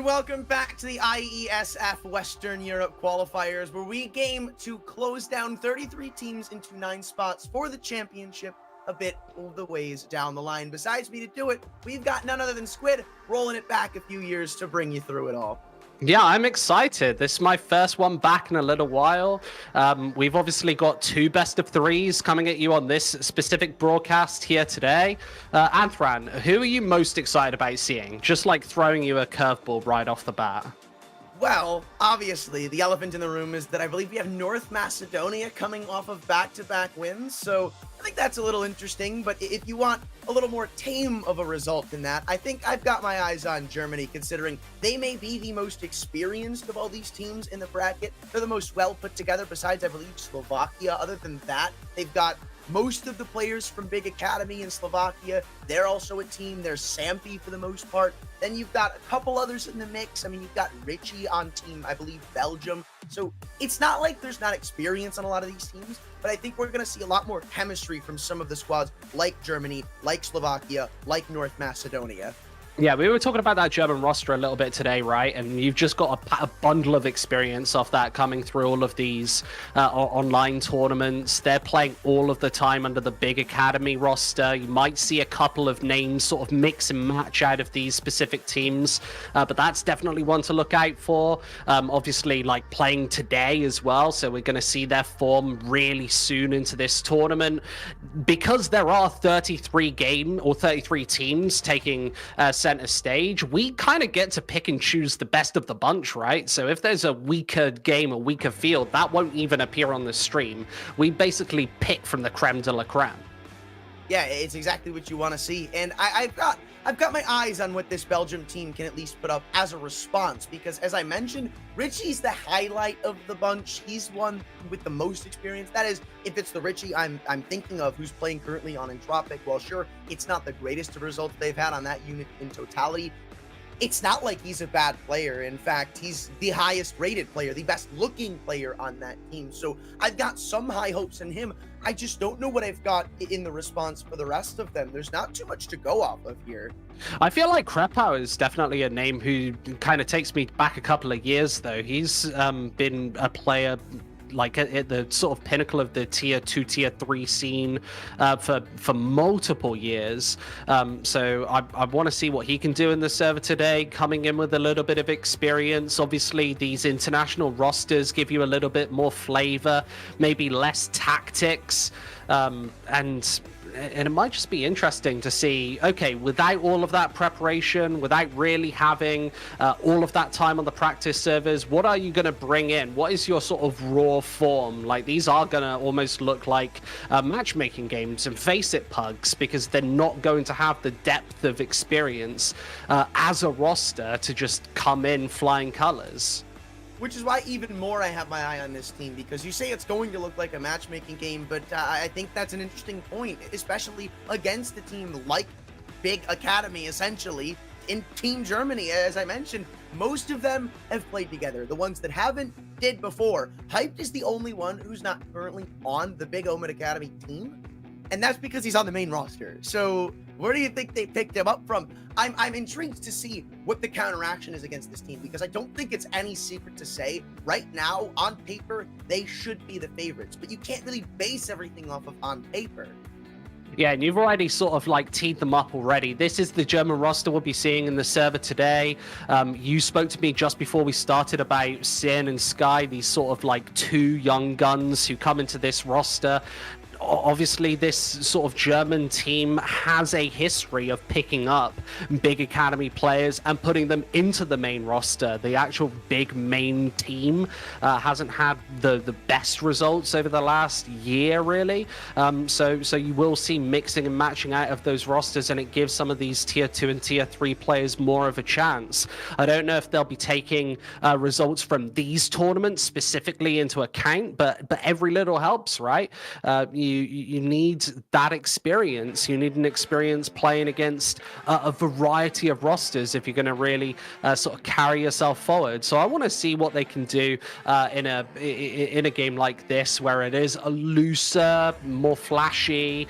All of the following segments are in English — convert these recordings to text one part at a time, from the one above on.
welcome back to the IESF Western Europe Qualifiers, where we game to close down 33 teams into 9 spots for the championship a bit of the ways down the line. Besides me to do it, we've got none other than Squid rolling it back a few years to bring you through it all. Yeah, I'm excited. This is my first one back in a little while. We've obviously got 2 best of 3s coming at you on this specific broadcast here today. Anthran, who are you most excited about seeing? Just like throwing you a curveball right off the bat. Well, obviously, the elephant in the room is that I believe we have North Macedonia coming off of back-to-back wins, so I think that's a little interesting, but if you want a little more tame of a result than that, I think I've got my eyes on Germany, considering they may be the most experienced of all these teams in the bracket. They're the most well put together, besides, I believe, Slovakia. Other than that, they've got most of the players from Big Academy in Slovakia. They're also a team. There's Sampi for the most part. Then you've got a couple others in the mix. I mean, you've got Richie on team, I believe, Belgium. So it's not like there's not experience on a lot of these teams, but I think we're going to see a lot more chemistry from some of the squads like Germany, like Slovakia, like North Macedonia. Yeah, we were talking about that German roster a little bit today, right? And you've just got a bundle of experience off that coming through all of these online tournaments. They're playing all of the time under the Big Academy roster. You might see a couple of names sort of mix and match out of these specific teams, but that's definitely one to look out for. Obviously, like playing today as well, so we're going to see their form really soon into this tournament. Because there are 33 teams taking center stage, we kind of get to pick and choose the best of the bunch, right? So if there's a weaker game, a weaker field, that won't even appear on the stream. We basically pick from the creme de la creme. Yeah, it's exactly what you want to see. And I've got my eyes on what this Belgium team can at least put up as a response, because as I mentioned, Richie's the highlight of the bunch. He's one with the most experience. That is, if it's the Richie I'm thinking of who's playing currently on Entropic, well, sure, it's not the greatest of results they've had on that unit in totality. It's not like he's a bad player. In fact, he's the highest rated player, the best looking player on that team. So I've got some high hopes in him. I just don't know what I've got in the response for the rest of them. There's not too much to go off of here. I feel like Krepau is definitely a name who kind of takes me back a couple of years, though. He's been a player like at the sort of pinnacle of the tier 2, tier 3 scene for multiple years. So I want to see what he can do in the server today, coming in with a little bit of experience. Obviously, these international rosters give you a little bit more flavor, maybe less tactics, and it might just be interesting to see, okay, without all of that preparation, without really having all of that time on the practice servers, what are you going to bring in? What is your sort of raw form? Like, these are going to almost look like matchmaking games, and face it, pugs, because they're not going to have the depth of experience as a roster to just come in flying colors. Which is why even more I have my eye on this team, because you say it's going to look like a matchmaking game, but I think that's an interesting point, especially against a team like Big Academy, essentially, in Team Germany. As I mentioned, most of them have played together. The ones that haven't did before. Hyped is the only one who's not currently on the Big Omen Academy team, and that's because he's on the main roster. So where do you think they picked him up from? I'm intrigued to see what the counteraction is against this team, because I don't think it's any secret to say right now, on paper, they should be the favorites, but you can't really base everything off of on paper. Yeah, and you've already sort of like teed them up already. This is the German roster we'll be seeing in the server today. You spoke to me just before we started about Sin and Sky, these sort of like 2 young guns who come into this roster. Obviously, this sort of German team has a history of picking up Big Academy players and putting them into the main roster. The actual big main team hasn't had the best results over the last year, really. So you will see mixing and matching out of those rosters, and it gives some of these tier 2 and tier 3 players more of a chance. I don't know if they'll be taking results from these tournaments specifically into account, but every little helps, right? you need that experience. You need an experience playing against a variety of rosters if you're going to really sort of carry yourself forward. So I want to see what they can do in a game like this, where it is a looser, more flashy.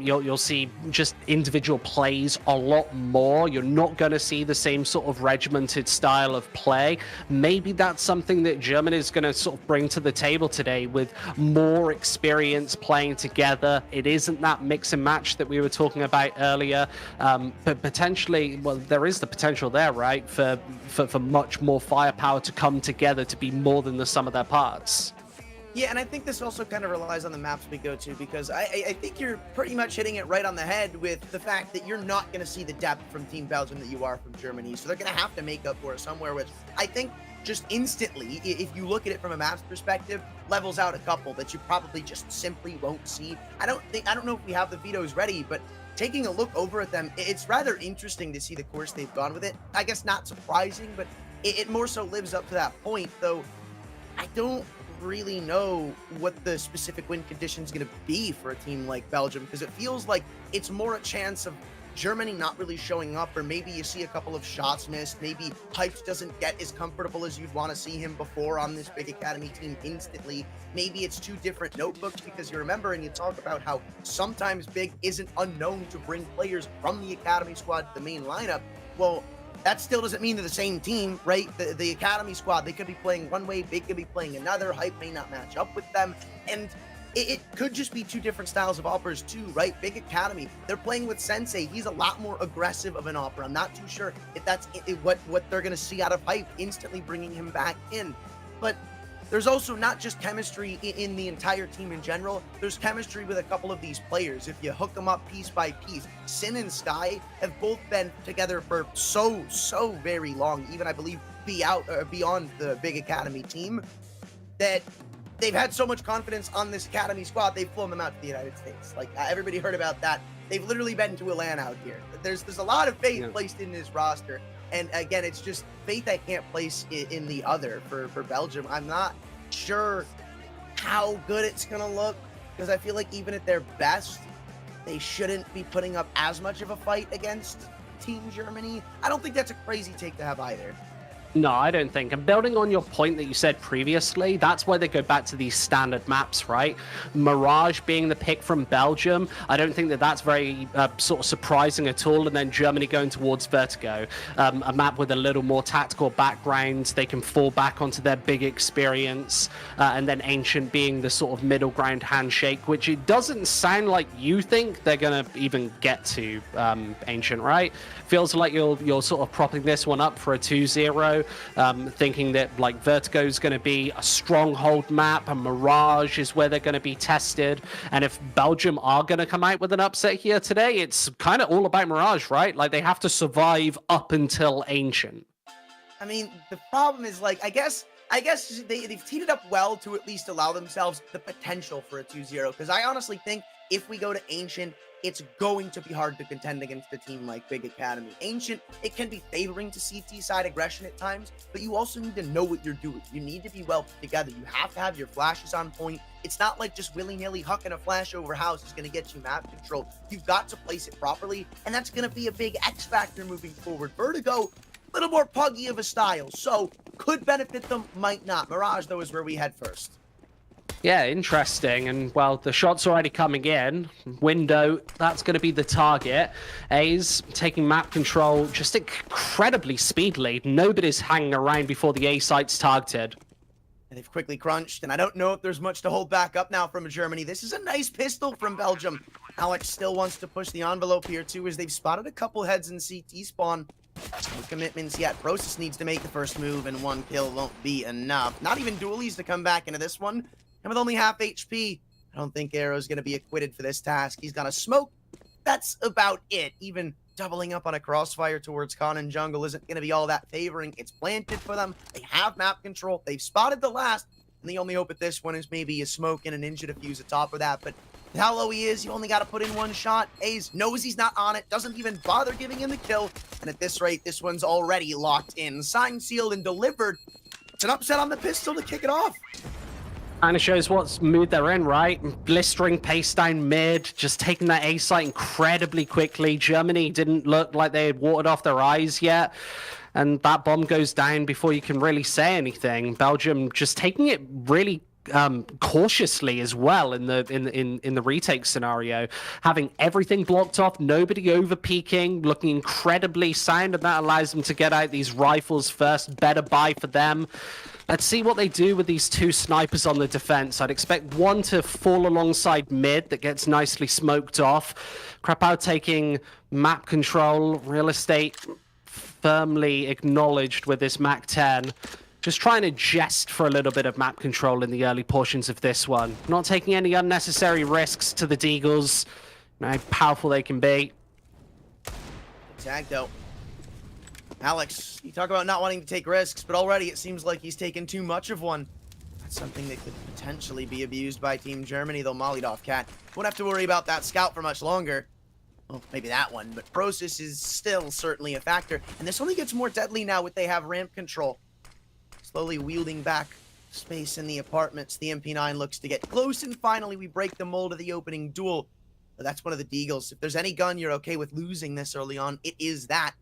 You'll see just individual plays a lot more. You're not going to see the same sort of regimented style of play. Maybe that's something that Germany is going to sort of bring to the table today, with more experience playing together. It isn't that mix and match that we were talking about earlier, but potentially, well, there is the potential there, right, for much more firepower to come together to be more than the sum of their parts. Yeah, and I think this also kind of relies on the maps we go to, because I think you're pretty much hitting it right on the head with the fact that you're not going to see the depth from Team Belgium that you are from Germany. So they're going to have to make up for it somewhere, which I think just instantly, if you look at it from a maps perspective, levels out a couple that you probably just simply won't see. I don't know if we have the vetoes ready, but taking a look over at them, it's rather interesting to see the course they've gone with it. I guess not surprising, but it more so lives up to that point, though I don't really know what the specific win condition is going to be for a team like Belgium, because it feels like it's more a chance of Germany not really showing up, or maybe you see a couple of shots missed, maybe Pipes doesn't get as comfortable as you'd want to see him before on this big academy team instantly. Maybe it's two different notebooks, because you remember and you talk about how sometimes Big isn't unknown to bring players from the academy squad to the main lineup. Well, that still doesn't mean they're the same team, right? The academy squad, they could be playing one way, Big could be playing another, Hype may not match up with them, and it could just be two different styles of operas too, right? Big Academy, they're playing with Sensei. He's a lot more aggressive of an opera. I'm not too sure if that's what they're going to see out of Hype, instantly bringing him back in. But there's also not just chemistry in the entire team in general. There's chemistry with a couple of these players. If you hook them up piece by piece, Sin and Sky have both been together for so very long, even I believe beyond the Big Academy team, that they've had so much confidence on this academy squad, they've flown them out to the United States. Like, everybody heard about that. They've literally been to a LAN out here. There's a lot of faith placed in this roster. And again, it's just faith I can't place in the other for Belgium. I'm not sure how good it's going to look, because I feel like even at their best, they shouldn't be putting up as much of a fight against Team Germany. I don't think that's a crazy take to have either. No, I don't think. And building on your point that you said previously, that's why they go back to these standard maps, right? Mirage being the pick from Belgium, I don't think that that's very sort of surprising at all. And then Germany going towards Vertigo, a map with a little more tactical background. They can fall back onto their big experience. And then Ancient being the sort of middle ground handshake, which it doesn't sound like you think they're going to even get to Ancient, right? Feels like you're sort of propping this one up for a 2-0. Thinking that like Vertigo is going to be a stronghold map, and Mirage is where they're going to be tested. And if Belgium are going to come out with an upset here today, it's kind of all about Mirage, right? Like, they have to survive up until Ancient. I mean, the problem is, like, I guess they've teed it up well to at least allow themselves the potential for a 2-0, because I honestly think if we go to Ancient, it's going to be hard to contend against a team like Big Academy. Ancient, it can be favoring to CT side aggression at times, but you also need to know what you're doing. You need to be well put together. You have to have your flashes on point. It's not like just willy-nilly hucking a flash over house is going to get you map control. You've got to place it properly, and that's going to be a big X factor moving forward. Vertigo, a little more puggy of a style, so could benefit them, might not. Mirage, though, is where we head first. Yeah, interesting. And, well, the shot's already coming in. Window, that's going to be the target. A's taking map control just incredibly speedily. Nobody's hanging around before the A site's targeted. And they've quickly crunched, and I don't know if there's much to hold back up now from Germany. This is a nice pistol from Belgium. Alex still wants to push the envelope here, too, as they've spotted a couple heads in CT spawn. No commitments yet. Process needs to make the first move, and one kill won't be enough. Not even dualies to come back into this one. And with only half HP, I don't think Arrow's going to be acquitted for this task. He's got a smoke. That's about it. Even doubling up on a crossfire towards Khan and Jungle isn't going to be all that favoring. It's planted for them. They have map control. They've spotted the last. And the only hope at this one is maybe a smoke and a ninja defuse atop of that. But how low he is, you only got to put in one shot. A's knows he's not on it. Doesn't even bother giving him the kill. And at this rate, this one's already locked in. Signed, sealed, and delivered. It's an upset on the pistol to kick it off. Kind of shows what mood they're in, right? Blistering pace down mid, just taking that A site incredibly quickly. Germany didn't look like they had watered off their eyes yet. And that bomb goes down before you can really say anything. Belgium just taking it really cautiously as well in the retake scenario, having everything blocked off, nobody over peaking, looking incredibly sound, and that allows them to get out these rifles first. Better buy for them. Let's see what they do with these two snipers on the defense. I'd expect one to fall alongside mid that gets nicely smoked off. Krapow taking map control, real estate firmly acknowledged with this Mac 10. Just trying to jest for a little bit of map control in the early portions of this one. Not taking any unnecessary risks to the Deagles. How powerful they can be. Tag though. Alex, you talk about not wanting to take risks, but already it seems like he's taken too much of one. That's something that could potentially be abused by Team Germany. They'll mollied off Cat. Won't have to worry about that scout for much longer. Well, maybe that one, but Process is still certainly a factor. And this only gets more deadly now with they have ramp control. Slowly wielding back space in the apartments. The MP9 looks to get close, and finally we break the mold of the opening duel. But that's one of the Deagles. If there's any gun you're okay with losing this early on, it is that.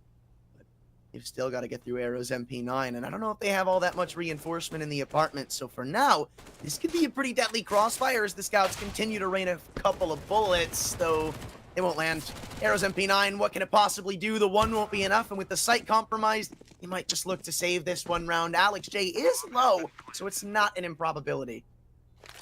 But you've still got to get through Arrow's MP9, and I don't know if they have all that much reinforcement in the apartment. So for now, this could be a pretty deadly crossfire as the scouts continue to rain a couple of bullets, though they won't land. Arrow's MP9, what can it possibly do? The one won't be enough, and with the site compromised, you might just look to save this one round. Alex J is low, so it's not an improbability.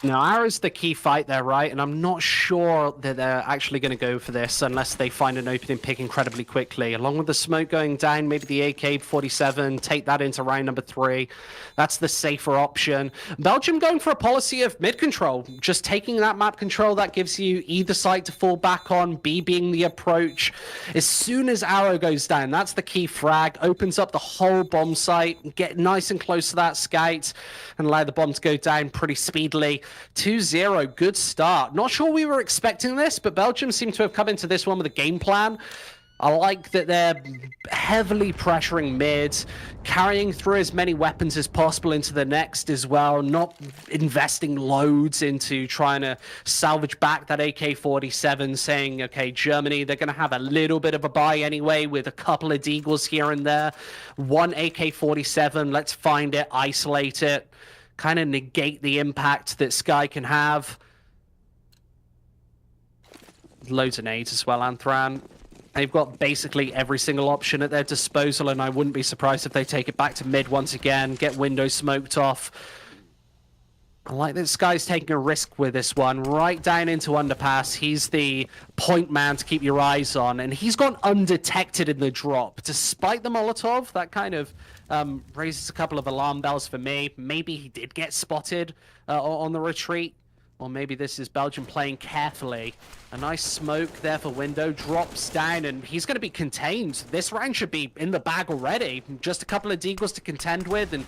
Now, Arrow's the key fight there, right? And I'm not sure that they're actually going to go for this unless they find an opening pick incredibly quickly. Along with the smoke going down, maybe the AK-47, take that into round number 3. That's the safer option. Belgium going for a policy of mid-control. Just taking that map control, that gives you either side to fall back on, B being the approach. As soon as Arrow goes down, that's the key frag. Opens up the whole bomb site, get nice and close to that scout, and allow the bomb to go down pretty speedily. 2-0, good start. Not sure we were expecting this, but Belgium seem to have come into this one with a game plan. I like that they're heavily pressuring mid, carrying through as many weapons as possible into the next as well, not investing loads into trying to salvage back that AK-47, saying, okay, Germany, they're going to have a little bit of a buy anyway with a couple of Deagles here and there. One AK-47, let's find it, isolate it, kind of negate the impact that Sky can have. Loads of nades as well, Anthran. They've got basically every single option at their disposal, and I wouldn't be surprised if they take it back to mid once again, get window smoked off. I like that Sky's taking a risk with this one, right down into underpass. He's the point man to keep your eyes on, and he's gone undetected in the drop. Despite the Molotov, that kind of raises a couple of alarm bells for me. Maybe he did get spotted on the retreat, or maybe this is Belgium playing carefully. A nice smoke there for window, drops down, and he's going to be contained. This round should be in the bag already. Just a couple of Deagles to contend with, and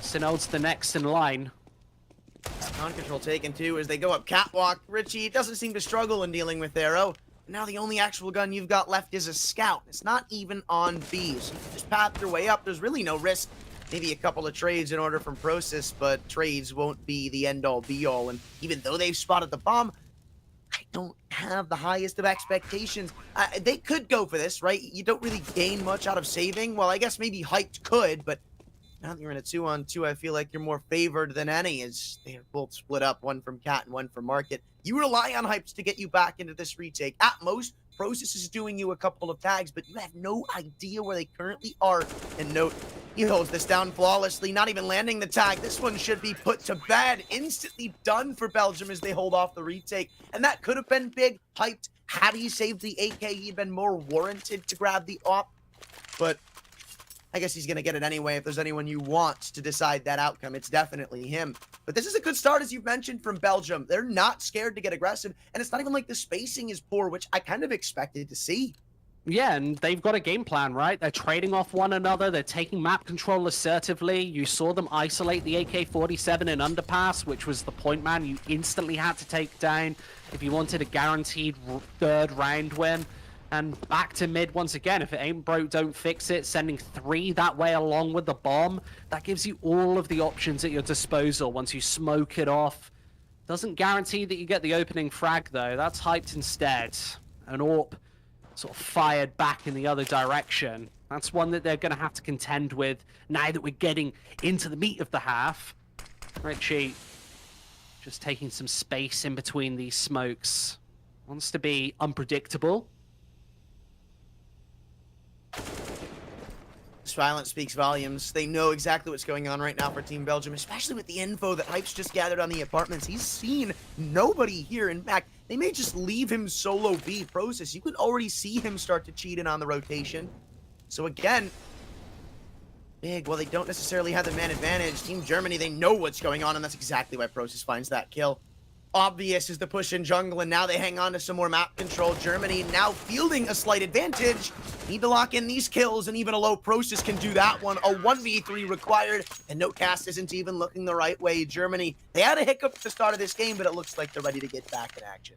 Sinel's the next in line. On control taken too as they go up catwalk. Richie doesn't seem to struggle in dealing with Arrow. Now the only actual gun you've got left is a scout. It's not even on B, so you can just path your way up. There's really no risk. Maybe a couple of trades in order from Process, but trades won't be the end-all be-all. And even though they've spotted the bomb, I don't have the highest of expectations. They could go for this, right? You don't really gain much out of saving. Well, I guess maybe Hyped could, but now that you're in a 2-on-2, I feel like you're more favored than any, as they're both split up, one from Cat and one from Market. You rely on Hypes to get you back into this retake. At most, Process is doing you a couple of tags, but you have no idea where they currently are. And note, he holds this down flawlessly, not even landing the tag. This one should be put to bed. Instantly done for Belgium as they hold off the retake. And that could have been big. Hyped. Had he saved the AK, he'd been more warranted to grab the op. But I guess he's going to get it anyway. If there's anyone you want to decide that outcome, it's definitely him. But this is a good start, as you've mentioned, from Belgium. They're not scared to get aggressive, and it's not even like the spacing is poor, which I kind of expected to see. Yeah, and they've got a game plan, right? They're trading off one another. They're taking map control assertively. You saw them isolate the AK-47 in underpass, which was the point man you instantly had to take down if you wanted a guaranteed third round win. And back to mid once again. If it ain't broke, don't fix it. Sending 3 that way along with the bomb. That gives you all of the options at your disposal once you smoke it off. Doesn't guarantee that you get the opening frag, though. That's hyped instead. An AWP sort of fired back in the other direction. That's one that they're going to have to contend with now that we're getting into the meat of the half. Richie just taking some space in between these smokes. Wants to be unpredictable. Silence speaks volumes. They know exactly what's going on right now for Team Belgium, especially with the info that Hype's just gathered on the apartments. He's seen nobody here. In fact, they may just leave him solo B. Process, you can already see him start to cheat in on the rotation. So again, big, well, they don't necessarily have the man advantage. Team Germany, they know what's going on, and that's exactly why Process finds that kill. Obvious is the push in jungle, and now they hang on to some more map control. Germany now fielding a slight advantage. Need to lock in these kills, and even a low Process can do that one. A 1v3 required, and Notecast isn't even looking the right way. Germany, they had a hiccup at the start of this game, but it looks like they're ready to get back in action.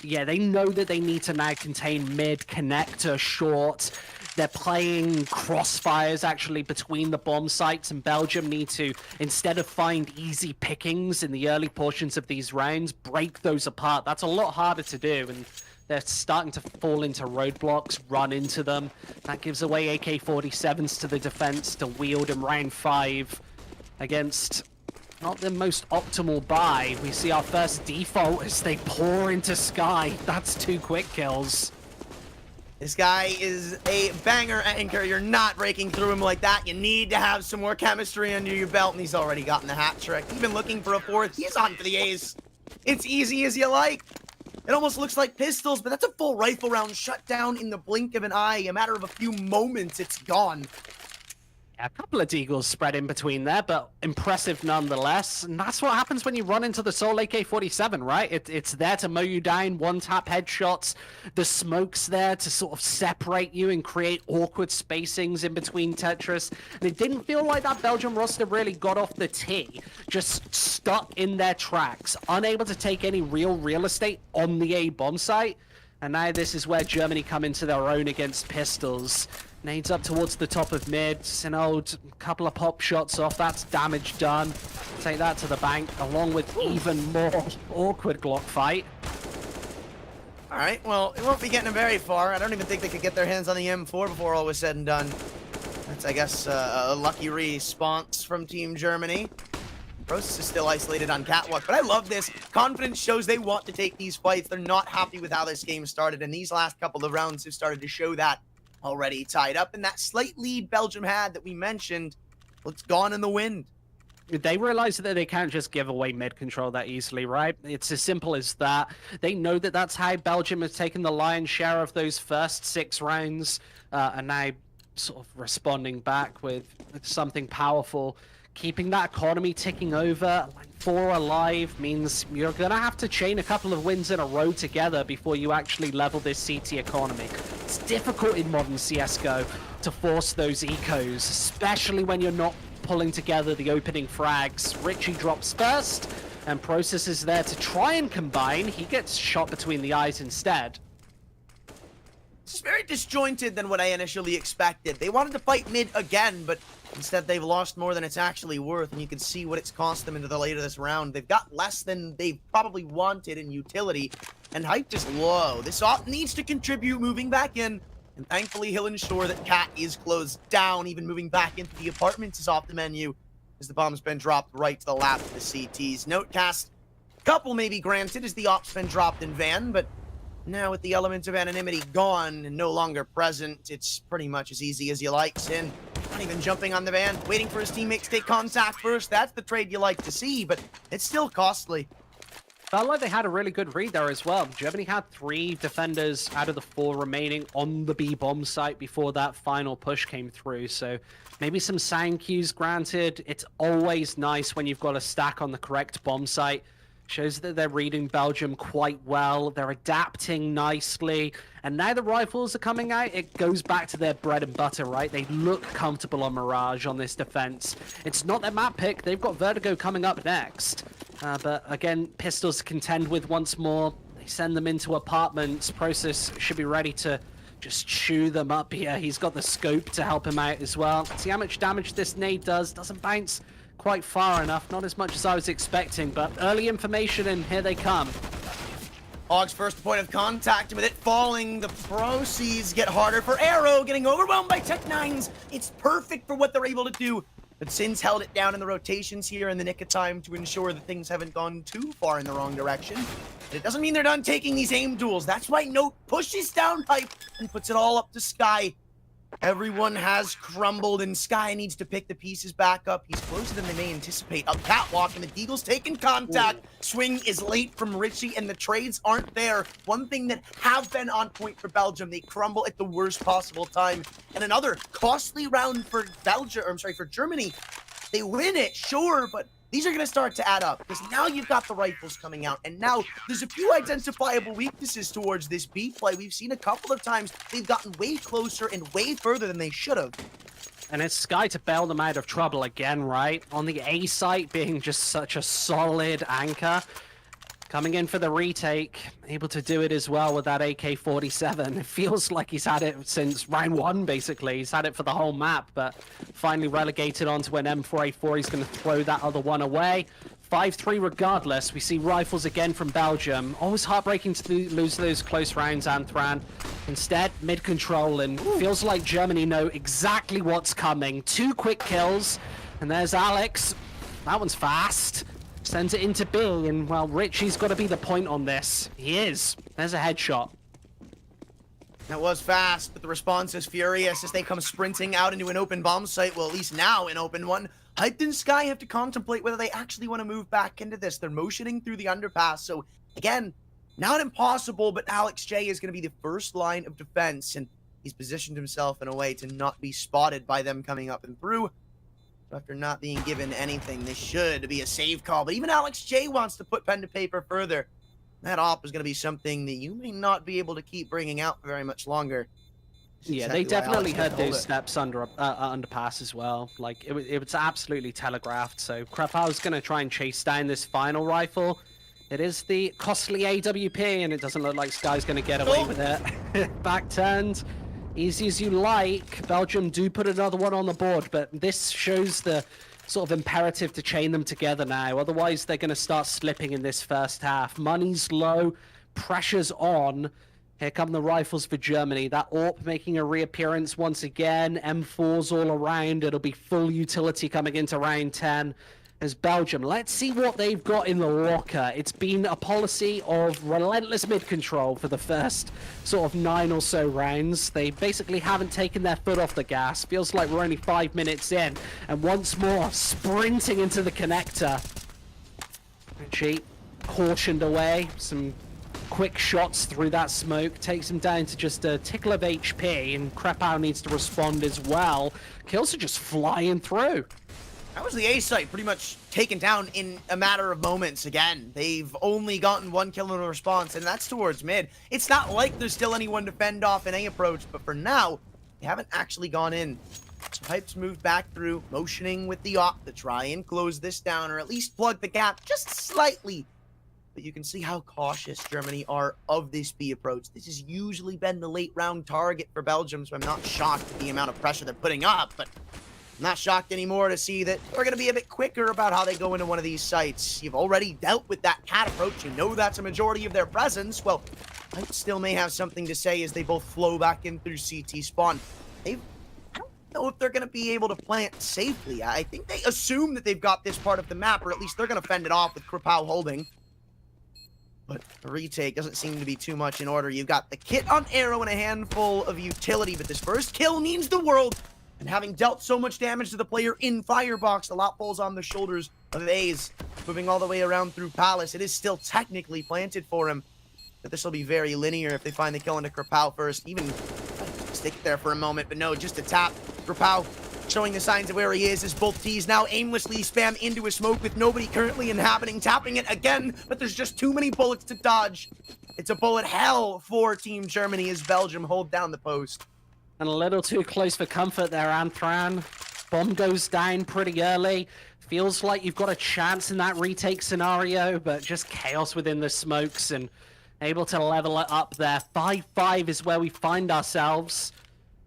Yeah, they know that they need to now contain mid, connector, short. They're playing crossfires actually between the bomb sites, and Belgium need to, instead of find easy pickings in the early portions of these rounds, break those apart. That's a lot harder to do, and they're starting to fall into roadblocks, run into them. That gives away AK-47s to the defense to wield in round 5 against not the most optimal buy. We see our first default as they pour into Sky. That's 2 quick kills. This guy is a banger anchor. You're not breaking through him like that. You need to have some more chemistry under your belt, and he's already gotten the hat trick. Even looking for a 4th, he's on for the ace. It's easy as you like. It almost looks like pistols, but that's a full rifle round shut down in the blink of an eye. A matter of a few moments, it's gone. A couple of deagles spread in between there, but impressive nonetheless. And that's what happens when you run into the Soul AK-47, right? It's there to mow you down, one-tap headshots. The smoke's there to sort of separate you and create awkward spacings in between Tetris. And it didn't feel like that Belgium roster really got off the tee, just stuck in their tracks, unable to take any real estate on the A bomb site. And now this is where Germany come into their own against pistols. Nades up towards the top of mid. Sinold, couple of pop shots off. That's damage done. Take that to the bank, along with even more awkward Glock fight. All right, well, it won't be getting them very far. I don't even think they could get their hands on the M4 before all was said and done. That's, I guess, a lucky response from Team Germany. Process is still isolated on Catwalk, but I love this. Confidence shows they want to take these fights. They're not happy with how this game started, and these last couple of rounds have started to show that. Already tied up, and that slight lead Belgium had that we mentioned, well, it's gone in the wind. They realize that they can't just give away mid control that easily, right? It's as simple as that. They know that that's how Belgium has taken the lion's share of those first 6 rounds, and now sort of responding back with something powerful. Keeping that economy ticking over, like 4 alive, means you're going to have to chain a couple of wins in a row together before you actually level this CT economy. It's difficult in modern CSGO to force those ecos, especially when you're not pulling together the opening frags. Richie drops first, and Process is there to try and combine. He gets shot between the eyes instead. It's very disjointed than what I initially expected. They wanted to fight mid again, but instead they've lost more than it's actually worth, and you can see what it's cost them into the later this round. They've got less than they probably wanted in utility, and hype is low. This op needs to contribute moving back in, and thankfully he'll ensure that Cat is closed down. Even moving back into the apartments is off the menu, as the bomb's been dropped right to the lap of the CTs. Notecast, couple maybe granted, as the op's been dropped in van, but now with the element of anonymity gone and no longer present, it's pretty much as easy as you like. Sin, not even jumping on the van, waiting for his teammates to take contact first. That's the trade you like to see, but it's still costly. Felt like they had a really good read there as well. Germany had 3 defenders out of the 4 remaining on the B bomb site before that final push came through. So maybe some sound cues granted. It's always nice when you've got a stack on the correct bomb site. Shows that they're reading Belgium quite well. They're adapting nicely. And now the rifles are coming out. It goes back to their bread and butter, right? They look comfortable on Mirage on this defense. It's not their map pick. They've got Vertigo coming up next. But again, pistols to contend with once more. They send them into apartments. Process should be ready to just chew them up here. He's got the scope to help him out as well. See how much damage this nade does. Doesn't bounce quite far enough. Not as much as I was expecting, but early information, and here they come. Og's first point of contact, and with it falling, the proceeds get harder for Arrow, getting overwhelmed by Tech-9s. It's perfect for what they're able to do. But Sin's held it down in the rotations here in the nick of time to ensure that things haven't gone too far in the wrong direction. But it doesn't mean they're done taking these aim duels. That's why Note pushes down Hype and puts it all up to Sky. Everyone has crumbled, and Sky needs to pick the pieces back up. He's closer than they may anticipate. Up catwalk, and the Deagle's taking contact. Ooh. Swing is late from Richie, and the trades aren't there. One thing that have been on point for Belgium, they crumble at the worst possible time. And another costly round for for Germany. They win it, sure, but these are going to start to add up, because now you've got the rifles coming out, and now there's a few identifiable weaknesses towards this B play. We've seen a couple of times they've gotten way closer and way further than they should have. And it's Sky to bail them out of trouble again, right? On the A site being just such a solid anchor. Coming in for the retake, able to do it as well with that AK-47. It feels like he's had it since round 1, basically. He's had it for the whole map, but finally relegated onto an M4A4. He's going to throw that other one away. 5-3 regardless. We see rifles again from Belgium. Always heartbreaking to lose those close rounds, Anthran. Instead, mid-control, and feels like Germany know exactly what's coming. 2 quick kills, and there's Alex. That one's fast. Sends it into B, and, well, Richie's got to be the point on this. He is. There's a headshot. That was fast, but the response is furious as they come sprinting out into an open bomb site. Well, at least now an open one. Hyped and Sky have to contemplate whether they actually want to move back into this. They're motioning through the underpass, so, again, not impossible, but Alex J is going to be the first line of defense, and he's positioned himself in a way to not be spotted by them coming up and through. After not being given anything, this should be a save call. But even Alex J wants to put pen to paper further. That op is going to be something that you may not be able to keep bringing out for very much longer. Yeah, they definitely had those steps under underpass as well. Like, it was absolutely telegraphed. So Krapau's going to try and chase down this final rifle. It is the costly AWP, and it doesn't look like Sky's going to get away with it. Back turned. Easy as you like. Belgium do put another one on the board, but this shows the sort of imperative to chain them together now. Otherwise, they're going to start slipping in this first half. Money's low, pressure's on. Here come the rifles for Germany. That AWP making a reappearance once again. M4s all around. It'll be full utility coming into round 10. As Belgium, let's see what they've got in the locker. It's been a policy of relentless mid-control for the first sort of 9 or so rounds. They basically haven't taken their foot off the gas. Feels like we're only 5 minutes in. And once more, sprinting into the connector. Richie cautioned away. Some quick shots through that smoke. Takes him down to just a tickle of HP. And Krapau needs to respond as well. Kills are just flying through. That was the A site pretty much taken down in a matter of moments again. They've only gotten 1 kill in a response, and that's towards mid. It's not like there's still anyone to fend off an A approach, but for now, they haven't actually gone in. So Hype's moved back through, motioning with the op to try and close this down, or at least plug the gap just slightly. But you can see how cautious Germany are of this B approach. This has usually been the late round target for Belgium, so I'm not shocked at the amount of pressure they're putting up, but I'm not shocked anymore to see that we're going to be a bit quicker about how they go into one of these sites. You've already dealt with that cat approach. You know that's a majority of their presence. Well, I still may have something to say as they both flow back in through CT spawn. I don't know if they're going to be able to plant safely. I think they assume that they've got this part of the map, or at least they're going to fend it off with Krapau holding. But the retake doesn't seem to be too much in order. You've got the kit on Arrow and a handful of utility, but this first kill means the world. And having dealt so much damage to the player in Firebox, a lot falls on the shoulders of A's. Moving all the way around through Palace, it is still technically planted for him. But this will be very linear if they find the kill into Krapau first. Even stick there for a moment, but no, just a tap. Krapau showing the signs of where he is as both T's now aimlessly spam into a smoke with nobody currently inhabiting, tapping it again, but there's just too many bullets to dodge. It's a bullet hell for Team Germany as Belgium hold down the post. And a little too close for comfort there, Anthran. Bomb goes down pretty early. Feels like you've got a chance in that retake scenario, but just chaos within the smokes. And able to level it up there. 5-5 is where we find ourselves.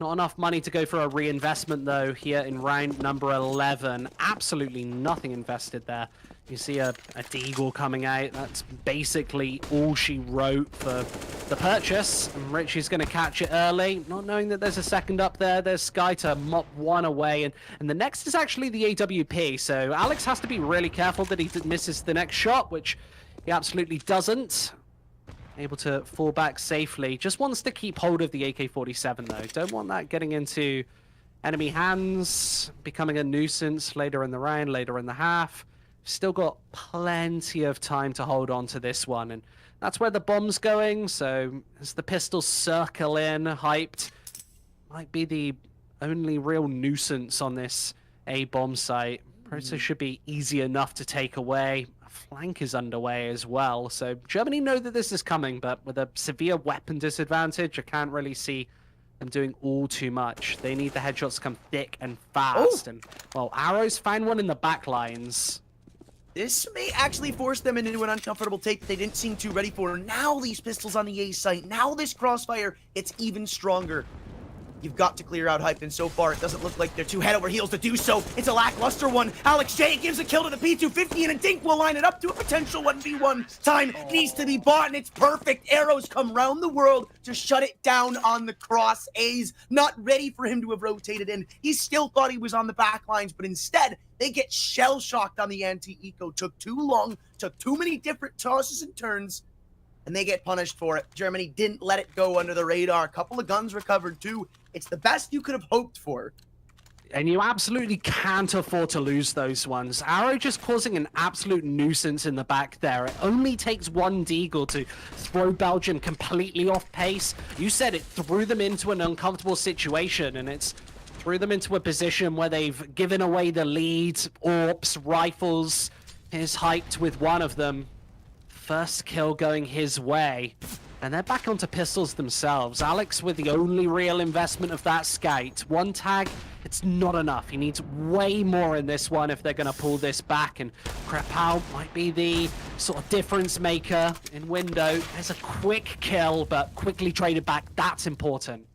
Not enough money to go for a reinvestment, though, here in round number 11. Absolutely nothing invested there. You see a Deagle coming out. That's basically all she wrote for the purchase. And Richie's going to catch it early, not knowing that there's a second up there. There's Sky to mop one away. And the next is actually the AWP. So Alex has to be really careful that he misses the next shot, which he absolutely doesn't. Able to fall back safely. Just wants to keep hold of the AK-47, though. Don't want that getting into enemy hands, becoming a nuisance later in the round, later in the half. Still got plenty of time to hold on to this one, and that's where the bomb's going. So as the pistols circle in, hyped, might be the only real nuisance on this A-bomb site. Process should be easy enough to take away. Flank is underway as well, so Germany know that this is coming, but with a severe weapon disadvantage, I can't really see them doing all too much. They need the headshots to come thick and fast. And well, Arrows find one in the back lines. This may actually force them into an uncomfortable take that they didn't seem too ready for. Now these pistols on the A site, now this crossfire, it's even stronger. You've got to clear out Hype, and so far it doesn't look like they're too head over heels to do so. It's a lackluster one. Alex J gives a kill to the P250, and a Dink will line it up to a potential 1v1. Time needs to be bought, and it's perfect. Arrows come round the world to shut it down on the cross. A's not ready for him to have rotated in. He still thought he was on the back lines, but instead, they get shell-shocked on the anti-eco. Took too long, took too many different tosses and turns, and they get punished for it. Germany didn't let it go under the radar. A couple of guns recovered too. It's the best you could have hoped for. And you absolutely can't afford to lose those ones. Arrow just causing an absolute nuisance in the back there. It only takes one Deagle to throw Belgium completely off pace. You said it threw them into an uncomfortable situation, and it's threw them into a position where they've given away the lead. AWPs, rifles, is hyped with one of them. First kill going his way. And they're back onto pistols themselves. Alex with the only real investment of that Scout. One tag, it's not enough. He needs way more in this one if they're going to pull this back. And Krepau might be the sort of difference maker in window. There's a quick kill, but quickly traded back. That's important.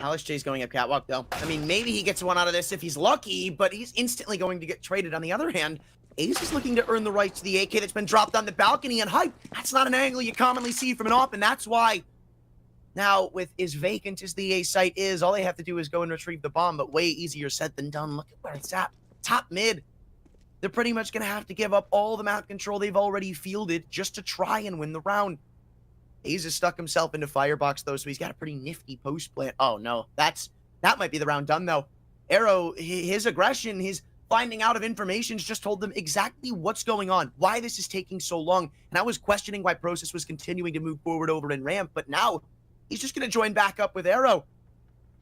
Alex J's going up catwalk, though. I mean, maybe he gets one out of this if he's lucky, but he's instantly going to get traded. On the other hand, Ace is looking to earn the rights to the AK that's been dropped on the balcony, and Hype, that's not an angle you commonly see from an AWP, and that's why now, with as vacant as the A site is, all they have to do is go and retrieve the bomb, but way easier said than done. Look at where it's at. Top mid. They're pretty much going to have to give up all the map control they've already fielded just to try and win the round. Ace has stuck himself into Firebox, though, so he's got a pretty nifty post plant. Oh, no. That might be the round done, though. Arrow, his aggression, his finding out of information just told them exactly what's going on, why this is taking so long. And I was questioning why Process was continuing to move forward over in ramp, but now he's just going to join back up with Arrow.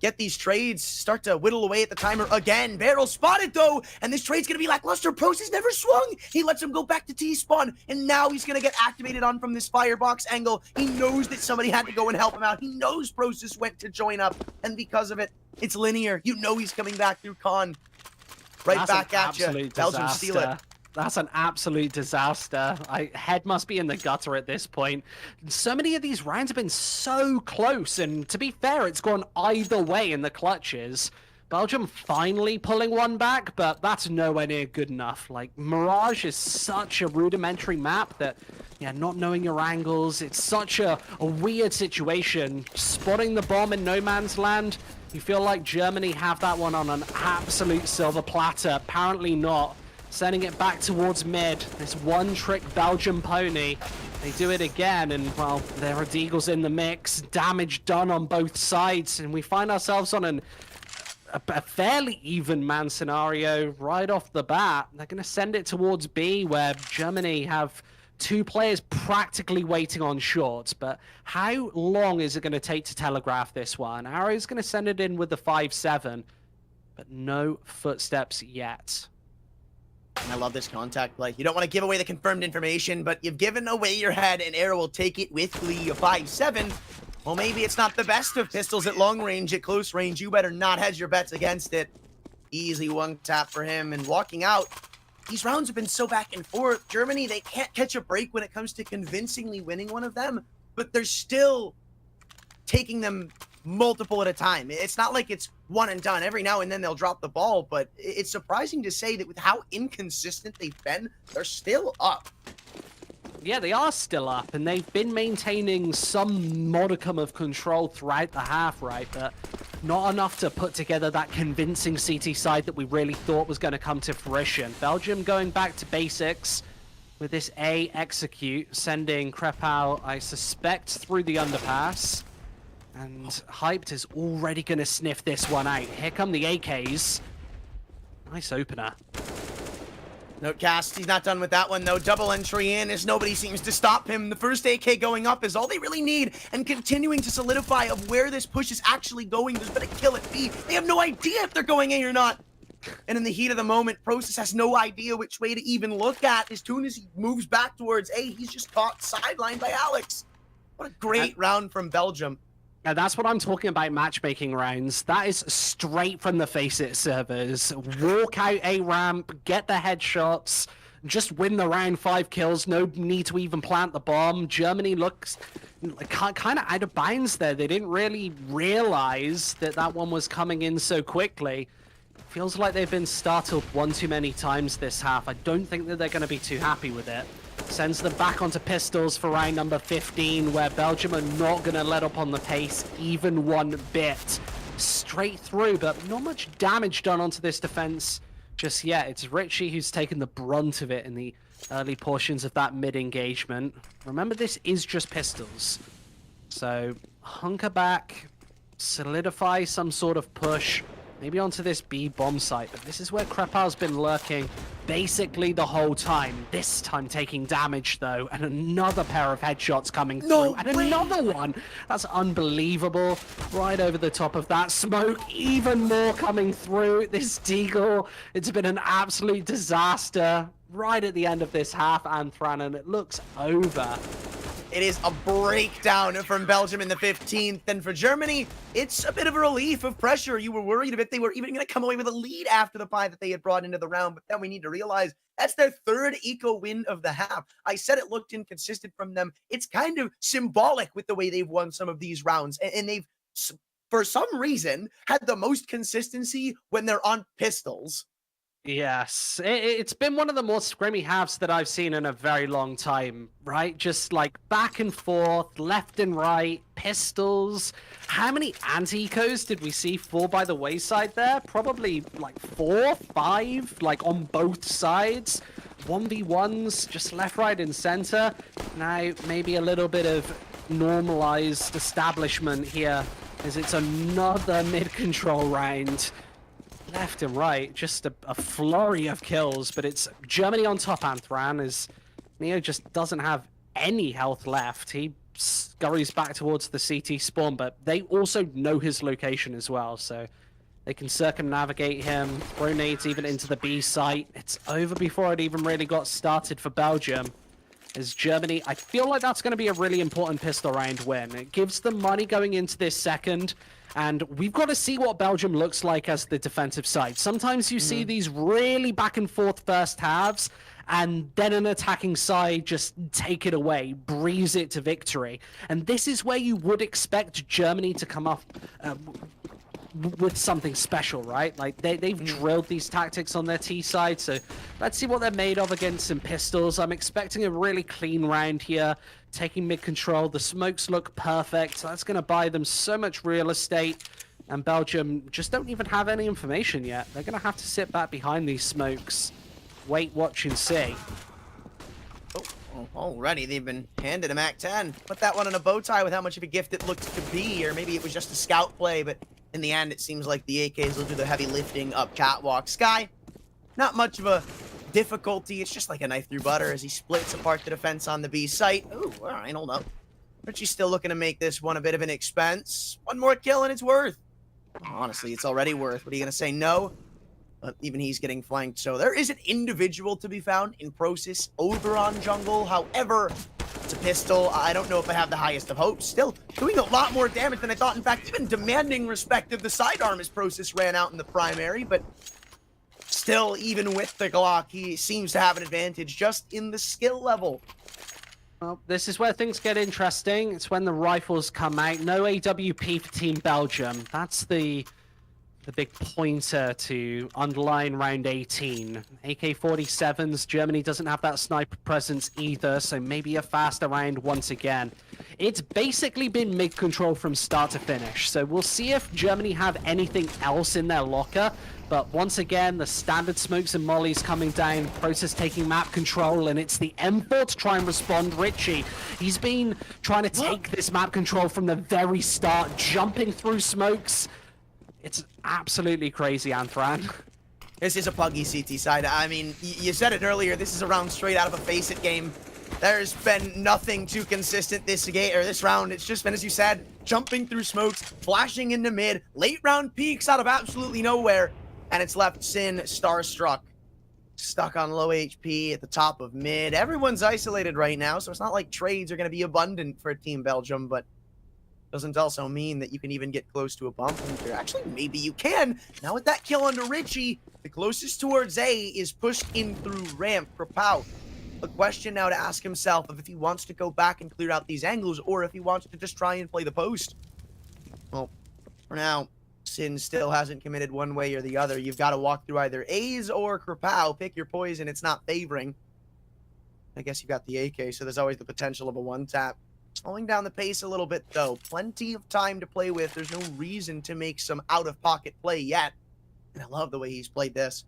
Get these trades, start to whittle away at the timer again. Barrel spotted, though, and this trade's going to be lackluster. Process never swung. He lets him go back to T-spawn, and now he's going to get activated on from this firebox angle. He knows that somebody had to go and help him out. He knows Process went to join up, and because of it, it's linear. You know he's coming back through con. Right That's back at you. Belgium steal it. That's an absolute disaster. Head must be in the gutter at this point. So many of these rounds have been so close, and to be fair, it's gone either way in the clutches. Belgium finally pulling one back, but that's nowhere near good enough. Like, Mirage is such a rudimentary map that, yeah, not knowing your angles, it's such a weird situation. Spotting the bomb in no man's land, you feel like Germany have that one on an absolute silver platter. Apparently not. Sending it back towards mid. This one-trick Belgian pony. They do it again, and, well, there are Deagles in the mix. Damage done on both sides, and we find ourselves on a fairly even man scenario right off the bat. They're going to send it towards B, where Germany have two players practically waiting on shorts. But how long is it going to take to telegraph this one? Arrow's going to send it in with the 5-7, but no footsteps yet. And I love this contact play. You don't want to give away the confirmed information, but you've given away your head, and Arrow will take it with glee. A 5-7. Well, maybe it's not the best of pistols at long range. At close range, you better not hedge your bets against it. Easy one tap for him, and walking out. These rounds have been so back and forth. Germany, they can't catch a break when it comes to convincingly winning one of them. but they're still taking them multiple at a time. It's not like it's one and done. Every now and then they'll drop the ball, but it's surprising to say that with how inconsistent they've been, they're still up. Yeah, they are still up, and they've been maintaining some modicum of control throughout the half, right? But not enough to put together that convincing CT side that we really thought was going to come to fruition. Belgium going back to basics with this A execute, sending Krepow, I suspect, through the underpass. And Hyped is already going to sniff this one out. Here come the AKs. Nice opener. Notecast, he's not done with that one though. Double entry in as nobody seems to stop him. The first AK going up is all they really need, and continuing to solidify of where this push is actually going. There's been a kill at B. They have no idea if they're going A or not. And in the heat of the moment, Process has no idea which way to even look at. As soon as he moves back towards A, he's just caught sidelined by Alex. What a great round from Belgium. And that's what I'm talking about, matchmaking rounds. That is straight from the Faceit servers. Walk out a ramp, get the headshots, just win the round, 5 kills, no need to even plant the bomb. Germany looks kind of out of bounds there. They didn't really realize that that one was coming in so quickly. Feels like they've been startled one too many times this half. I don't think that they're going to be too happy with it. Sends them back onto pistols for round number 15, where Belgium are not going to let up on the pace even one bit. Straight through, but not much damage done onto this defense just yet. It's Richie who's taken the brunt of it in the early portions of that mid-engagement. Remember, this is just pistols. So hunker back, solidify some sort of push, maybe onto this B bomb site, but this is where Krepow's been lurking basically the whole time. This time taking damage though, and another pair of headshots coming through, and another one. That's unbelievable. Right over the top of that smoke, even more coming through. This Deagle, it's been an absolute disaster. Right at the end of this half, Anthran, and it looks over. It is a breakdown from Belgium in the 15th, and for Germany, it's a bit of a relief of pressure. You were worried if they were even going to come away with a lead after the 5 that they had brought into the round, but then we need to realize that's their 3rd eco win of the half. I said it looked inconsistent from them. It's kind of symbolic with the way they've won some of these rounds, and they've, for some reason, had the most consistency when they're on pistols. Yes, it's been one of the more scrimmy halves that I've seen in a very long time, right? Just like back and forth, left and right, pistols. How many anti-ecos did we see fall by the wayside there? Probably like 4, 5, like on both sides. 1v1s, just left, right, and center. Now, maybe a little bit of normalized establishment here, as it's another mid-control round. Left and right, just a flurry of kills, but it's Germany on top, Anthran, as Neo just doesn't have any health left. He scurries back towards the CT spawn, but they also know his location as well, so they can circumnavigate him, throw nades even into the B site. It's over before it even really got started for Belgium. As Germany, I feel like that's going to be a really important pistol round win. It gives them money going into this second, and we've got to see what Belgium looks like as the defensive side. Sometimes you see these really back and forth first halves, and then an attacking side just take it away, breeze it to victory. And this is where you would expect Germany to come off with something special, right? Like they've drilled these tactics on their T side, so let's see what they're made of against some pistols. I'm expecting a really clean round here, taking mid control. The smokes look perfect, so that's going to buy them so much real estate, and Belgium just don't even have any information yet. They're going to have to sit back behind these smokes, wait, watch, and see. Oh, already they've been handed a MAC-10. Put that one in a bow tie with how much of a gift it looked to be, or maybe it was just a scout play, but in the end, it seems like the AKs will do the heavy lifting up catwalk. Sky, not much of a difficulty. It's just like a knife through butter as he splits apart the defense on the B site. Ooh, all right, hold up. Richie's still looking to make this one a bit of an expense. One more kill and it's worth. Honestly, it's already worth. What are you going to say? No? But even he's getting flanked. So there is an individual to be found in Process over on jungle. However, it's a pistol. I don't know if I have the highest of hopes. Still doing a lot more damage than I thought. In fact, even demanding respect of the sidearm as Process ran out in the primary. But still, even with the Glock, he seems to have an advantage just in the skill level. Well, this is where things get interesting. It's when the rifles come out. No AWP for Team Belgium. That's the big pointer to underline round 18. AK-47s, Germany doesn't have that sniper presence either, so maybe a faster round once again. It's basically been mid-control from start to finish, so we'll see if Germany have anything else in their locker. But once again, the standard smokes and mollies coming down, Process taking map control, and it's the M4 to try and respond. Richie, he's been trying to take this map control from the very start, jumping through smokes. It's absolutely crazy, Anthran. This is a puggy CT side. I mean, you said it earlier, this is a round straight out of a Face-It game. There's been nothing too consistent this round. It's just been, as you said, jumping through smokes, flashing into mid, late round peaks out of absolutely nowhere, and it's left Sin starstruck, stuck on low HP at the top of mid. Everyone's isolated right now, so it's not like trades are going to be abundant for Team Belgium, but doesn't also mean that you can even get close to a bump. Actually, maybe you can. Now with that kill under Richie, the closest towards A is pushed in through ramp. Krapow, a question now to ask himself if he wants to go back and clear out these angles or if he wants to just try and play the post. Well, for now, Sin still hasn't committed one way or the other. You've got to walk through either A's or Krapow. Pick your poison. It's not favoring. I guess you got the AK, so there's always the potential of a one-tap. Slowing down the pace a little bit, though. Plenty of time to play with. There's no reason to make some out-of-pocket play yet. And I love the way he's played this.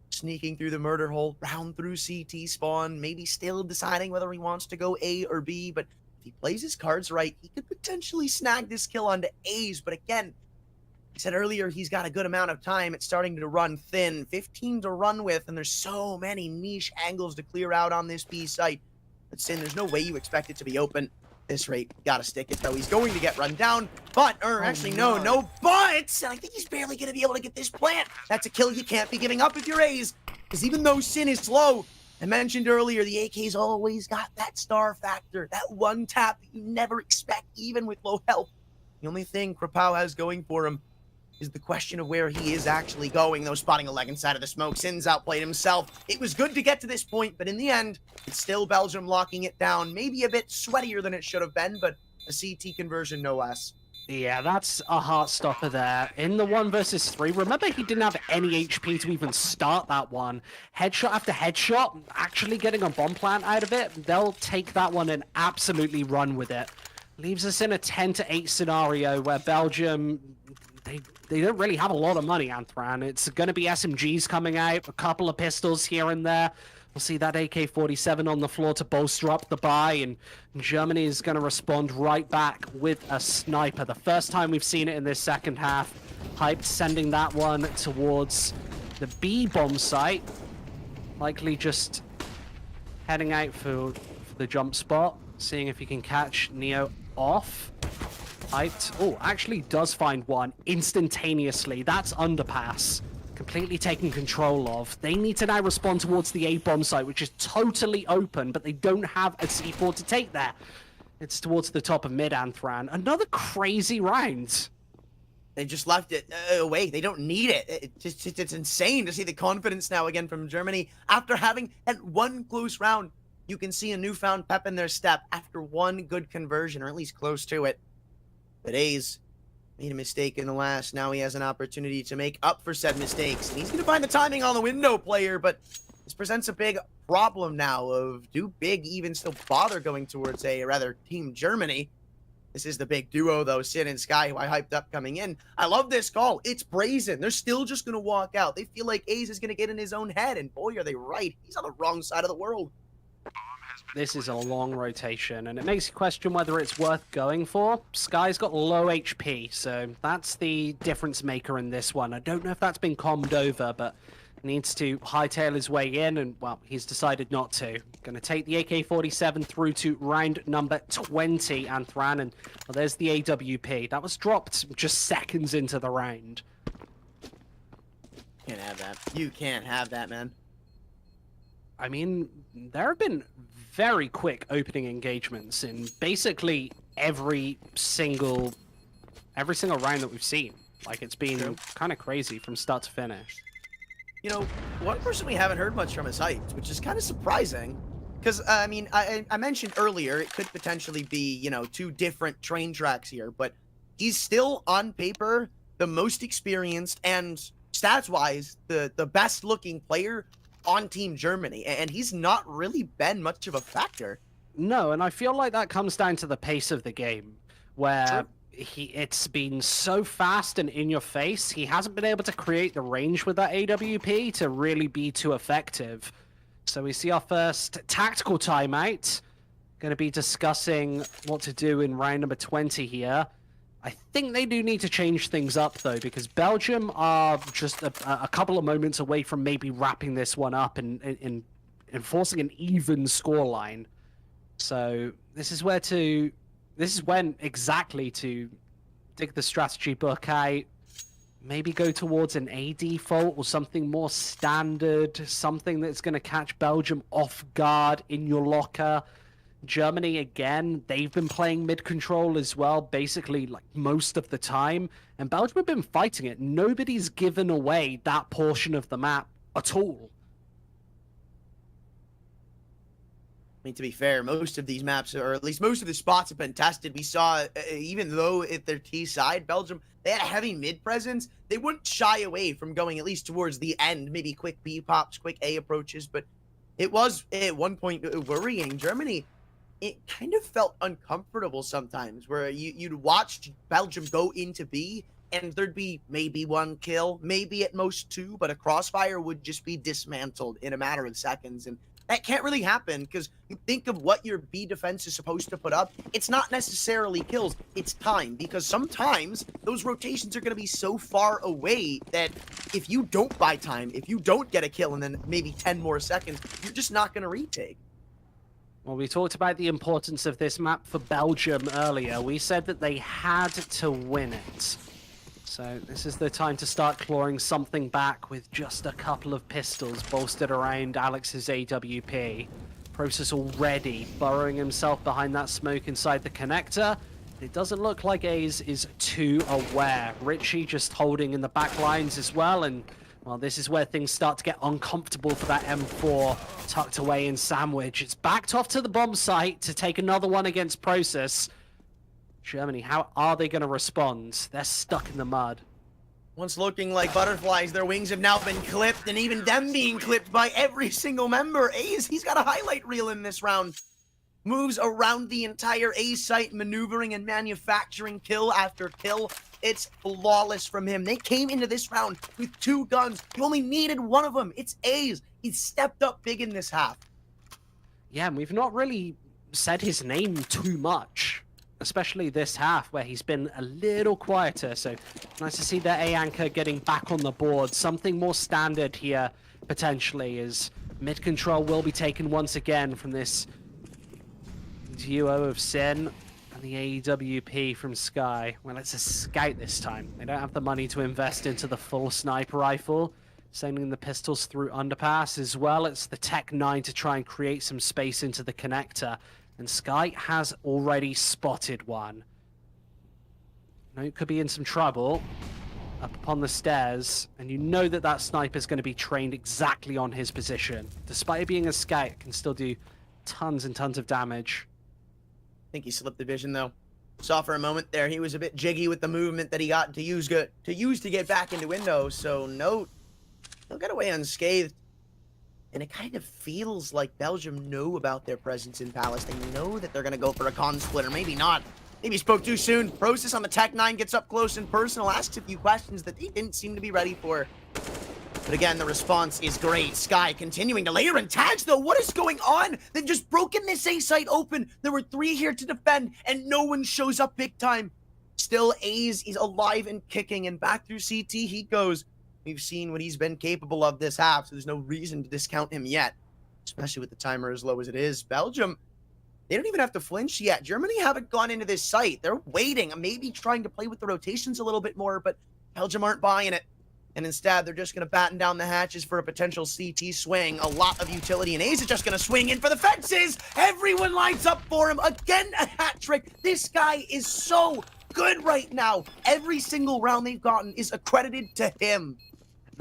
Sneaking through the murder hole, round through CT spawn, maybe still deciding whether he wants to go A or B, but if he plays his cards right, he could potentially snag this kill onto A's. But again, I said earlier, he's got a good amount of time. It's starting to run thin. 15 to run with, and there's so many niche angles to clear out on this B site. But Sin, there's no way you expect it to be open. This rate, gotta stick it though. He's going to get run down, but, no buts! And I think he's barely gonna be able to get this plant. That's a kill you can't be giving up if you're A's. Because even though Sin is slow, I mentioned earlier, the AK's always got that star factor, that one tap that you never expect, even with low health. The only thing Krapow has going for him is the question of where he is actually going, though, spotting a leg inside of the smoke. Sin's outplayed himself. It was good to get to this point, but in the end, it's still Belgium locking it down. Maybe a bit sweatier than it should have been, but a CT conversion no less. Yeah, that's a heart stopper there. In the 1 versus 3, remember he didn't have any HP to even start that one. Headshot after headshot, actually getting a bomb plant out of it. They'll take that one and absolutely run with it. Leaves us in a 10-8 scenario where Belgium, they don't really have a lot of money, Anthran. It's going to be SMGs coming out, a couple of pistols here and there. We'll see that AK-47 on the floor to bolster up the buy, and Germany is going to respond right back with a sniper. The first time we've seen it in this second half. Hyped sending that one towards the B bomb site. Likely just heading out for the jump spot, seeing if he can catch Neo off. Hyped. Oh, actually does find one instantaneously. That's underpass. Completely taken control of. They need to now respond towards the A bomb site, which is totally open, but they don't have a C4 to take there. It's towards the top of mid, Anthran. Another crazy round. They just left it away. They don't need it. It's insane to see the confidence now again from Germany. After having had one close round, you can see a newfound pep in their step after one good conversion, or at least close to it. But A's made a mistake in the last. Now he has an opportunity to make up for said mistakes. And he's going to find the timing on the window player, but this presents a big problem now of do Big even still bother going towards A, or rather Team Germany. This is the big duo, though, Sin and Sky, who I hyped up coming in. I love this call. It's brazen. They're still just going to walk out. They feel like A's is going to get in his own head, and boy, are they right. He's on the wrong side of the world. This is a long rotation, and it makes you question whether it's worth going for. Sky's got low HP, so that's the difference maker in this one. I don't know if that's been calmed over, but needs to hightail his way in, and, well, he's decided not to. Going to take the AK-47 through to round number 20, Anthran, and well, there's the AWP. That was dropped just seconds into the round. Can't have that. You can't have that, man. I mean, there have been very quick opening engagements in basically every single round that we've seen. Like, it's been kind of crazy from start to finish. You know, one person we haven't heard much from is Hyped, which is kind of surprising. Because, I mean, I mentioned earlier it could potentially be, you know, two different train tracks here, but he's still, on paper, the most experienced and, stats-wise, the best-looking player on Team Germany, and he's not really been much of a factor. No, and I feel like that comes down to the pace of the game, where True. it's been so fast and in your face, he hasn't been able to create the range with that AWP to really be too effective. So we see our first tactical timeout. Going to be discussing what to do in round number 20 here. I think they do need to change things up, though, because Belgium are just a couple of moments away from maybe wrapping this one up and enforcing an even scoreline. So this is when exactly to dig the strategy book out, maybe go towards an A default or something more standard, something that's going to catch Belgium off guard in your locker. Germany, again, they've been playing mid-control as well, basically like most of the time, and Belgium have been fighting it. Nobody's given away that portion of the map at all. I mean, to be fair, most of these maps, or at least most of the spots have been tested. We saw, even though at their T side, Belgium, they had a heavy mid presence. They wouldn't shy away from going at least towards the end, maybe quick B pops, quick A approaches, but it was at one point worrying. Germany, it kind of felt uncomfortable sometimes, where you'd watch Belgium go into B, and there'd be maybe one kill, maybe at most two, but a crossfire would just be dismantled in a matter of seconds, and that can't really happen, because you think of what your B defense is supposed to put up. It's not necessarily kills, it's time, because sometimes those rotations are going to be so far away that if you don't buy time, if you don't get a kill in then maybe 10 more seconds, you're just not going to retake. Well, we talked about the importance of this map for Belgium earlier. We said that they had to win it. So this is the time to start clawing something back with just a couple of pistols bolstered around Alex's AWP. Process already burrowing himself behind that smoke inside the connector. It doesn't look like A's is too aware. Richie just holding in the back lines as well, and well, this is where things start to get uncomfortable for that M4 tucked away in Sandwich. It's backed off to the bomb site to take another one against Process. Germany, how are they going to respond? They're stuck in the mud. Once looking like butterflies, their wings have now been clipped, and even them being clipped by every single member. A's, he's got a highlight reel in this round. Moves around the entire A site, maneuvering and manufacturing kill after kill. It's flawless from him. They came into this round with two guns. You only needed one of them. It's A's. He's stepped up big in this half. Yeah, and we've not really said his name too much, especially this half where he's been a little quieter. So nice to see that A anchor getting back on the board. Something more standard here potentially, as mid control will be taken once again from this duo of Sin and the AWP from Sky. Well, it's a scout this time. They don't have the money to invest into the full sniper rifle. Sending the pistols through underpass as well. It's the Tech 9 to try and create some space into the connector. And Sky has already spotted one. Now it could be in some trouble up upon the stairs, and you know that that sniper is going to be trained exactly on his position. Despite it being a scout, it can still do tons and tons of damage. I think he slipped the vision, though. Saw for a moment there he was a bit jiggy with the movement that he got to use to get back into window. So note, he'll get away unscathed. And it kind of feels like Belgium know about their presence in Palace. They know that they're going to go for a con split, or maybe not. Maybe spoke too soon. Process on the Tech 9 gets up close and personal, asks a few questions that he didn't seem to be ready for. But again, the response is great. Sky continuing to layer in tags, though. What is going on? They've just broken this A site open. There were 3 here to defend, and no one shows up big time. Still, A's is alive and kicking, and back through CT he goes. We've seen what he's been capable of this half, so there's no reason to discount him yet, especially with the timer as low as it is. Belgium, they don't even have to flinch yet. Germany haven't gone into this site. They're waiting, maybe trying to play with the rotations a little bit more, but Belgium aren't buying it. And instead, they're just going to batten down the hatches for a potential CT swing. A lot of utility, and A's is just going to swing in for the fences. Everyone lines up for him. Again, a hat trick. This guy is so good right now. Every single round they've gotten is accredited to him.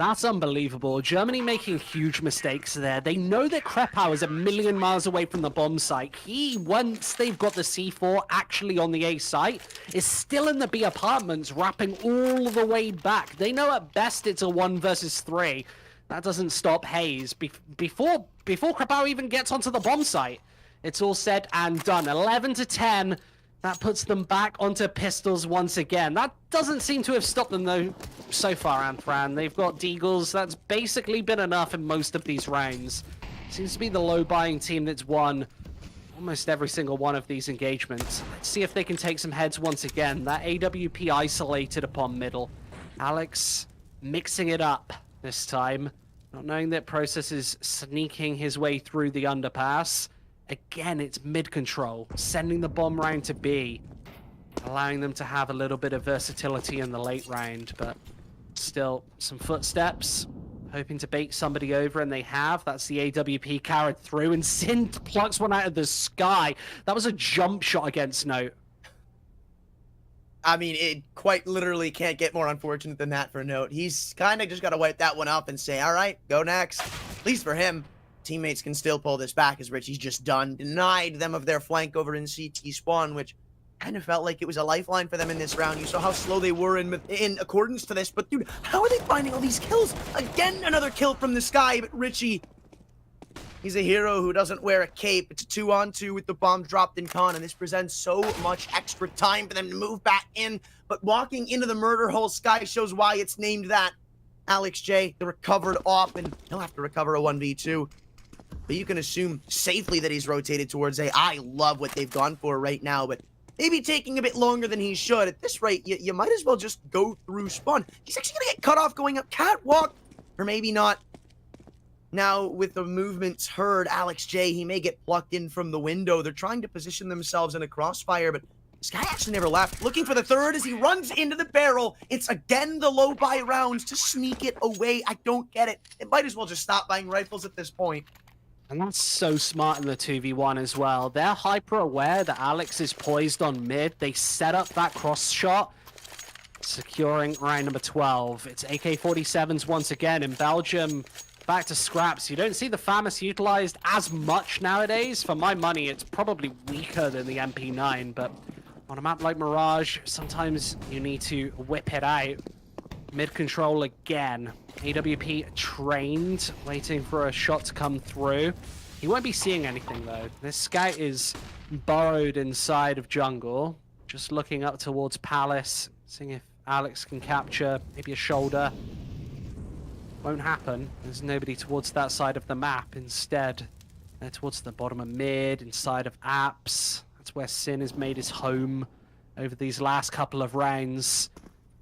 That's unbelievable. Germany making huge mistakes there. They know that Krepow is a million miles away from the bomb site. He, once they've got the C4 actually on the A site, is still in the B apartments, wrapping all the way back. They know at best it's a 1 versus 3. That doesn't stop Hayes. Before Krepow even gets onto the bomb site, it's all said and done. 11 to 10. That puts them back onto pistols once again. That doesn't seem to have stopped them, though, so far, Anthran. They've got Deagles. That's basically been enough in most of these rounds. Seems to be the low-buying team that's won almost every single one of these engagements. Let's see if they can take some heads once again. That AWP isolated upon middle. Alex mixing it up this time. Not knowing that Process is sneaking his way through the underpass. Again, it's mid-control, sending the bomb round to B, allowing them to have a little bit of versatility in the late round, but still some footsteps, hoping to bait somebody over, and they have. That's the AWP carried through, and Sin plucks one out of the sky. That was a jump shot against Note. I mean, it quite literally can't get more unfortunate than that for Note. He's kind of just got to wipe that one up and say, all right, go next. At least for him. Teammates can still pull this back as Richie's just done. Denied them of their flank over in CT spawn, which kind of felt like it was a lifeline for them in this round. You saw how slow they were in accordance to this, but dude, how are they finding all these kills? Again, another kill from the sky, but Richie, he's a hero who doesn't wear a cape. It's a 2-on-2 with the bomb dropped in con, and this presents so much extra time for them to move back in, but walking into the murder hole, Sky shows why it's named that. Alex J, the recovered off, and he'll have to recover a 1v2. But you can assume safely that he's rotated towards A. I love what they've gone for right now, but maybe taking a bit longer than he should. At this rate, you might as well just go through spawn. He's actually going to get cut off going up catwalk, or maybe not. Now, with the movements heard, Alex J, he may get plucked in from the window. They're trying to position themselves in a crossfire, but this guy actually never left. Looking for the third as he runs into the barrel. It's again the low buy rounds to sneak it away. I don't get it. It might as well just stop buying rifles at this point. And that's so smart in the 2v1 as well. They're hyper-aware that Alex is poised on mid. They set up that cross shot, securing round number 12. It's AK-47s once again in Belgium. Back to scraps. You don't see the FAMAS utilized as much nowadays. For my money, it's probably weaker than the MP9, but on a map like Mirage, sometimes you need to whip it out. Mid-control again. AWP trained, waiting for a shot to come through. He won't be seeing anything, though. This scout is burrowed inside of jungle, just looking up towards Palace, seeing if Alex can capture maybe a shoulder. Won't happen. There's nobody towards that side of the map. Instead, they're towards the bottom of mid, inside of apps. That's where Sin has made his home over these last couple of rounds.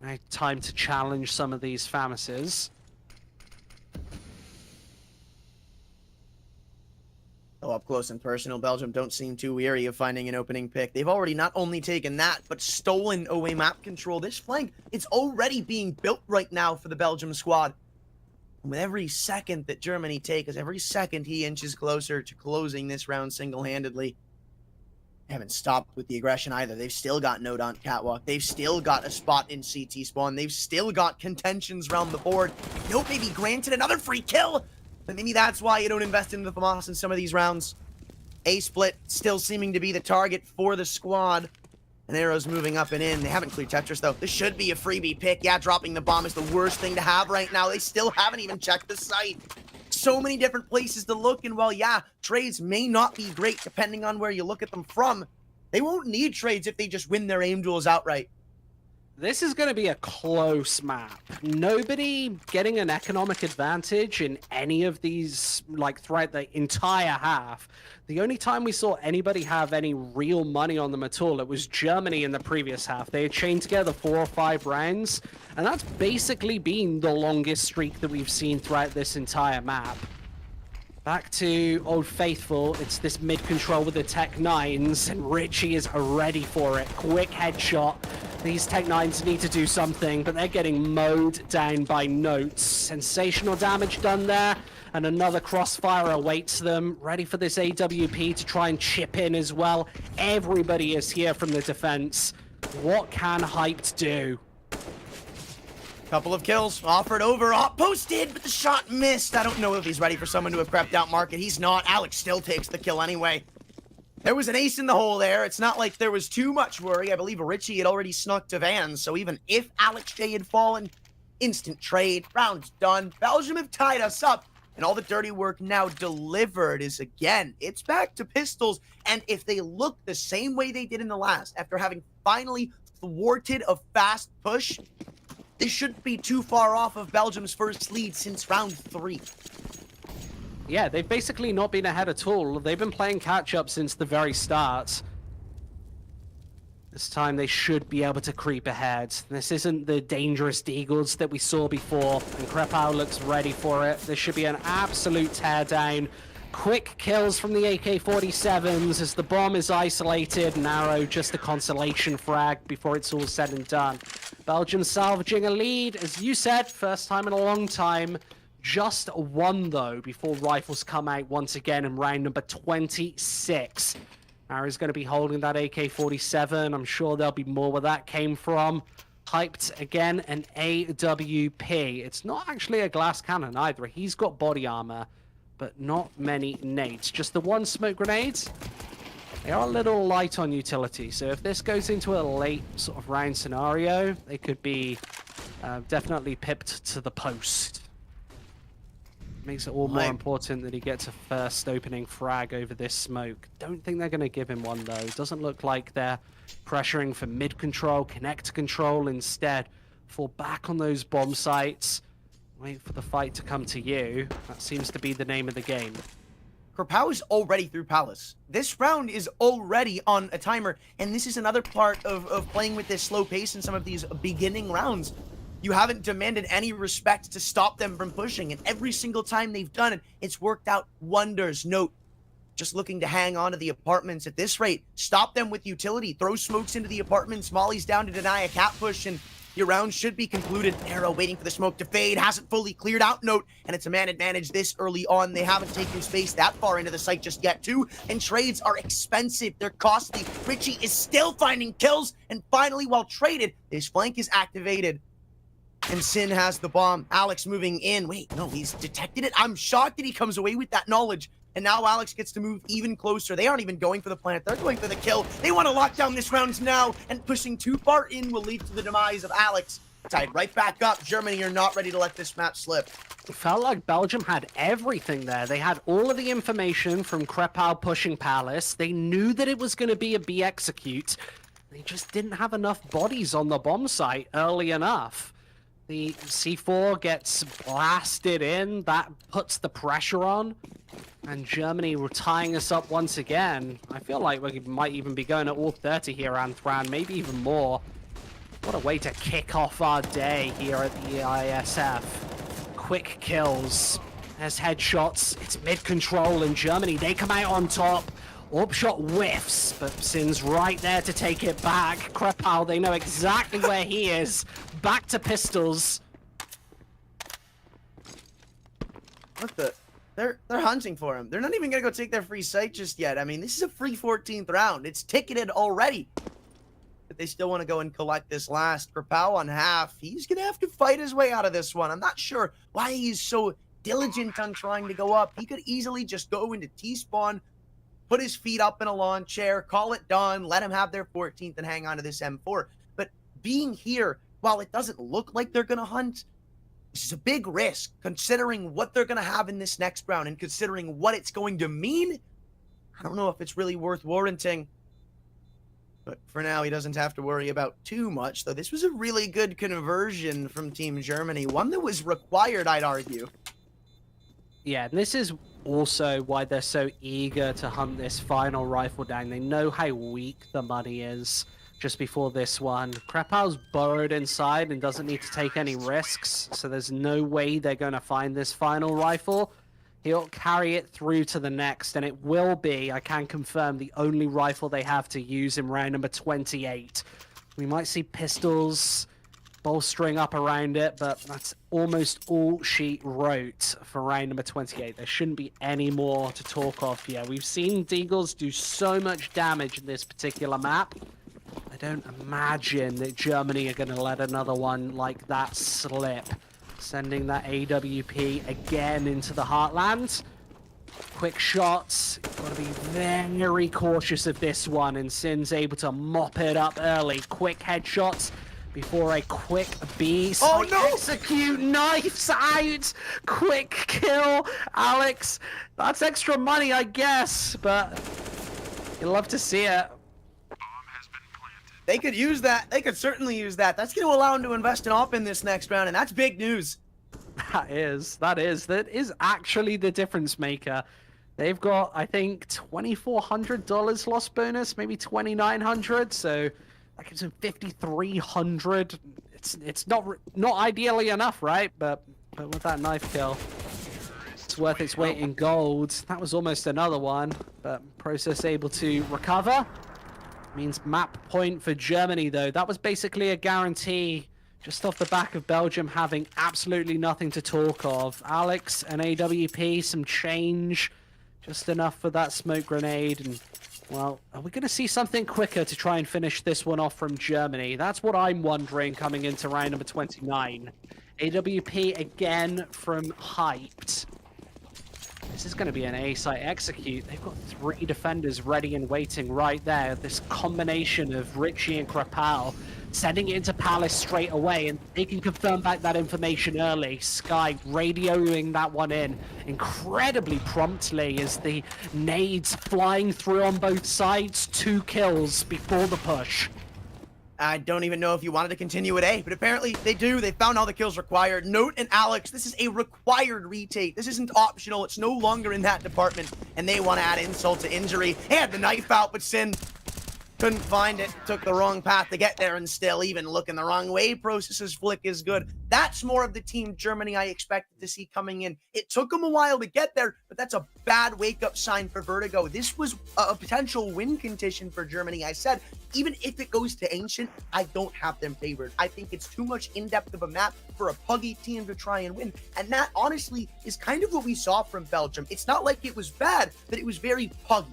Now, time to challenge some of these FAMASes. Oh, up close and personal, Belgium don't seem too weary of finding an opening pick. They've already not only taken that, but stolen away map control. This flank, it's already being built right now for the Belgium squad. And with every second that Germany takes, every second he inches closer to closing this round single-handedly. They haven't stopped with the aggression either. They've still got Note on catwalk. They've still got a spot in CT spawn. They've still got contentions around the board. Note may be granted another free kill, but maybe that's why you don't invest into the FAMAS in some of these rounds. A-split still seeming to be the target for the squad. And Arrow's moving up and in. They haven't cleared Tetris, though. This should be a freebie pick. Yeah, dropping the bomb is the worst thing to have right now. They still haven't even checked the site. So many different places to look, and while, yeah, trades may not be great depending on where you look at them from, they won't need trades if they just win their aim duels outright. This is going to be a close map. Nobody getting an economic advantage in any of these, like, throughout the entire half. The only time we saw anybody have any real money on them at all, it was Germany in the previous half. They had chained together 4 or 5 rounds, and that's basically been the longest streak that we've seen throughout this entire map. Back to Old Faithful, it's this mid-control with the Tech 9s, and Richie is ready for it. Quick headshot. These Tech 9s need to do something, but they're getting mowed down by Notes. Sensational damage done there, and another crossfire awaits them. Ready for this AWP to try and chip in as well. Everybody is here from the defense. What can Hyped do? Couple of kills, offered over, posted, but the shot missed. I don't know if he's ready for someone to have crept out market. He's not. Alex still takes the kill anyway. There was an ace in the hole there. It's not like there was too much worry. I believe Richie had already snuck to Van, so even if Alex J had fallen, instant trade, round's done. Belgium have tied us up, and all the dirty work now delivered is, again, it's back to Pistols, and if they look the same way they did in the last, after having finally thwarted a fast push, they shouldn't be too far off of Belgium's first lead since round 3. Yeah, they've basically not been ahead at all. They've been playing catch-up since the very start. This time they should be able to creep ahead. This isn't the dangerous Eagles that we saw before, and Krepau looks ready for it. This should be an absolute teardown. Quick kills from the AK-47s as the bomb is isolated. Narrow, just a consolation frag before it's all said and done. Belgium salvaging a lead, as you said, first time in a long time. Just one, though, before rifles come out once again in round number 26. Narrow's going to be holding that AK-47. I'm sure there'll be more where that came from. Typed again, an AWP. It's not actually a glass cannon either. He's got body armor, but not many nades. Just the one smoke grenade. They are a little light on utility, so if this goes into a late sort of round scenario, they could be definitely pipped to the post. Makes it all more important that he gets a first opening frag over this smoke. Don't think they're going to give him one, though. Doesn't look like they're pressuring for mid control, connect control instead. Fall back on those bomb sites. Wait for the fight to come to you. That seems to be the name of the game. Krepau is already through Palace. This round is already on a timer, and this is another part of playing with this slow pace in some of these beginning rounds. You haven't demanded any respect to stop them from pushing, and every single time they've done it, it's worked out wonders. Note, just looking to hang on to the apartments at this rate. Stop them with utility. Throw smokes into the apartments. Molly's down to deny a cap push, and your round should be concluded. Arrow waiting for the smoke to fade. Hasn't fully cleared out. Note, and it's a man advantage this early on. They haven't taken space that far into the site just yet, too. And trades are expensive. They're costly. Richie is still finding kills. And finally, while traded, this flank is activated. And Sin has the bomb. Alex moving in. Wait, no, he's detected it. I'm shocked that he comes away with that knowledge. And now Alex gets to move even closer. They aren't even going for the plant. They're going for the kill. They want to lock down this round now. And pushing too far in will lead to the demise of Alex. Tied right back up. Germany are not ready to let this map slip. It felt like Belgium had everything there. They had all of the information from Krepau pushing Palace. They knew that it was going to be a B execute. They just didn't have enough bodies on the bomb site early enough. The C4 gets blasted in. That puts the pressure on. And Germany were tying us up once again. I feel like we might even be going at all 30 here, Anthran, maybe even more. What a way to kick off our day here at the IESF. Quick kills. There's headshots. It's mid-control in Germany. They come out on top. Orb shot whiffs, but Sin's right there to take it back. Krepau, they know exactly where he is. Back to pistols. What the? They're hunting for him. They're not even gonna go take their free site just yet. I mean, this is a free 14th round. It's ticketed already. But they still want to go and collect this last. Krepau on half. He's gonna have to fight his way out of this one. I'm not sure why he's so diligent on trying to go up. He could easily just go into T-spawn, put his feet up in a lawn chair, call it done, let him have their 14th and hang on to this M4. But being here, while it doesn't look like they're going to hunt, this is a big risk considering what they're going to have in this next round and considering what it's going to mean. I don't know if it's really worth warranting. But for now, he doesn't have to worry about too much, though this was a really good conversion from Team Germany. One that was required, I'd argue. Yeah, and this is also why they're so eager to hunt this final rifle down. They know how weak the money is just before this one. Krepau's burrowed inside and doesn't need to take any risks, so there's no way they're going to find this final rifle. He'll carry it through to the next, and it will be, I can confirm, the only rifle they have to use in round number 28. We might see pistols bolstering up around it, but that's almost all she wrote for round number 28. There shouldn't be any more to talk of here. We've seen Deagles do so much damage in this particular map. I don't imagine that Germany are going to let another one like that slip. Sending that AWP again into the heartland. Quick shots. Got to be very cautious of this one, and Sin's able to mop it up early. Quick headshots before a quick B. Oh no! Execute, knives out. Quick kill, Alex. That's extra money, I guess, but you'd love to see it. They could use that. They could certainly use that. That's going to allow them to invest in op in this next round, and that's big news. That is actually the difference maker. They've got, I think, $2,400 loss bonus, maybe $2,900. So that gives them $5,300. It's not ideally enough, right? But with that knife kill, it's worth its weight in gold. That was almost another one, but Process able to recover. Means map point for Germany, though. That was basically a guarantee just off the back of Belgium having absolutely nothing to talk of. Alex and AWP, some change, just enough for that smoke grenade. And, well, are we going to see something quicker to try and finish this one off from Germany? That's what I'm wondering coming into round number 29. AWP again from Hyped. This is going to be an A-site execute. They've got 3 defenders ready and waiting right there. This combination of Richie and Krapal sending it into Palace straight away, and they can confirm back that information early. Sky radioing that one in incredibly promptly as the nades flying through on both sides. 2 kills before the push. I don't even know if you wanted to continue at A, but apparently they do. They found all the kills required. Note and Alex, this is a required retake. This isn't optional. It's no longer in that department, and they want to add insult to injury. They had the knife out, but Sin couldn't find it. Took the wrong path to get there, and still even looking the wrong way. Process's flick is good. That's more of the team Germany I expected to see coming in. It took them a while to get there, but that's a bad wake-up sign for Vertigo. This was a potential win condition for Germany. I said, even if it goes to Ancient, I don't have them favored. I think it's too much in-depth of a map for a puggy team to try and win. And that, honestly, is kind of what we saw from Belgium. It's not like it was bad, but it was very puggy.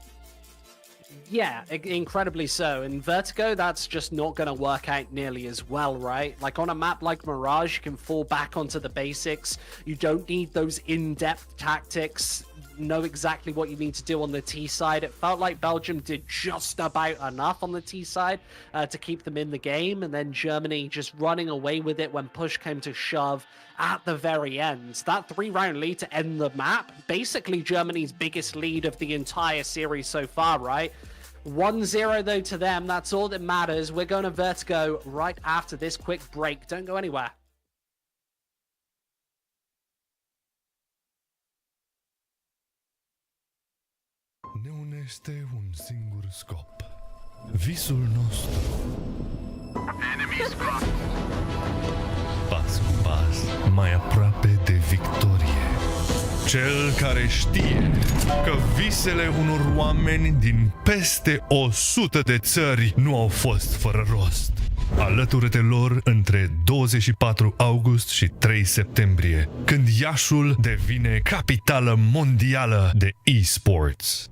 Yeah, incredibly so. In Vertigo, that's just not going to work out nearly as well, right? Like on a map like Mirage, you can fall back onto the basics. You don't need those in-depth tactics. Know exactly what you need to do on the T side. It felt like Belgium did just about enough on the T side to keep them in the game, and then Germany just running away with it when push came to shove at the very end. That 3-round lead to end the map, basically Germany's biggest lead of the entire series so far, right? 1-0 though to them. That's all that matters. We're going to Vertigo right after this quick break. Don't go anywhere. Ne unește un singur scop. Visul nostru. Pas cu pas, mai aproape de victorie. Cel care știe că visele unor oameni din peste 100 de țări nu au fost fără rost. Alătură-te lor între 24 august și 3 septembrie, când Iașul devine capitală mondială de Esports.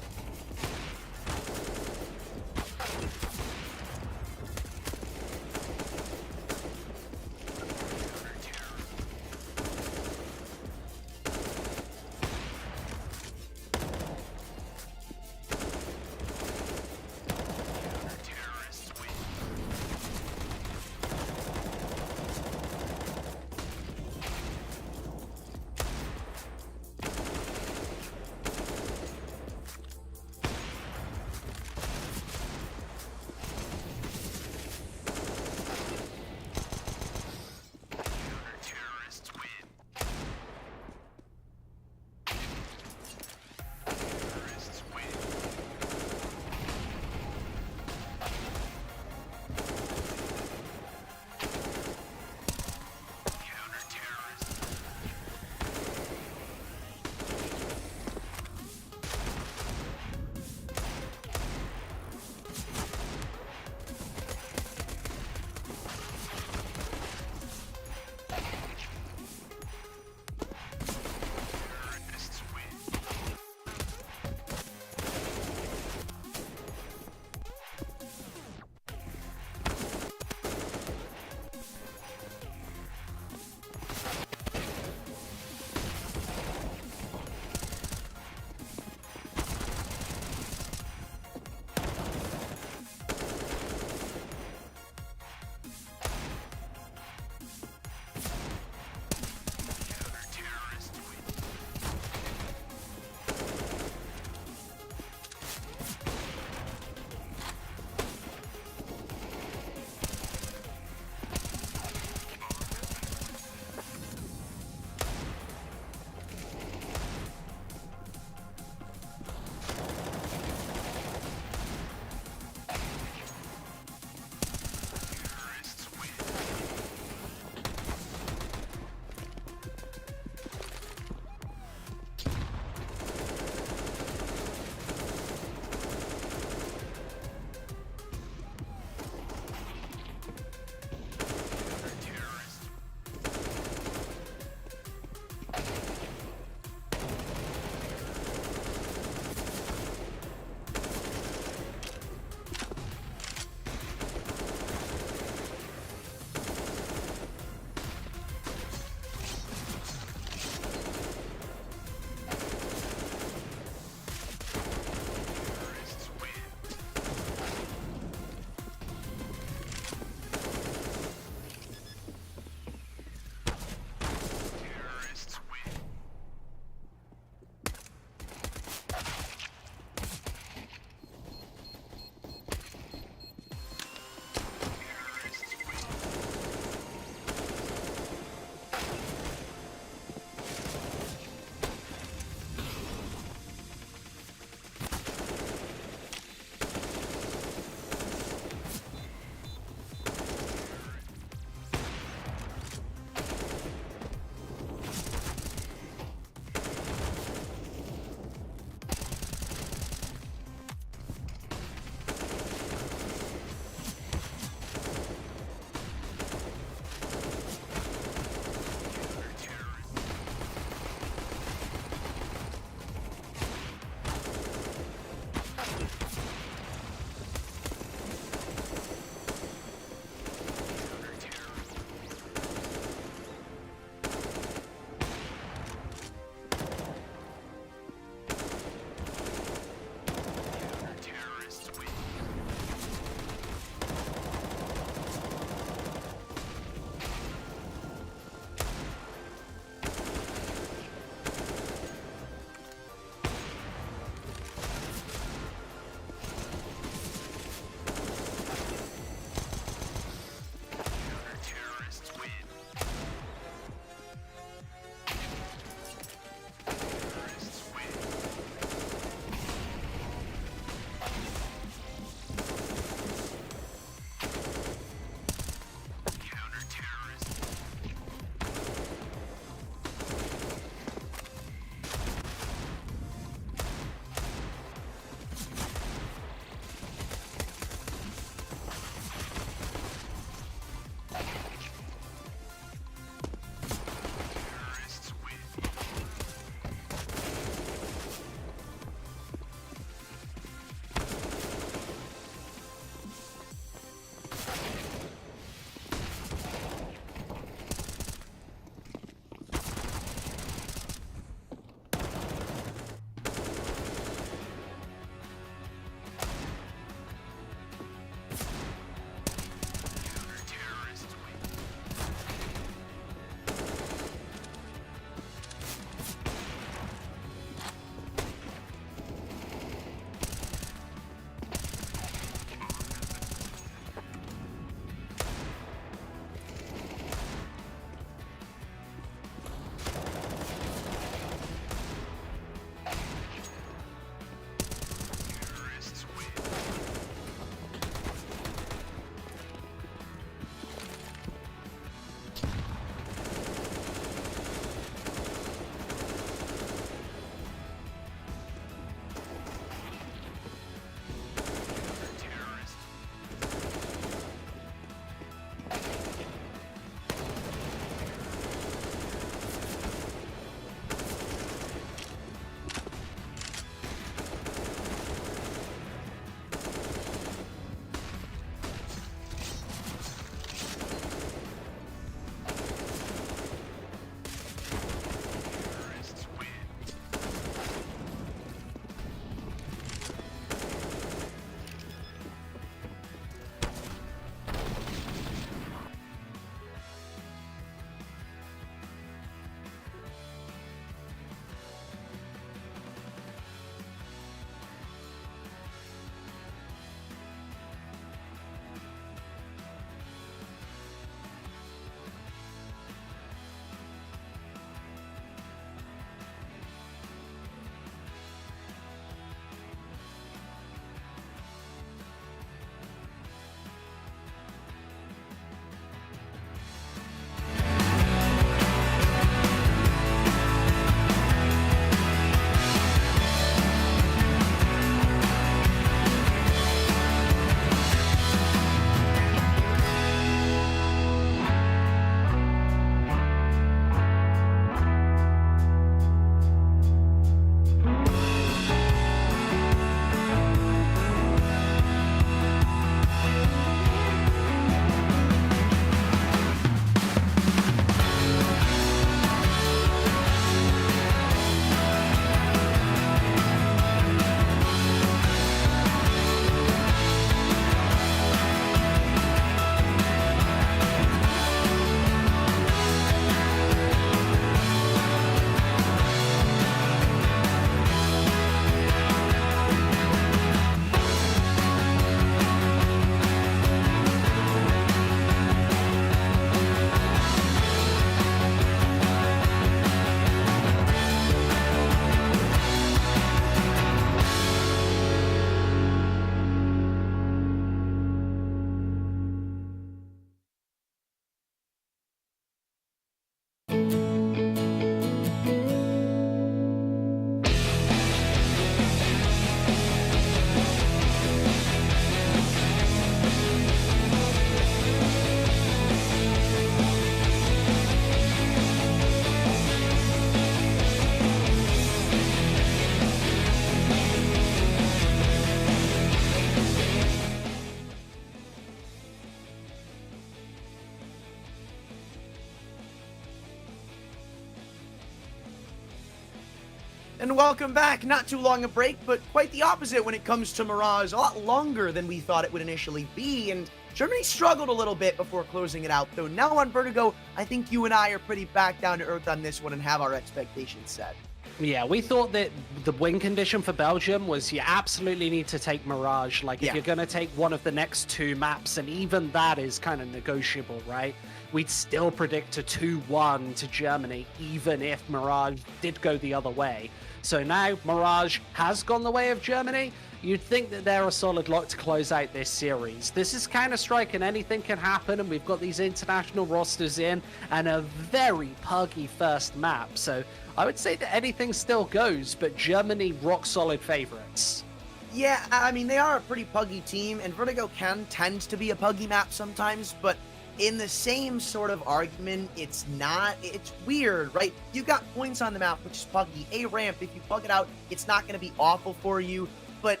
And welcome back. Not too long a break, but quite the opposite when it comes to Mirage. A lot longer than we thought it would initially be, and Germany struggled a little bit before closing it out, though now on Vertigo, I think you and I are pretty back down to earth on this one and have our expectations set. Yeah, we thought that the win condition for Belgium was you absolutely need to take Mirage. Like, if you're going to take one of the next two maps, and even that is kind of negotiable, right? We'd still predict a 2-1 to Germany, even if Mirage did go the other way. So now Mirage has gone the way of Germany. You'd think that they're a solid lock to close out this series. This is Counter-Strike and anything can happen, and we've got these international rosters in and a very puggy first map. So I would say that anything still goes, but Germany rock solid favorites. Yeah, I mean, they are a pretty puggy team, and Vertigo can tend to be a puggy map sometimes, but in the same sort of argument, it's not. It's weird, right? You got points on the map, which is puggy. A ramp, if you plug it out, it's not going to be awful for you. But,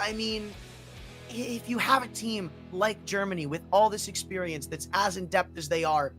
I mean, if you have a team like Germany with all this experience that's as in-depth as they are,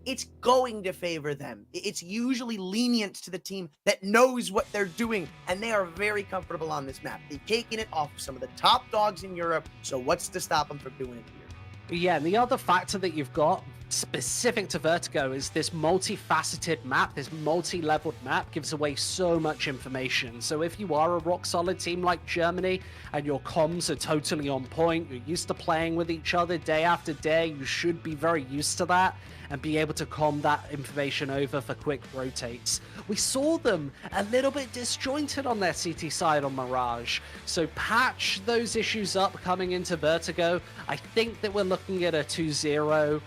it's going to favor them. It's usually lenient to the team that knows what they're doing, and they are very comfortable on this map. They've taken it off of some of the top dogs in Europe, so what's to stop them from doing it here? Yeah, and the other factor that you've got specific to Vertigo is this multifaceted map, this multi-leveled map gives away so much information. So if you are a rock-solid team like Germany and your comms are totally on point, you're used to playing with each other day after day, you should be very used to that and be able to comm that information over for quick rotates. We saw them a little bit disjointed on their CT side on Mirage, so patch those issues up coming into Vertigo. I think that we're looking at a 2-0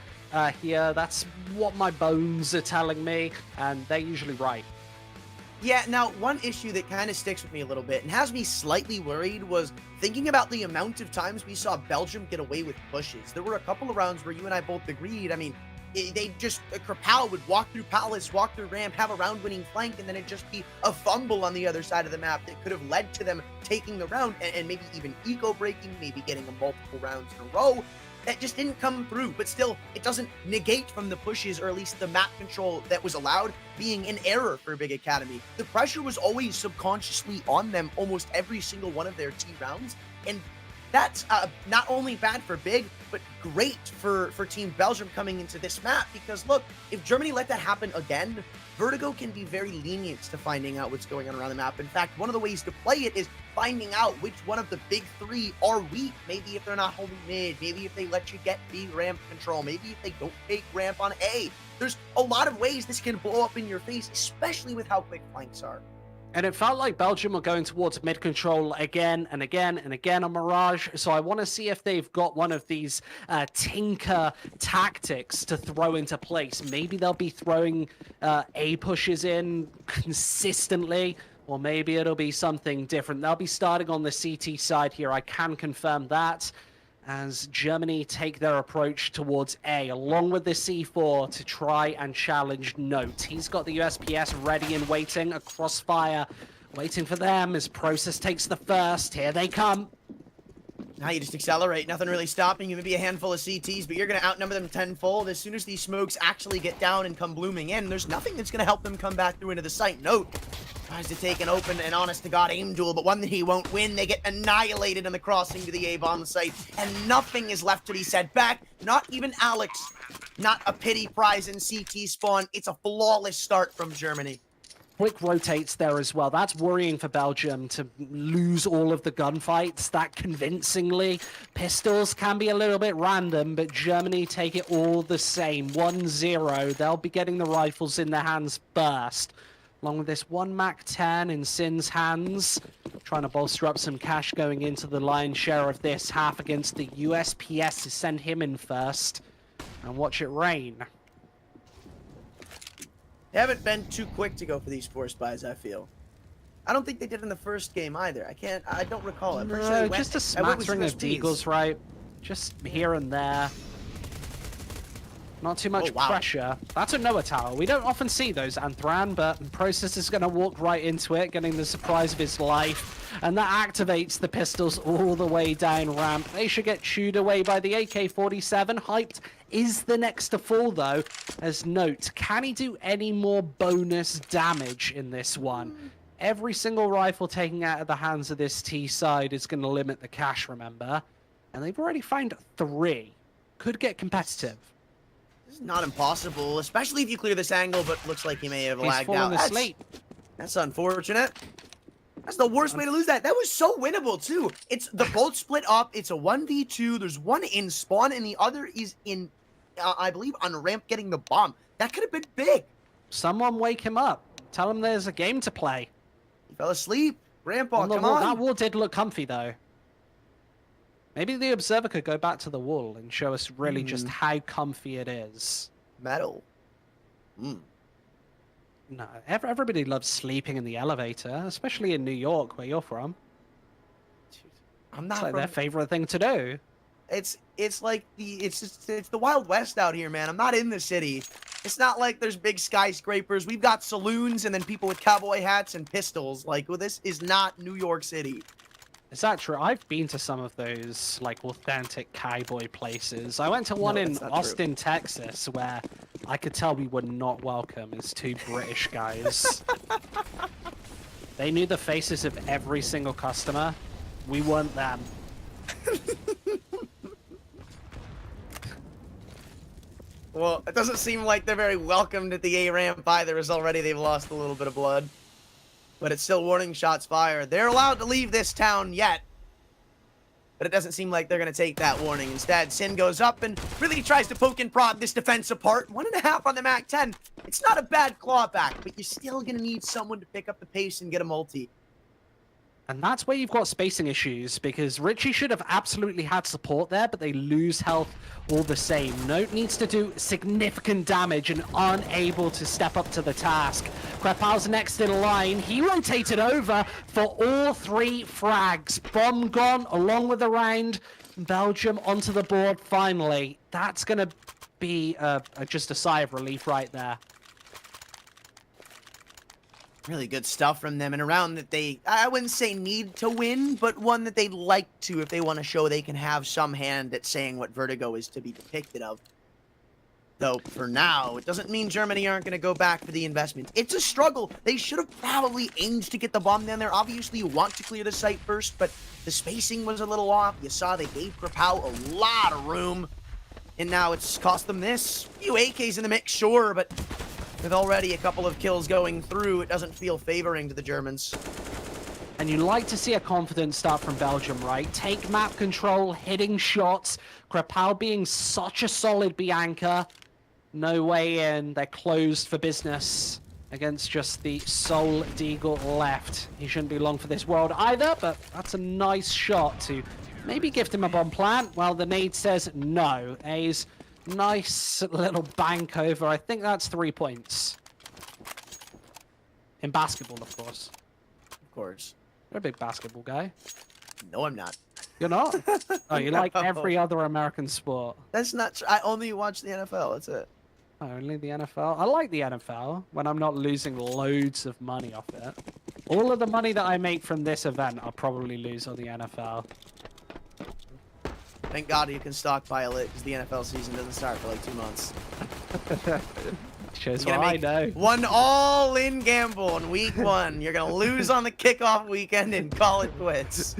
here. That's what my bones are telling me, and they're usually right. Yeah, now, one issue that kind of sticks with me a little bit and has me slightly worried was thinking about the amount of times we saw Belgium get away with pushes. There were a couple of rounds where you and I both agreed, I mean, they just, Krapal would walk through Palace, walk through ramp, have a round-winning flank, and then it'd just be a fumble on the other side of the map that could have led to them taking the round and maybe even eco-breaking, maybe getting a multiple rounds in a row. That just didn't come through, but still, it doesn't negate from the pushes, or at least the map control that was allowed, being an error for Big Academy. The pressure was always subconsciously on them almost every single one of their T rounds, and that's not only bad for Big, but great for Team Belgium coming into this map, because look, if Germany let that happen again, Vertigo can be very lenient to finding out what's going on around the map. In fact, one of the ways to play it is finding out which one of the big three are weak. Maybe if they're not holding mid, maybe if they let you get B ramp control, maybe if they don't take ramp on A. There's a lot of ways this can blow up in your face, especially with how quick flanks are. And it felt like Belgium were going towards mid control again and again and again on Mirage. So I want to see if they've got one of these tinker tactics to throw into place. Maybe they'll be throwing A pushes in consistently, or maybe it'll be something different. They'll be starting on the CT side here. I can confirm that, as Germany take their approach towards A, along with the C4 to try and challenge Note. He's got the USPS ready and waiting, a crossfire waiting for them as Process takes the first. Here they come. Now you just accelerate, nothing really stopping you, maybe a handful of CTs, but you're going to outnumber them tenfold. As soon as these smokes actually get down and come blooming in, there's nothing that's going to help them come back through into the site. Note tries to take an open and honest-to-God aim duel, but one that he won't win. They get annihilated on the crossing to the A-bomb site, and nothing is left to be said back. Not even Alex. Not a pity prize in CT spawn. It's a flawless start from Germany. Quick rotates there as well. That's worrying for Belgium to lose all of the gunfights that convincingly. Pistols can be a little bit random, but Germany take it all the same. 1-0. They'll be getting the rifles in their hands first. Along with this one MAC-10 in Sin's hands, trying to bolster up some cash going into the lion's share of this half against the USPS to send him in first and watch it rain. They haven't been too quick to go for these force buys, I feel. I don't think they did in the first game either. I don't recall it. No, just a smattering of deagles, right? Just here and there. Not too much pressure. That's a Noah tower. We don't often see those, Anthran, but Process is going to walk right into it, getting the surprise of his life. And that activates the pistols all the way down ramp. They should get chewed away by the AK-47. Hyped is the next to fall, though. As Note, can he do any more bonus damage in this one? every single rifle taken out of the hands of this T side is going to limit the cash, remember? And they've already found 3. Could get competitive. This is not impossible, especially if you clear this angle, but looks like he may have He's lagged fallen out. asleep. That's unfortunate. That's the worst way to lose that. That was so winnable, too. It's the bolt split up. It's a 1v2. There's one in spawn, and the other is in, I believe, on ramp getting the bomb. That could have been big. Someone wake him up. Tell him there's a game to play. He fell asleep. Grandpa, come wall, on. That wall did look comfy, though. Maybe the observer could go back to the wall and show us really just how comfy it is. Metal. No, everybody loves sleeping in the elevator, especially in New York, where you're from. I'm not It's like from... their favorite thing to do. It's like it's the Wild West out here, man. I'm not in the city. It's not like there's big skyscrapers. We've got saloons and then people with cowboy hats and pistols. Like, well, this is not New York City. Is that true? I've been to some of those, like, authentic cowboy places. I went to one in Austin, Texas, where I could tell we were not welcome as 2 British guys. They knew the faces of every single customer. We weren't them. Well, it doesn't seem like they're very welcomed at the A ramp either, as already they've lost a little bit of blood. But it's still warning shots fired. They're allowed to leave this town yet. But it doesn't seem like they're going to take that warning. Instead, Sin goes up and really tries to poke and prod this defense apart. 1.5 on the MAC-10. It's not a bad clawback, but you're still going to need someone to pick up the pace and get a multi. And that's where you've got spacing issues, because Richie should have absolutely had support there, but they lose health all the same. Note needs to do significant damage and unable to step up to the task. Krepal's next in line. He rotated over for all 3 frags. Bomb gone along with the round. Belgium onto the board finally. That's going to be just a sigh of relief right there. Really good stuff from them, and a round that they, I wouldn't say need to win, but one that they'd like to if they want to show they can have some hand at saying what Vertigo is to be depicted of. Though, for now, it doesn't mean Germany aren't going to go back for the investment. It's a struggle. They should have probably aimed to get the bomb down there. Obviously, you want to clear the site first, but the spacing was a little off. You saw they gave Krapau a lot of room, and now it's cost them this. A few AKs in the mix, sure, but with already a couple of kills going through, it doesn't feel favoring to the Germans. And you like to see a confident start from Belgium, right? Take map control, hitting shots. Krapau being such a solid Bianca. No way in. They're closed for business against just the sole Deagle left. He shouldn't be long for this world either, but that's a nice shot to maybe gift him a bomb plant. Well, the nade says no. A's nice little bank over. I think that's 3 points. In basketball, of course. Of course. You're a big basketball guy. No, I'm not. You're not? Oh, you No. like every other American sport. That's not true. I only watch the NFL. That's it. Oh, only the NFL? I like the NFL when I'm not losing loads of money off it. All of the money that I make from this event, I'll probably lose on the NFL. Thank God you can stockpile it, because the NFL season doesn't start for like 2 months. Shows You're what gonna I make know. one all-in gamble in week 1. You're gonna lose on the kickoff weekend and call it quits.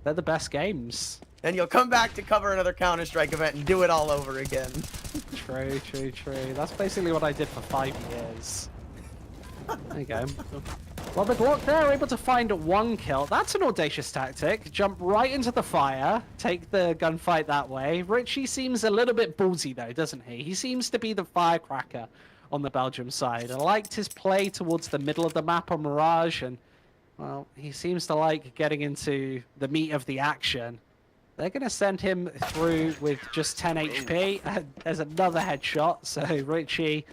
They're the best games. Then you'll come back to cover another Counter-Strike event and do it all over again. True, true, true. That's basically what I did for 5 years. There you go. Well, the Glock there able to find 1 kill. That's an audacious tactic. Jump right into the fire, take the gunfight that way. Richie seems a little bit ballsy though, doesn't he? He seems to be the firecracker on the Belgium side. I liked his play towards the middle of the map on Mirage, and well, he seems to like getting into the meat of the action. They're going to send him through with just 10 HP. There's another headshot, so Richie,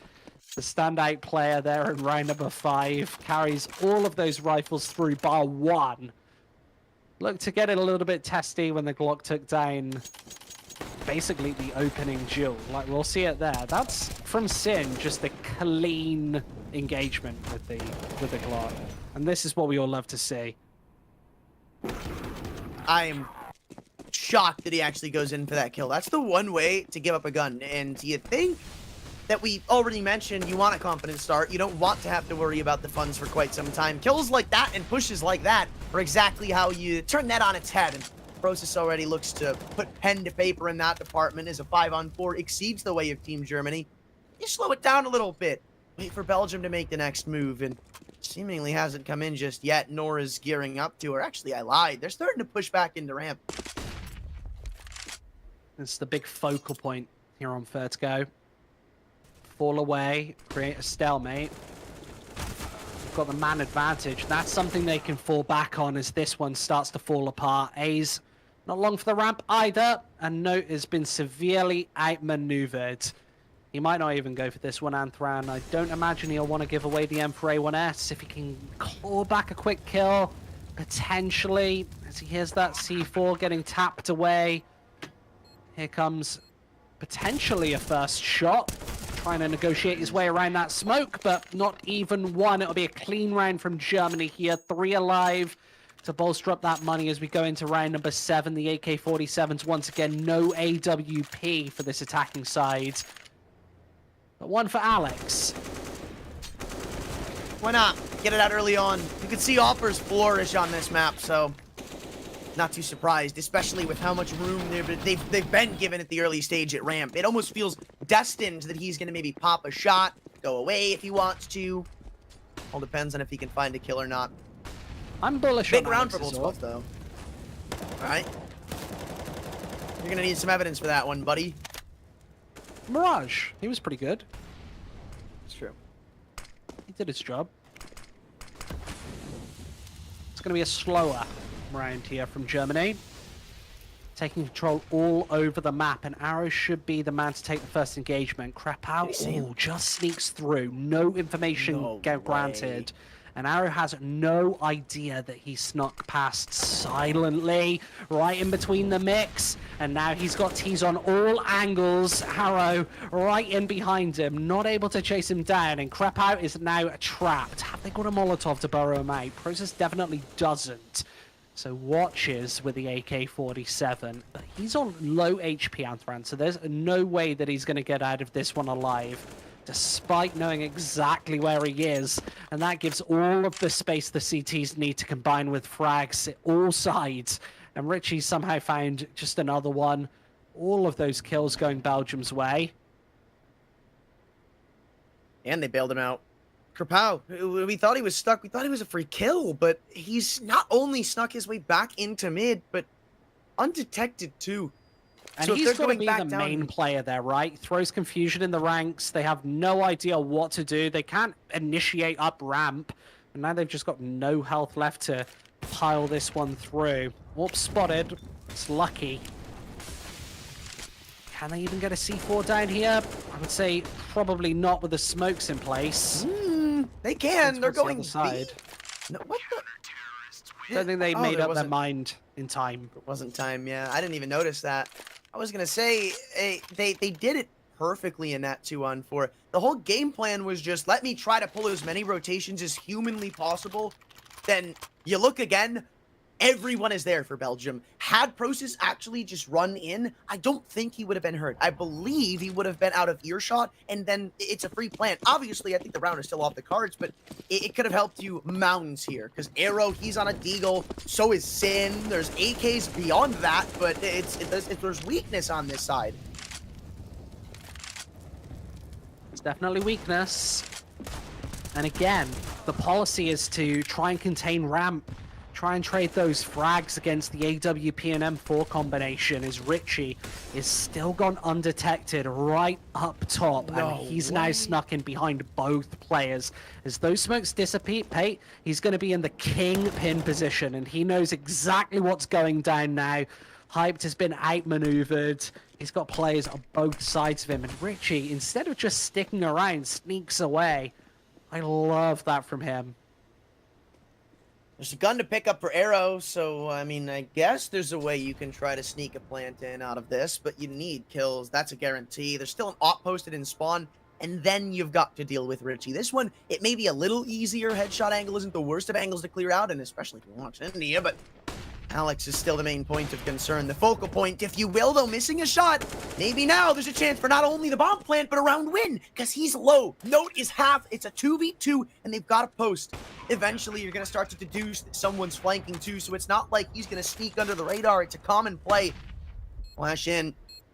the standout player there in round number 5, carries all of those rifles through bar 1. Looked to get it a little bit testy when the Glock took down basically the opening duel. Like, we'll see it there. That's from Sin, just a clean engagement with the Glock. And this is what we all love to see. I'm shocked that he actually goes in for that kill. That's the one way to give up a gun. And you think that we already mentioned, you want a confident start. You don't want to have to worry about the funds for quite some time. Kills like that and pushes like that are exactly how you turn that on its head. And Process already looks to put pen to paper in that department as a 5-on-4 exceeds the way of Team Germany. You slow it down a little bit. Wait for Belgium to make the next move, and seemingly hasn't come in just yet, nor is gearing up to. Or actually, I lied. They're starting to push back into ramp. It's the big focal point here on Vertigo. Fall away, create a stalemate. We've got the man advantage. That's something they can fall back on as this one starts to fall apart. A's not long for the ramp either, and Note has been severely outmaneuvered. He might not even go for this one, Anthran. I don't imagine he'll want to give away the M4 A1S. If he can claw back a quick kill, potentially, as he hears that C4 getting tapped away. Here comes potentially a first shot. Trying to negotiate his way around that smoke, but not even one. It'll be a clean round from Germany here. 3 alive to bolster up that money as we go into round number 7. The AK-47s, once again, no AWP for this attacking side. But one for Alex. Why not? Get it out early on. You can see offers flourish on this map, so not too surprised, especially with how much room they've been given at the early stage at ramp. It almost feels destined that he's going to maybe pop a shot, go away if he wants to. All depends on if he can find a kill or not. I'm bullish Big on round for Alex both as well. spots, though. All right. You're going to need some evidence for that one, buddy. Mirage, he was pretty good. It's true. He did his job. It's going to be a slower round here from Germany. Taking control all over the map, and Arrow should be the man to take the first engagement. Crap out. Oh, just sneaks through. No information granted. And Arrow has no idea that he snuck past silently, right in between the mix. And now he's got T's on all angles. Arrow right in behind him, not able to chase him down. And Crap Out is now trapped. Have they got a Molotov to burrow him out? Process definitely doesn't. So watches with the AK-47. But he's on low HP, Anthran, so there's no way that he's going to get out of this one alive, despite knowing exactly where he is. And that gives all of the space the CTs need to combine with frags at all sides. And Richie somehow found just another one. All of those kills going Belgium's way. And they bailed him out. Krapow, we thought he was stuck. We thought he was a free kill, but he's not only snuck his way back into mid, but undetected too. And so he's going to be the main down... player there, right? Throws confusion in the ranks. They have no idea what to do. They can't initiate up ramp. And now they've just got no health left to pile this one through. Whoop, spotted. It's lucky. Can they even get a C4 down here? I would say probably not with the smokes in place. They can. They're going side. No, what the? I don't think they made up their mind in time. It wasn't time, yeah. I didn't even notice that. I was going to say, they did it perfectly in that 2-on-4. The whole game plan was just, let me try to pull as many rotations as humanly possible. Then you look again, everyone is there for Belgium. Had Process actually just run in, I don't think he would have been hurt. I believe he would have been out of earshot, and then it's a free plant. Obviously, I think the round is still off the cards, but it could have helped you mountains here, because Arrow, he's on a deagle, so is Sin. There's AKs beyond that, but there's weakness on this side. It's definitely weakness. And again, the policy is to try and contain ramp. Try and trade those frags against the AWP and M4 combination, as Richie is still gone undetected right up top. And he's now snuck in behind both players. As those smokes dissipate, he's going to be in the kingpin position, and he knows exactly what's going down now. Hyped has been outmaneuvered. He's got players on both sides of him, and Richie, instead of just sticking around, sneaks away. I love that from him. There's a gun to pick up for Arrow, so, I mean, I guess there's a way you can try to sneak a plant in out of this, but you need kills. That's a guarantee. There's still an op posted in spawn, and then you've got to deal with Richie. This one, it may be a little easier. Headshot angle isn't the worst of angles to clear out, and especially if you launch India, but Alex is still the main point of concern, the focal point, if you will, though, missing a shot. Maybe now there's a chance for not only the bomb plant, but a round win, because he's low. Note is half, it's a 2v2, and they've got a post. Eventually, you're going to start to deduce that someone's flanking too, so it's not like he's going to sneak under the radar. It's a common play. Flash in,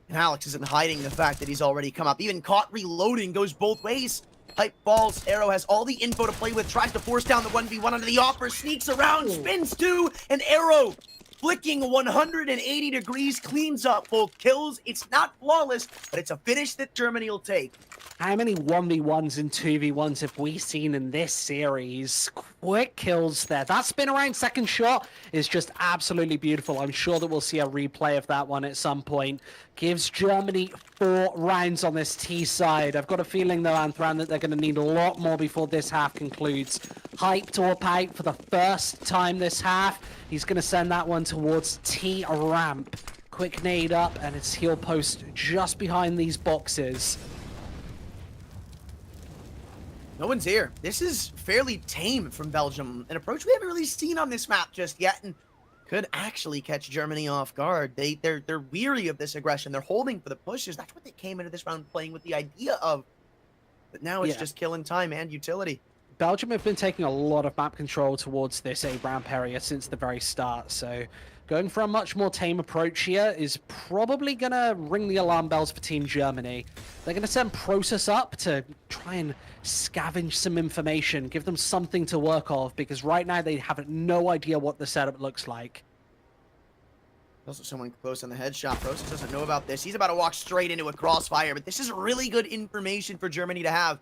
and Alex isn't hiding the fact that he's already come up. Even caught reloading, goes both ways. Hype balls, Arrow has all the info to play with, tries to force down the 1v1 under the offer, sneaks around, spins two, and Arrow flicking 180 degrees, cleans up both kills. It's not flawless, but it's a finish that Germany will take. How many 1v1s and 2v1s have we seen in this series? Quick kills there. That spin around second shot is just absolutely beautiful. I'm sure that we'll see a replay of that one at some point. Gives Germany 4 rounds on this T side. I've got a feeling, though, Anthran, that they're going to need a lot more before this half concludes. Hype torp out for the first time this half. He's going to send that one towards T ramp. Quick nade up, and it's heel post just behind these boxes. No one's here. This is fairly tame from Belgium. An approach we haven't really seen on this map just yet, and could actually catch Germany off guard. They're weary of this aggression. They're holding for the pushes. That's what they came into this round playing with the idea of. But now it's just killing time and utility. Belgium have been taking a lot of map control towards this A-ramp area since the very start, so going for a much more tame approach here is probably going to ring the alarm bells for Team Germany. They're going to send Process up to try and scavenge some information, give them something to work off, because right now they have no idea what the setup looks like. Also someone close on the headshot. Process doesn't know about this. He's about to walk straight into a crossfire, but this is really good information for Germany to have.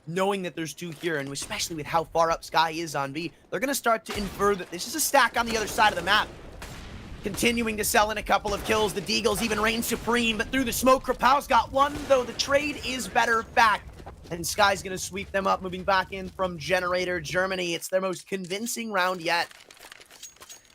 Knowing that there's 2 here, and especially with how far up Sky is on B, they're going to start to infer that this is a stack on the other side of the map. Continuing to sell in a couple of kills. The Deagles even reign supreme, but through the smoke, Krapau's got one, though the trade is better back. And Sky's going to sweep them up, moving back in from Generator Germany. It's their most convincing round yet.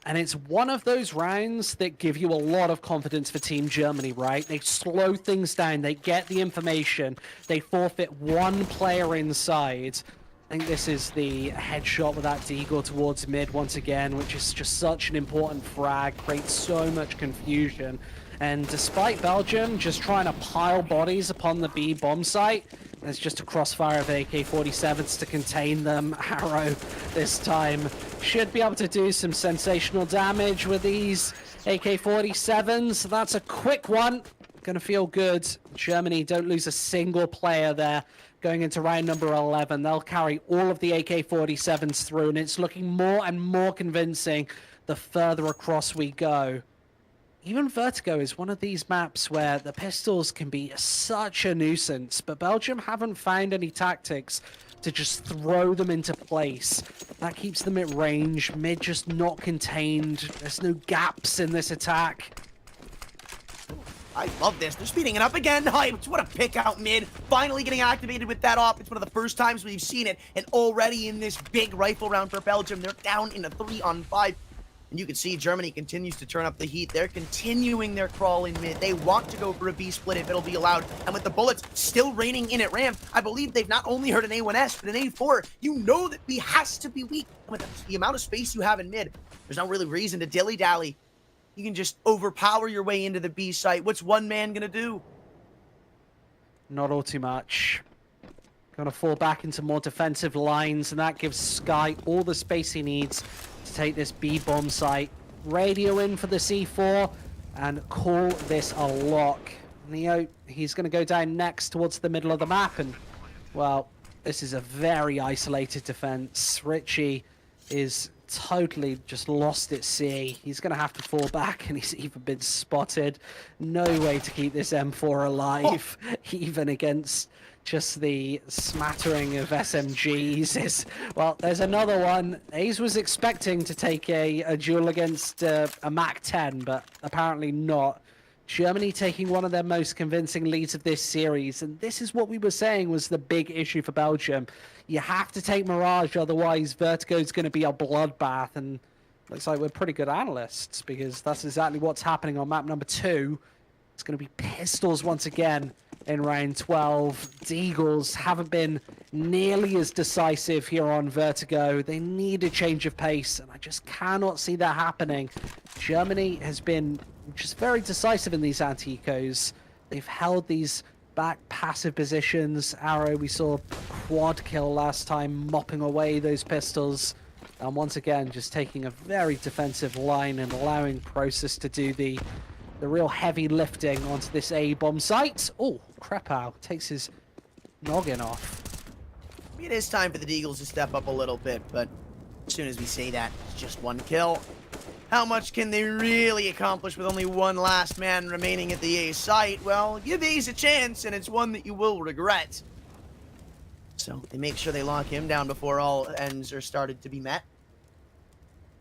And it's one of those rounds that give you a lot of confidence for Team Germany, right? They slow things down, they get the information, they forfeit 1 player inside. I think this is the headshot with that Deagle towards mid once again, which is just such an important frag, creates so much confusion. And despite Belgium just trying to pile bodies upon the B bomb site, there's just a crossfire of AK-47s to contain them. Arrow this time should be able to do some sensational damage with these AK-47s. That's a quick one. Gonna feel good. Germany don't lose a single player there. Going into round number 11, they'll carry all of the AK-47s through, and it's looking more and more convincing the further across we go. Even Vertigo is one of these maps where the pistols can be such a nuisance, but Belgium haven't found any tactics to just throw them into place. That keeps them at range, mid just not contained, there's no gaps in this attack. I love this. They're speeding it up again. Hyped. What a pick out mid. Finally getting activated with that off. It's one of the first times we've seen it. And already in this big rifle round for Belgium, they're down in a 3-on-5. And you can see Germany continues to turn up the heat. They're continuing their crawl in mid. They want to go for a B split if it'll be allowed. And with the bullets still raining in at ramp, I believe they've not only heard an A1S, but an A4. You know that B has to be weak. And with the amount of space you have in mid, there's no really reason to dilly-dally. You can just overpower your way into the B site. What's one man gonna do? Not all too much. Gonna fall back into more defensive lines, and that gives Sky all the space he needs to take this B bomb site. Radio in for the C4 and call this a lock. Neo, he's gonna go down next towards the middle of the map, and well, this is a very isolated defense. Richie is totally just lost at sea. He's going to have to fall back, and he's even been spotted. No way to keep this M4 alive, even against just the smattering of SMGs. Well, there's another one. Ace was expecting to take a duel against a MAC-10, but apparently not. Germany taking one of their most convincing leads of this series, and this is what we were saying was the big issue for Belgium. You have to take Mirage, otherwise Vertigo's going to be a bloodbath, and looks like we're pretty good analysts, because that's exactly what's happening on map number 2. It's going to be pistols once again. in round 12. The Eagles haven't been nearly as decisive here on Vertigo. They need a change of pace, and I just cannot see that happening. Germany has been just very decisive in these anti-ecos. They've held these back passive positions. Arrow, we saw quad kill last time, mopping away those pistols. And once again, just taking a very defensive line and allowing Process to do the real heavy lifting onto this A bomb site. Oh, Krepow takes his noggin off. It is time for the Deagles to step up a little bit, but as soon as we say that, it's just one kill. How much can they really accomplish with only one last man remaining at the A site? Well, give Ace a chance, and it's one that you will regret. So they make sure they lock him down before all ends are started to be met.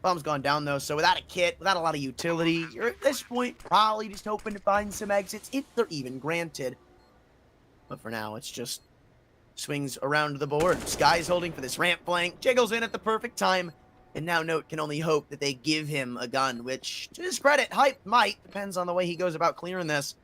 Bomb's gone down, though, so without a kit, without a lot of utility, you're at this point probably just hoping to find some exits, if they're even granted. But for now, it's just swings around the board. Sky's holding for this ramp flank, jiggles in at the perfect time, and now Note can only hope that they give him a gun, which, to his credit, Hype might, depends on the way he goes about clearing this.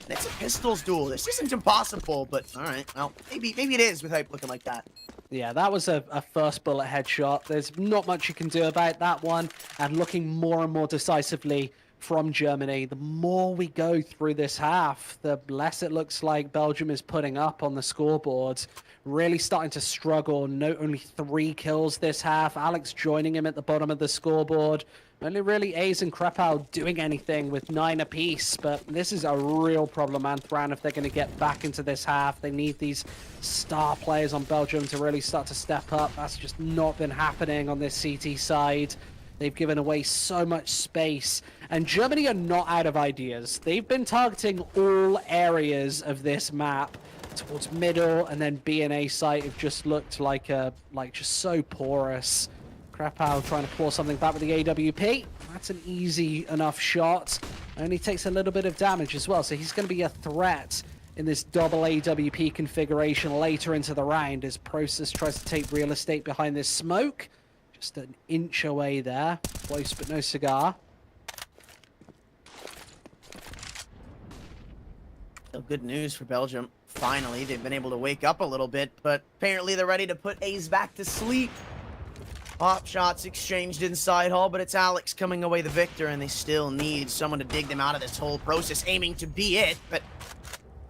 And it's a pistols duel. This isn't impossible, but alright, well, maybe it is with Hype looking like that. Yeah, that was a first bullet headshot. There's not much you can do about that one, and looking more and more decisively from Germany. The more we go through this half, the less it looks like Belgium is putting up on the scoreboard. Really starting to struggle. Note only 3 kills this half. Alex joining him at the bottom of the scoreboard. Only really Ace and Krepow doing anything with 9 apiece, but this is a real problem, Anthran, if they're going to get back into this half. They need these star players on Belgium to really start to step up. That's just not been happening on this CT side. They've given away so much space, and Germany are not out of ideas. They've been targeting all areas of this map towards middle, and then B and A site have just looked like just so porous. Krepow trying to pour something back with the AWP. That's an easy enough shot. Only takes a little bit of damage as well, so he's going to be a threat in this double AWP configuration later into the round as Process tries to take real estate behind this smoke. Just an inch away there. Close but no cigar. So good news for Belgium. Finally, they've been able to wake up a little bit, but apparently they're ready to put Ace back to sleep. Pop shots exchanged inside hall, but it's Alex coming away the victor, and they still need someone to dig them out of this whole process, aiming to be it, but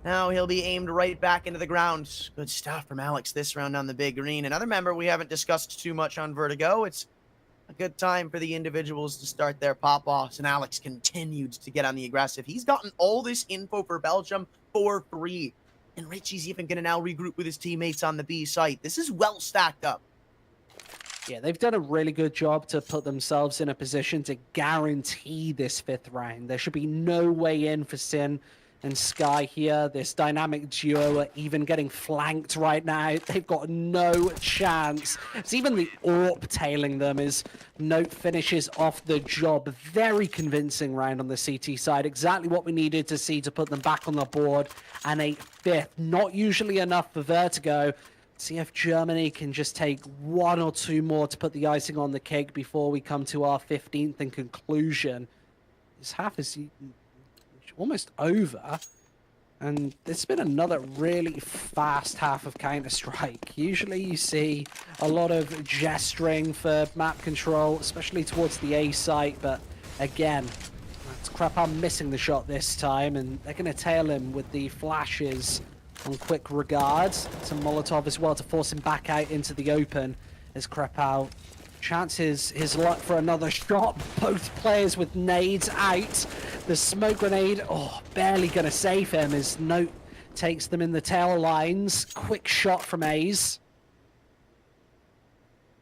now he'll be aimed right back into the ground. Good stuff from Alex this round on the big green. Another member we haven't discussed too much on Vertigo. It's a good time for the individuals to start their pop-offs, and Alex continued to get on the aggressive. He's gotten all this info for Belgium for free, and Richie's even going to now regroup with his teammates on the B site. This is well stacked up. Yeah, they've done a really good job to put themselves in a position to guarantee this 5th round. There should be no way in for Sin and Sky here. This dynamic duo are even getting flanked right now. They've got no chance. It's even the AWP tailing them as Note finishes off the job. Very convincing round on the CT side. Exactly what we needed to see to put them back on the board. And a 5th. Not usually enough for Vertigo. See if Germany can just take 1 or 2 more to put the icing on the cake before we come to our 15th and conclusion. This half is almost over, and it's been another really fast half of Counter-Strike. Usually you see a lot of gesturing for map control, especially towards the A site, but again, that's Krepow missing the shot this time, and they're going to tail him with the flashes on quick regards. Some Molotov as well to force him back out into the open as Krepow chances his luck for another shot. Both players with nades out. The smoke grenade, barely going to save him as Note takes them in the tail lines. Quick shot from Ace.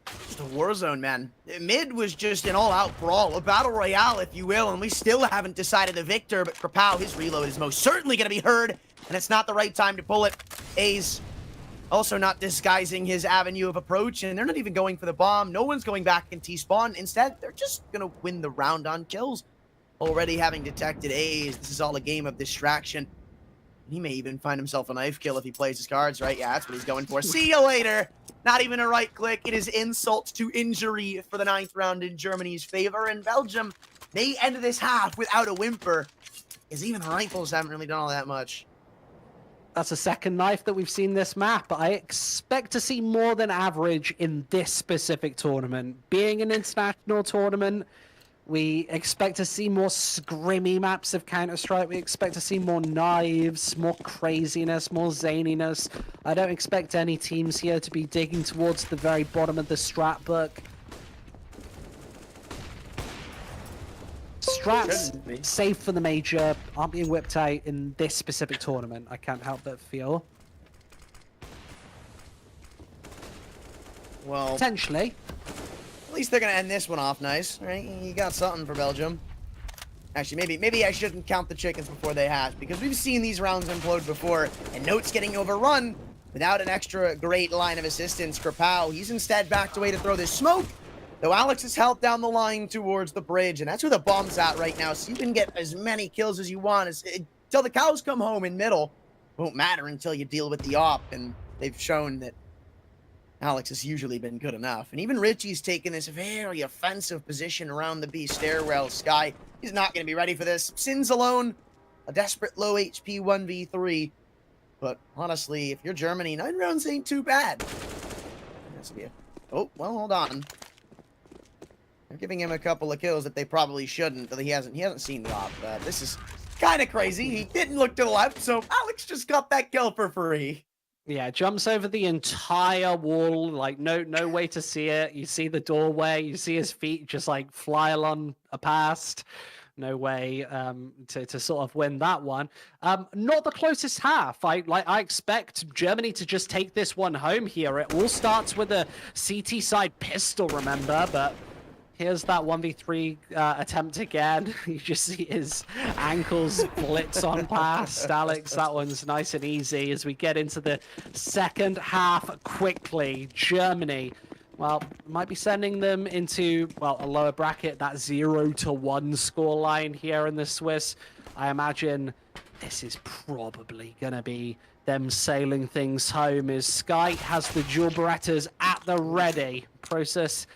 Just a war zone, man. Mid was just an all-out brawl, a battle royale, if you will, and we still haven't decided a victor, but Krepow, his reload is most certainly going to be heard, and it's not the right time to pull it. Ace also not disguising his avenue of approach, and they're not even going for the bomb. No one's going back in T-spawn. Instead, they're just going to win the round on kills. Already having detected Ace, this is all a game of distraction. He may even find himself a knife kill if he plays his cards right. Yeah, that's what he's going for. See you later. Not even a right click. It is insult to injury for the 9th round in Germany's favor, and Belgium may end this half without a whimper, as even the rifles haven't really done all that much. That's a second knife that we've seen this map. I expect to see more than average in this specific tournament. Being an international tournament, we expect to see more scrimmy maps of Counter-Strike. We expect to see more knives, more craziness, more zaniness. I don't expect any teams here to be digging towards the very bottom of the strat book. Strats safe for the major aren't being whipped out in this specific tournament. I can't help but feel. Well, potentially. At least they're gonna end this one off nice, right? You got something for Belgium. Actually, maybe I shouldn't count the chickens before they hatch, because we've seen these rounds implode before, and Note's getting overrun without an extra great line of assistance for Pau. He's instead backed away to throw this smoke, though Alex is helped down the line towards the bridge, and that's where the bomb's at right now, so you can get as many kills as you want until the cows come home in middle. Won't matter until you deal with the op, and they've shown that Alex has usually been good enough. And even Richie's taken this very offensive position around the B stairwell. Sky, he's not going to be ready for this. Sins alone, a desperate low HP 1v3. But honestly, if you're Germany, 9 rounds ain't too bad. Oh, well, hold on. They're giving him a couple of kills that they probably shouldn't, but he hasn't seen the op. This is kind of crazy. He didn't look to the left, so Alex just got that kill for free. Yeah, jumps over the entire wall, like no way to see it. You see the doorway, you see his feet just like fly along past. No way to sort of win that one. Not the closest half. I expect Germany to just take this one home here. It all starts with a CT side pistol, remember, but here's that 1v3 attempt again. You just see his ankles blitz on past Alex. That one's nice and easy as we get into the second half quickly. Germany, well, might be sending them into, well, a lower bracket, that 0-1 scoreline here in the Swiss. I imagine this is probably going to be them sailing things home as Sky has the dual Berettas at the ready. Process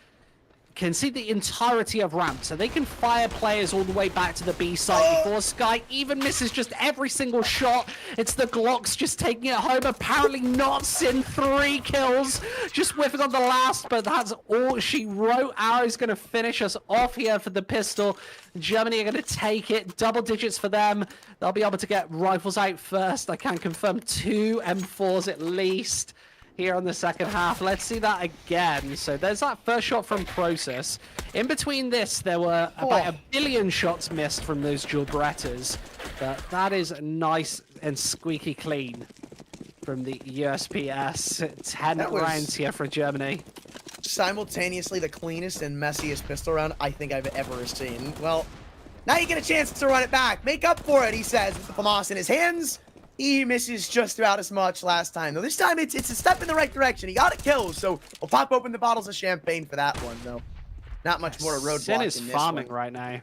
can see the entirety of ramp, so they can fire players all the way back to the B side before Sky even misses just every single shot. It's the Glocks just taking it home. Apparently not Sin, 3 kills, just whiffing on the last, but that's all she wrote. Arrow's going to finish us off here for the pistol. Germany are going to take it, double digits for them. They'll be able to get rifles out first. I can confirm 2 M4s at least here on the second half. Let's see that again. So there's that first shot from Process. In between this, there were about 1 billion shots missed from those dual Berettas, but that is nice and squeaky clean from the USPS. 10 rounds here for Germany. Simultaneously the cleanest and messiest pistol round I think I've ever seen. Well, now you get a chance to run it back. Make up for it, he says, with the FAMAS in his hands. He misses just about as much last time, though. This time, it's a step in the right direction. He got a kill, so we'll pop open the bottles of champagne for that one, though. Not much more to roadblock Sin is in this farming one. right now.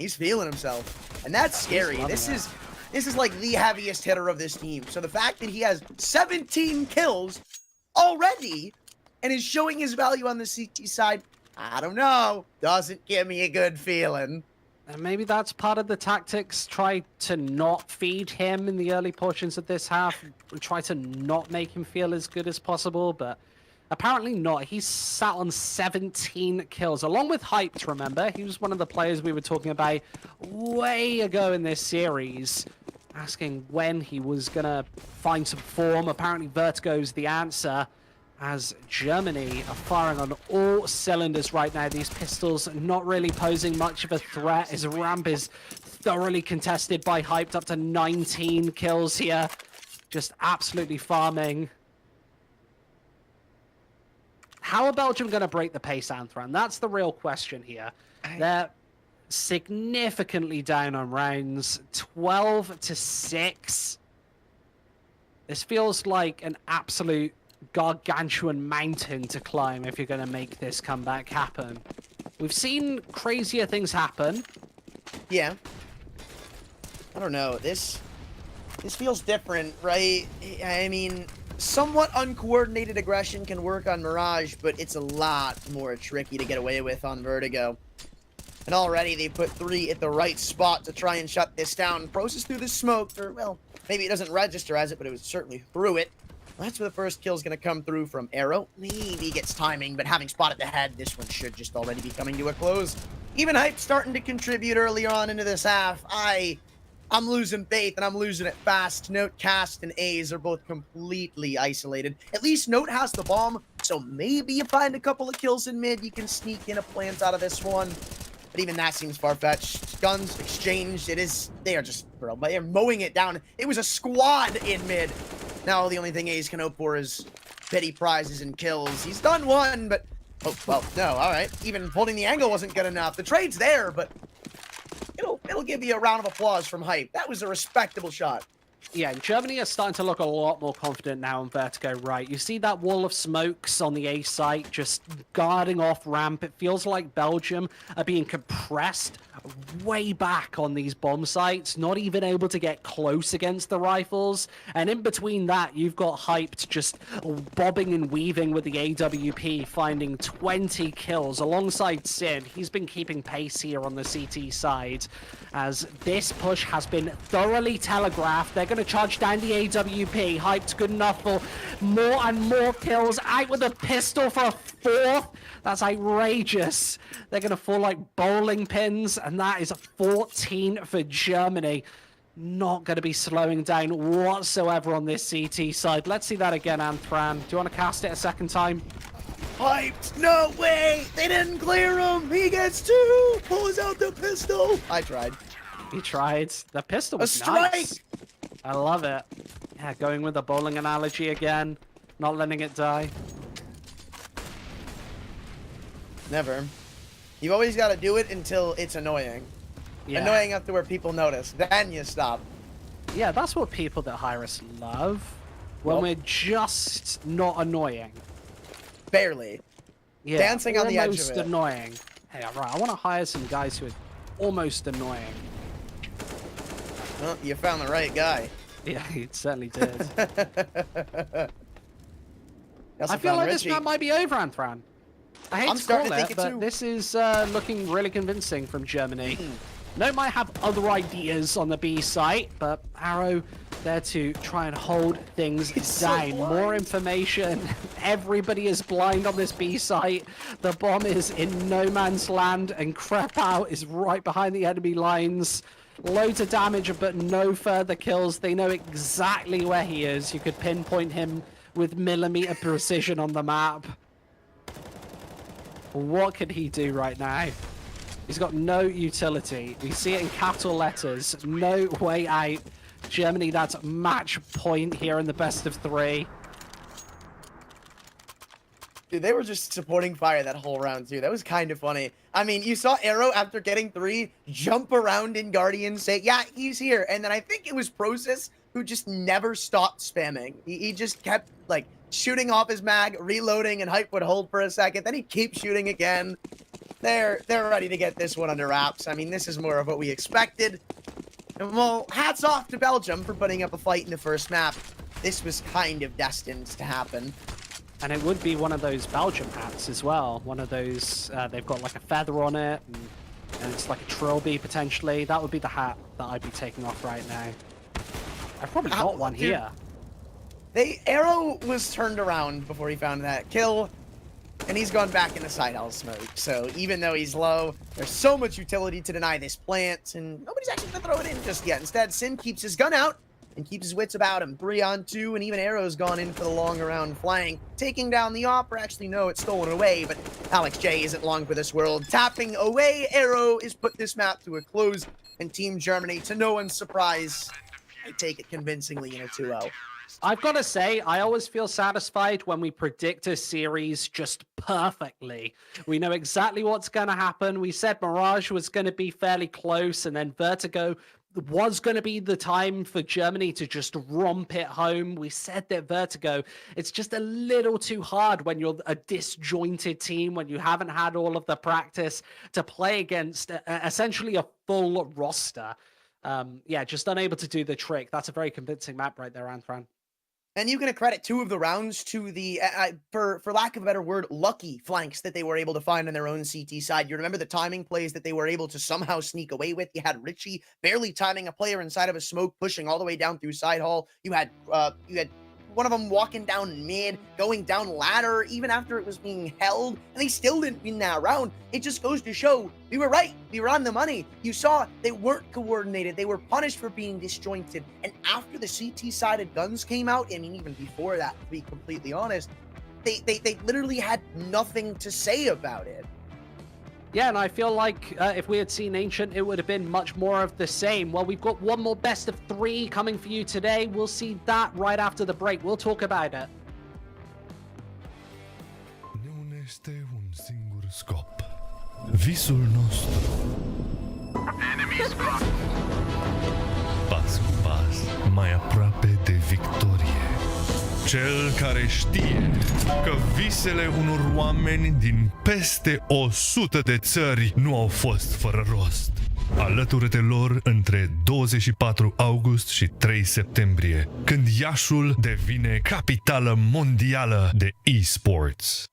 He's feeling himself, and that's scary. This is like the heaviest hitter of this team. So the fact that he has 17 kills already and is showing his value on the CT side, I don't know, doesn't give me a good feeling. And maybe that's part of the tactics. Try to not feed him in the early portions of this half. Try to not make him feel as good as possible, but apparently not. He's sat on 17 kills, along with Hyped, remember? He was one of the players we were talking about way ago in this series, asking when he was going to find some form. Apparently Vertigo's the answer, as Germany are firing on all cylinders right now. These pistols not really posing much of a threat. His ramp is thoroughly contested by Hyped, up to 19 kills here. Just absolutely farming. How are Belgium going to break the pace, Anthran? That's the real question here. They're significantly down on rounds, 12-6. This feels like an absolute gargantuan mountain to climb if you're going to make this comeback happen. We've seen crazier things happen. Yeah. I don't know. This feels different, right? I mean, somewhat uncoordinated aggression can work on Mirage, but it's a lot more tricky to get away with on Vertigo. And already they put 3 at the right spot to try and shut this down. Process through the smoke, or, well, Maybe it doesn't register as it, but it was certainly through it. That's where the first kill is going to come through from Arrow. Maybe gets timing, but having spotted the head, this one should just already be coming to a close. Even Hype starting to contribute early on into this half. I'm losing faith, and I'm losing it fast. Note, Cast, and A's are both completely isolated. At least Note has the bomb, so maybe you find a couple of kills in mid. You can sneak in a plant out of this one. But even that seems far-fetched. Guns exchanged. They are just, bro, they're mowing it down. It was a squad in mid. Now the only thing A's can hope for is petty prizes and kills. He's done one, but, oh, well, no, all right. Even holding the angle wasn't good enough. The trade's there, but it'll give you a round of applause from Hype. That was a respectable shot. Yeah, Germany are starting to look a lot more confident now on Vertigo right. You see that wall of smokes on the A site just guarding off ramp. It feels like Belgium are being compressed way back on these bomb sites, not even able to get close against the rifles. And in between that, you've got Hyped just bobbing and weaving with the AWP, finding 20 kills alongside Sin. He's been keeping pace here on the CT side as this push has been thoroughly telegraphed. They're going to charge down the AWP. Hyped good enough for more and more kills. Out with a pistol for a fourth. That's outrageous. They're going to fall like bowling pins, and that is 14 for Germany. Not going to be slowing down whatsoever on this CT side. Let's see that again, Anthran. Do you want to cast it a second time? Hyped! No way! They didn't clear him! He gets two! Pulls out the pistol! I tried. He tried. The pistol was A strike! nice. I love it. Yeah, going with the bowling analogy again. Not letting it die. Never. You've always got to do it until it's annoying. Yeah. Annoying enough to where people notice. Then you stop. Yeah, that's what people that hire us love. When Nope. we're just not annoying. Barely. Yeah, Dancing on the edge almost of it. annoying. Hey, all right, I want to hire some guys who are almost annoying. Well, you found the right guy. Yeah, he certainly did. Also I feel found like this Richie. map might be over, Anthran. I hate I'm to starting call to think it, it but too. this is looking really convincing from Germany. No might have other ideas on the B site, but Arrow there to try and hold things so down. blind. More information. Everybody is blind on this B site. The bomb is in no man's land, and Krepau is right behind the enemy lines. Loads of damage, but no further kills. They know exactly where he is. You could pinpoint him with millimeter precision on the map. What can he do right now? He's got no utility. We see it in capital letters. No way out. Germany, that's match point here in the best of three. Dude, they were just supporting fire that whole round, too. That was kind of funny. I mean, you saw Arrow, after getting 3, jump around in Guardian, say, yeah, he's here. And then I think it was Process who just never stopped spamming. He just kept, like, shooting off his mag, reloading, and Hype would hold for a second. Then he'd keep shooting again. They're ready to get this one under wraps. I mean, this is more of what we expected. And, well, hats off to Belgium for putting up a fight in the first map. This was kind of destined to happen. And it would be one of those Belgium hats as well. One of those, they've got like a feather on it, and it's like a trilby potentially. That would be the hat that I'd be taking off right now. I've probably got one dude. here. Arrow was turned around before he found that kill, and he's gone back into side hall smoke. So even though he's low, there's so much utility to deny this plant, and nobody's actually gonna throw it in just yet. Instead, Sin keeps his gun out and keeps his wits about him. 3 on 2, and even Arrow's gone in for the long around flying, taking down the Opera. Actually, no, it's stolen away, but Alex J isn't long for this world. Tapping away, Arrow is put this map to a close, and Team Germany, to no one's surprise, I take it convincingly in a 2-0. I've got to say, I always feel satisfied when we predict a series just perfectly. We know exactly what's going to happen. We said Mirage was going to be fairly close, and then Vertigo was going to be the time for Germany to just romp it home. We said that Vertigo, it's just a little too hard when you're a disjointed team, when you haven't had all of the practice to play against essentially a full roster. Yeah, just unable to do the trick. That's a very convincing map right there, Anthran. And you can accredit 2 of the rounds to the, for lack of a better word, lucky flanks that they were able to find on their own CT side. You remember the timing plays that they were able to somehow sneak away with. You had Richie barely timing a player inside of a smoke, pushing all the way down through side hall. You had one of them walking down mid, going down ladder, even after it was being held, and they still didn't win that round. It just goes to show we were right. We were on the money. You saw they weren't coordinated. They were punished for being disjointed. And after the CT-sided guns came out, I mean, even before that, to be completely honest, they literally had nothing to say about it. Yeah, and I feel like if we had seen Ancient, it would have been much more of the same. Well, we've got one more best of 3 coming for you today. We'll see that right after the break. We'll talk about it. Nu este un singur scop. Visul nostru. Pas cu pas, mai aproape de victorie. Cel care știe că visele unor oameni din peste 100 de țări nu au fost fără rost. Alătură-te lor între 24 august și 3 septembrie, când Iașul devine capitală mondială de esports.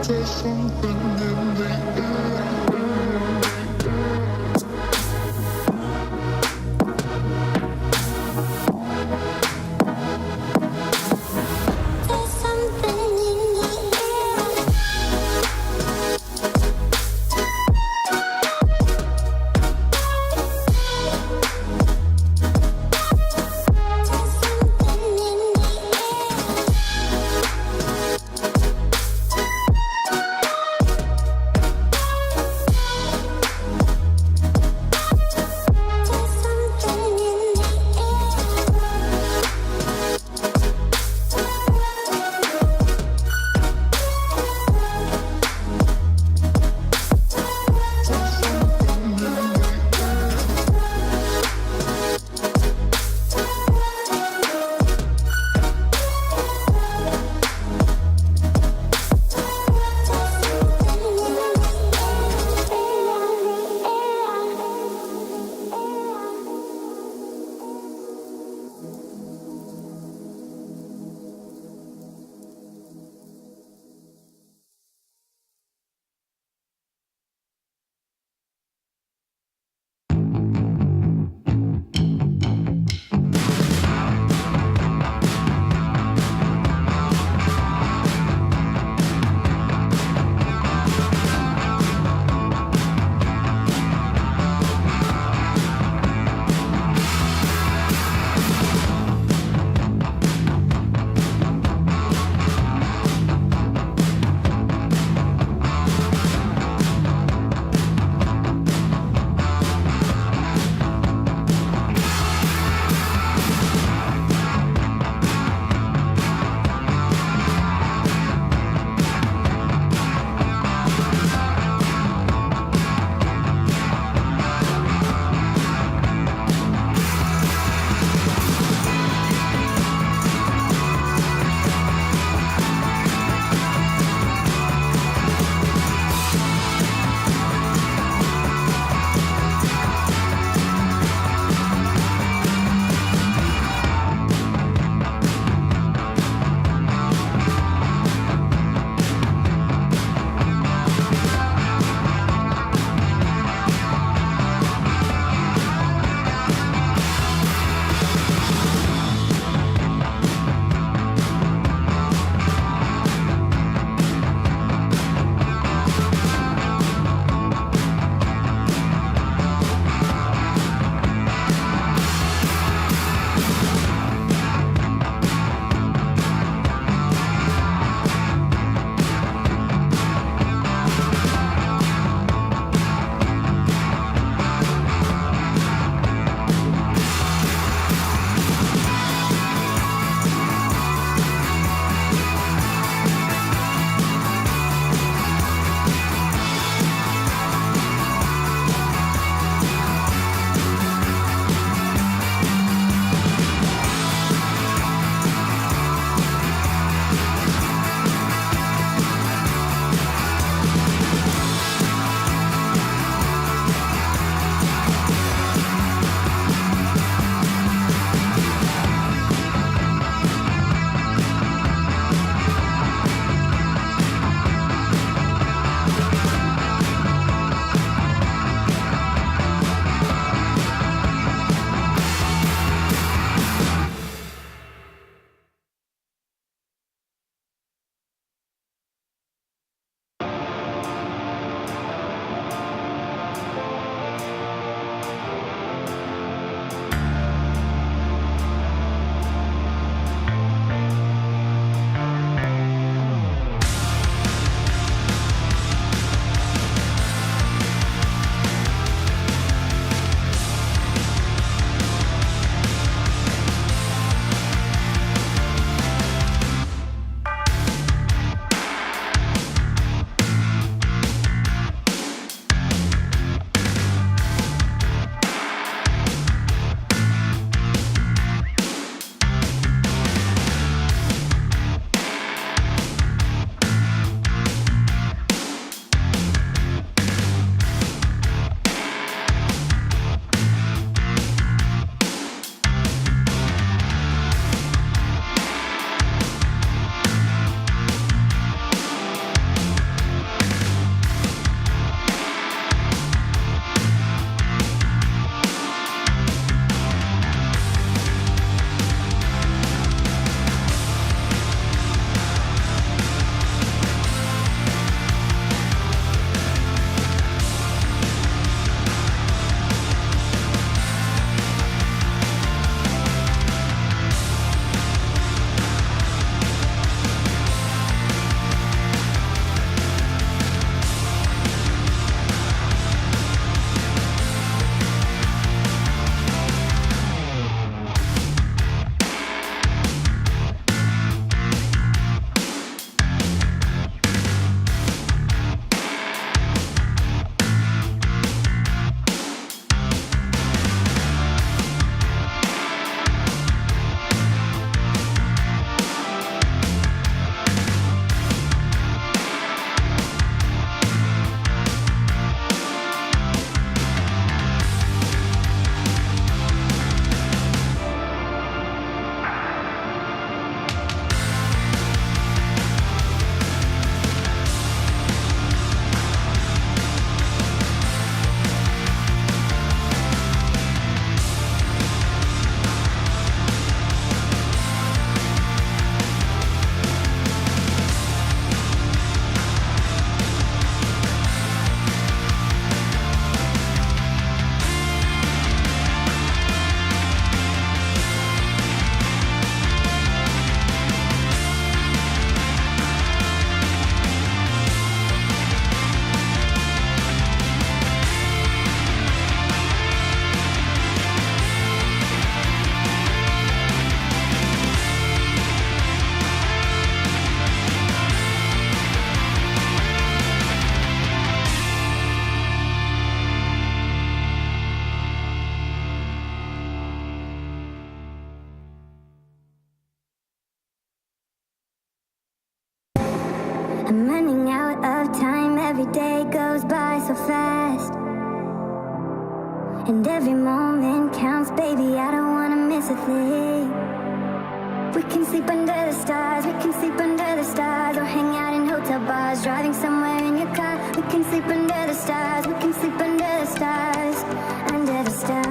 There's something in the air. I'm running out of time, every day goes by so fast. And every moment counts, baby, I don't wanna miss a thing. We can sleep under the stars, we can sleep under the stars, or hang out in hotel bars, driving somewhere in your car. We can sleep under the stars, we can sleep under the stars, under the stars.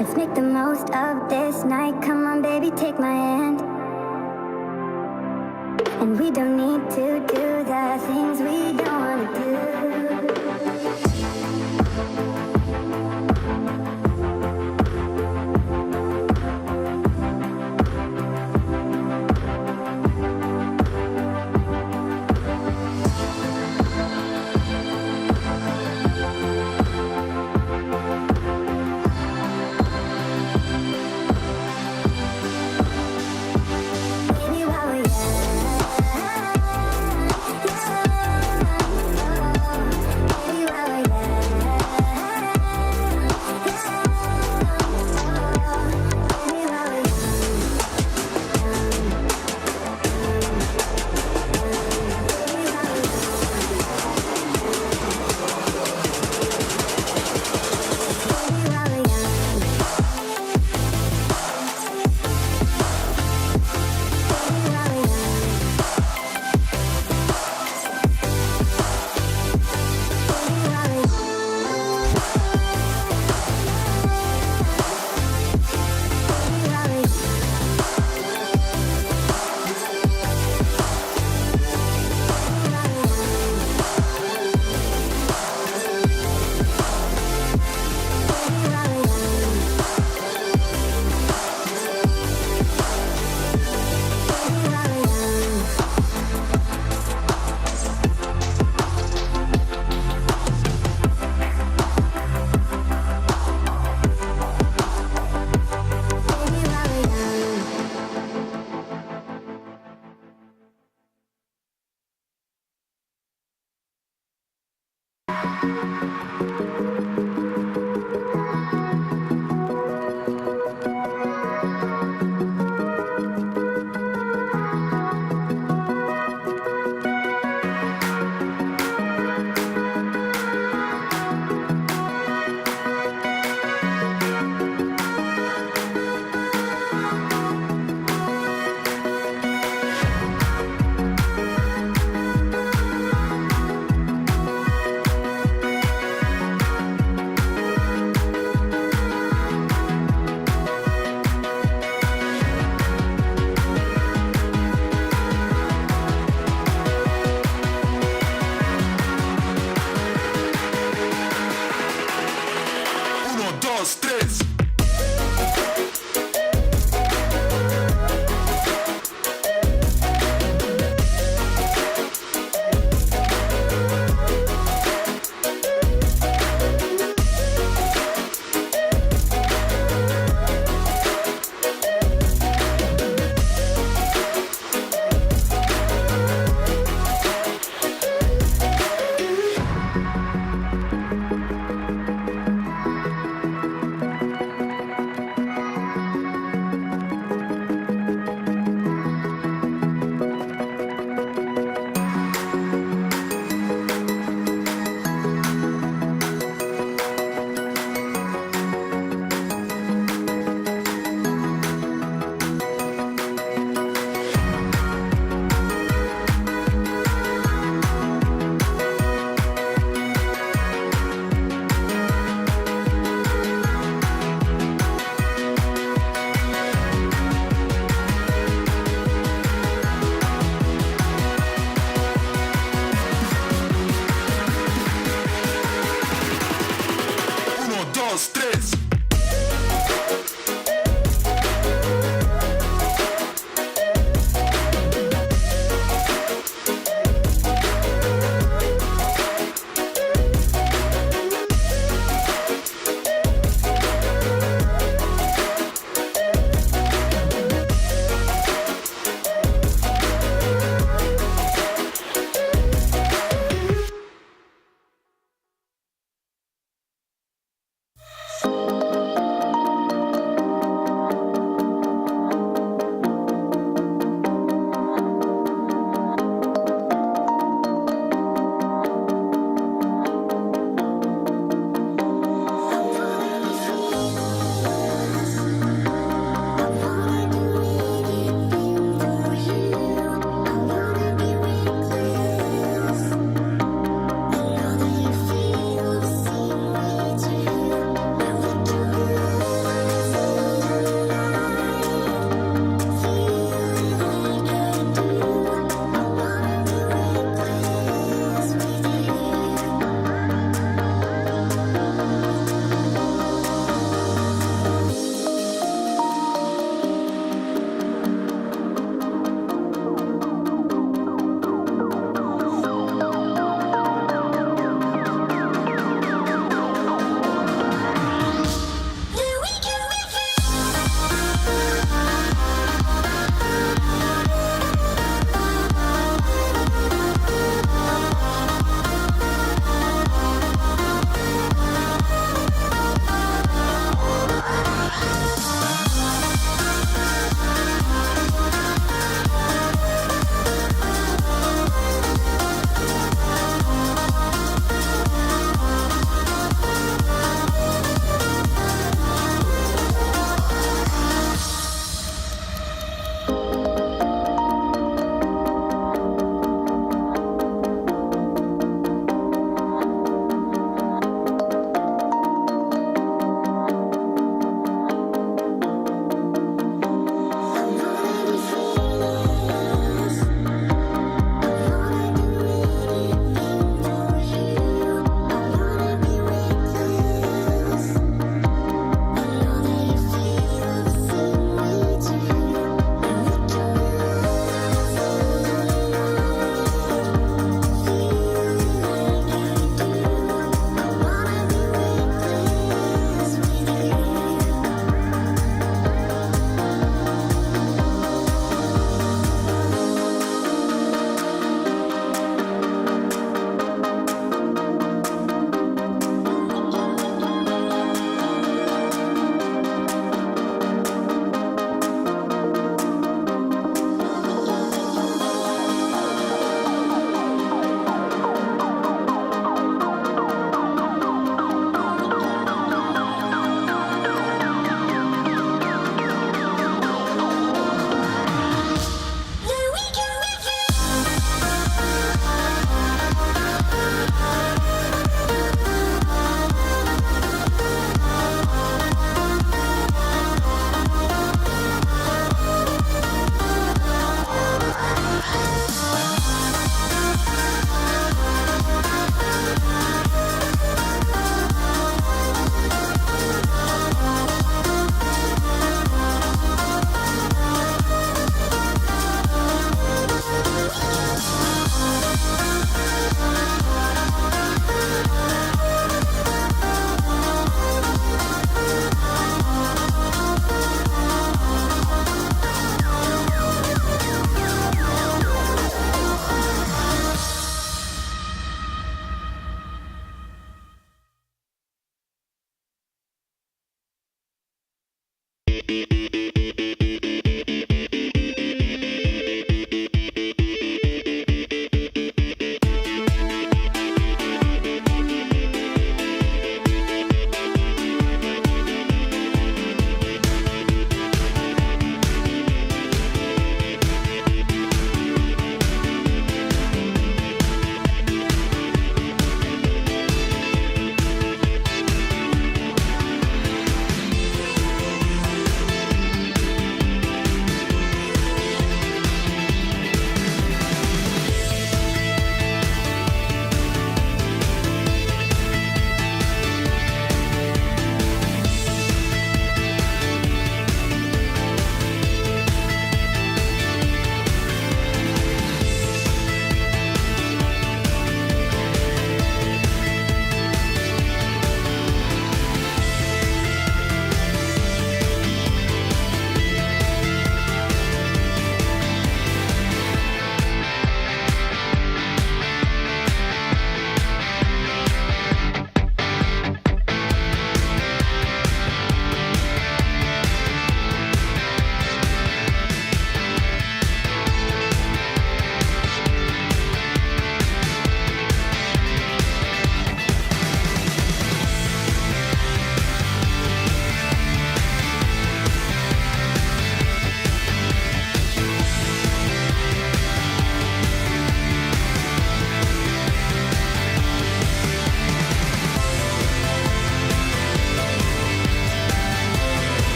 Let's make the most of this night. Come on, baby, take my hand. And we don't need to do the things we don't want to do. Baby, while we're young,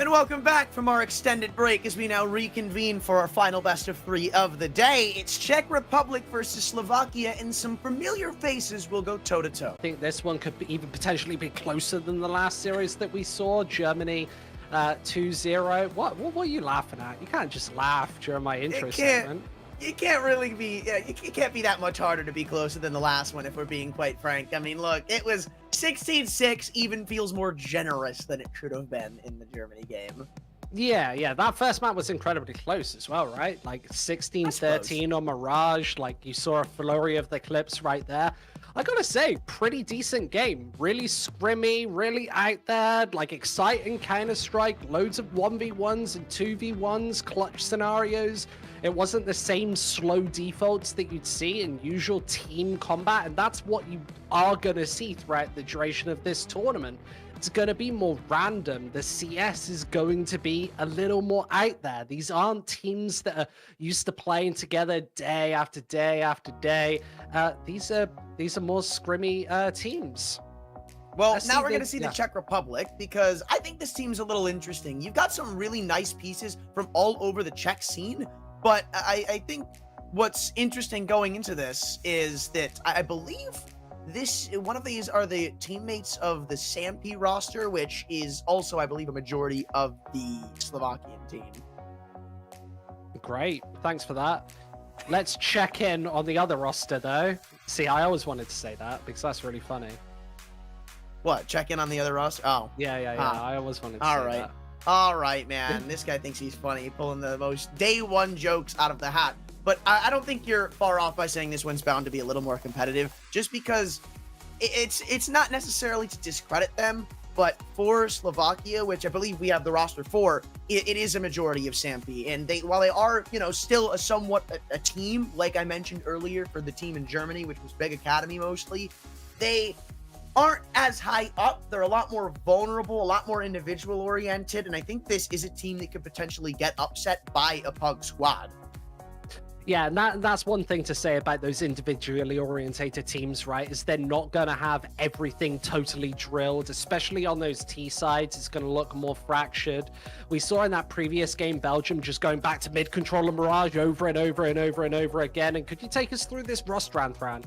And welcome back from our extended break as we now reconvene for our final best of 3 of the day. It's Czech Republic versus Slovakia, and some familiar faces will go toe-to-toe. I think this one could even potentially be closer than the last series that we saw. Germany 2-0. What were you laughing at? You can't just laugh during my intro segment. You can't really be, it can't be that much harder to be closer than the last one, if we're being quite frank. I mean, look, it was 16-6, even feels more generous than it should have been in the Germany game. Yeah, that first map was incredibly close as well, right? Like 16-13 on Mirage, like you saw a flurry of the clips right there. I gotta say, pretty decent game. Really scrimmy, really out there, like exciting Counter-Strike, loads of 1v1s and 2v1s, clutch scenarios. It wasn't the same slow defaults that you'd see in usual team combat, and that's what you are gonna see throughout the duration of this tournament. It's going to be more random. The CS is going to be a little more out there. These aren't teams that are used to playing together day after day after day. These are more scrimmy teams. Well, now we're going to see the Czech Republic, because I think this team's a little interesting. You've got some really nice pieces from all over the Czech scene, but I think what's interesting going into this is that I believe one of these are the teammates of the Sampi roster, which is also, I believe, a majority of the Slovakian team. Great, thanks for that. Let's check in on the other roster, though. See, I always wanted to say that because that's really funny. What? Check in on the other roster? Oh. Yeah. I always wanted to say that. All right, man. This guy thinks he's funny, pulling the most day one jokes out of the hat. But I don't think you're far off by saying this one's bound to be a little more competitive, just because it's not necessarily to discredit them, but for Slovakia, which I believe we have the roster for, it is a majority of Sampi. And while they are, still somewhat a team, like I mentioned earlier for the team in Germany, which was Big Academy mostly, they aren't as high up. They're a lot more vulnerable, a lot more individual oriented. And I think this is a team that could potentially get upset by a Pug squad. Yeah, and that's one thing to say about those individually orientated teams, right? Is they're not going to have everything totally drilled, especially on those T sides. It's going to look more fractured. We saw in that previous game, Belgium just going back to mid-control and Mirage over and over and over and over again. And could you take us through this roster, Fran?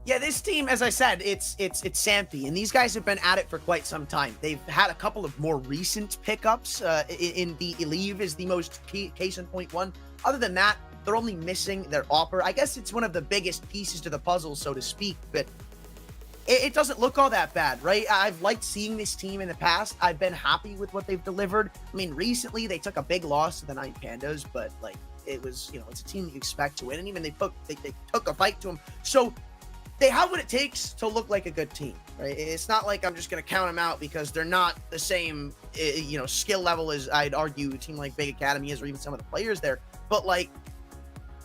Yeah, this team, as I said, it's Sampi, and these guys have been at it for quite some time. They've had a couple of more recent pickups. In the Elive is the most case in point one. Other than that, they're only missing their Opera. I guess it's one of the biggest pieces to the puzzle, so to speak, but it doesn't look all that bad, right? I've liked seeing this team in the past. I've been happy with what they've delivered. I mean, recently they took a big loss to the Nine Pandas, but like it was, it's a team that you expect to win, and even they took a fight to them. So they have what it takes to look like a good team, right? It's not like I'm just going to count them out because they're not the same, skill level as I'd argue a team like Big Academy is, or even some of the players there. But like,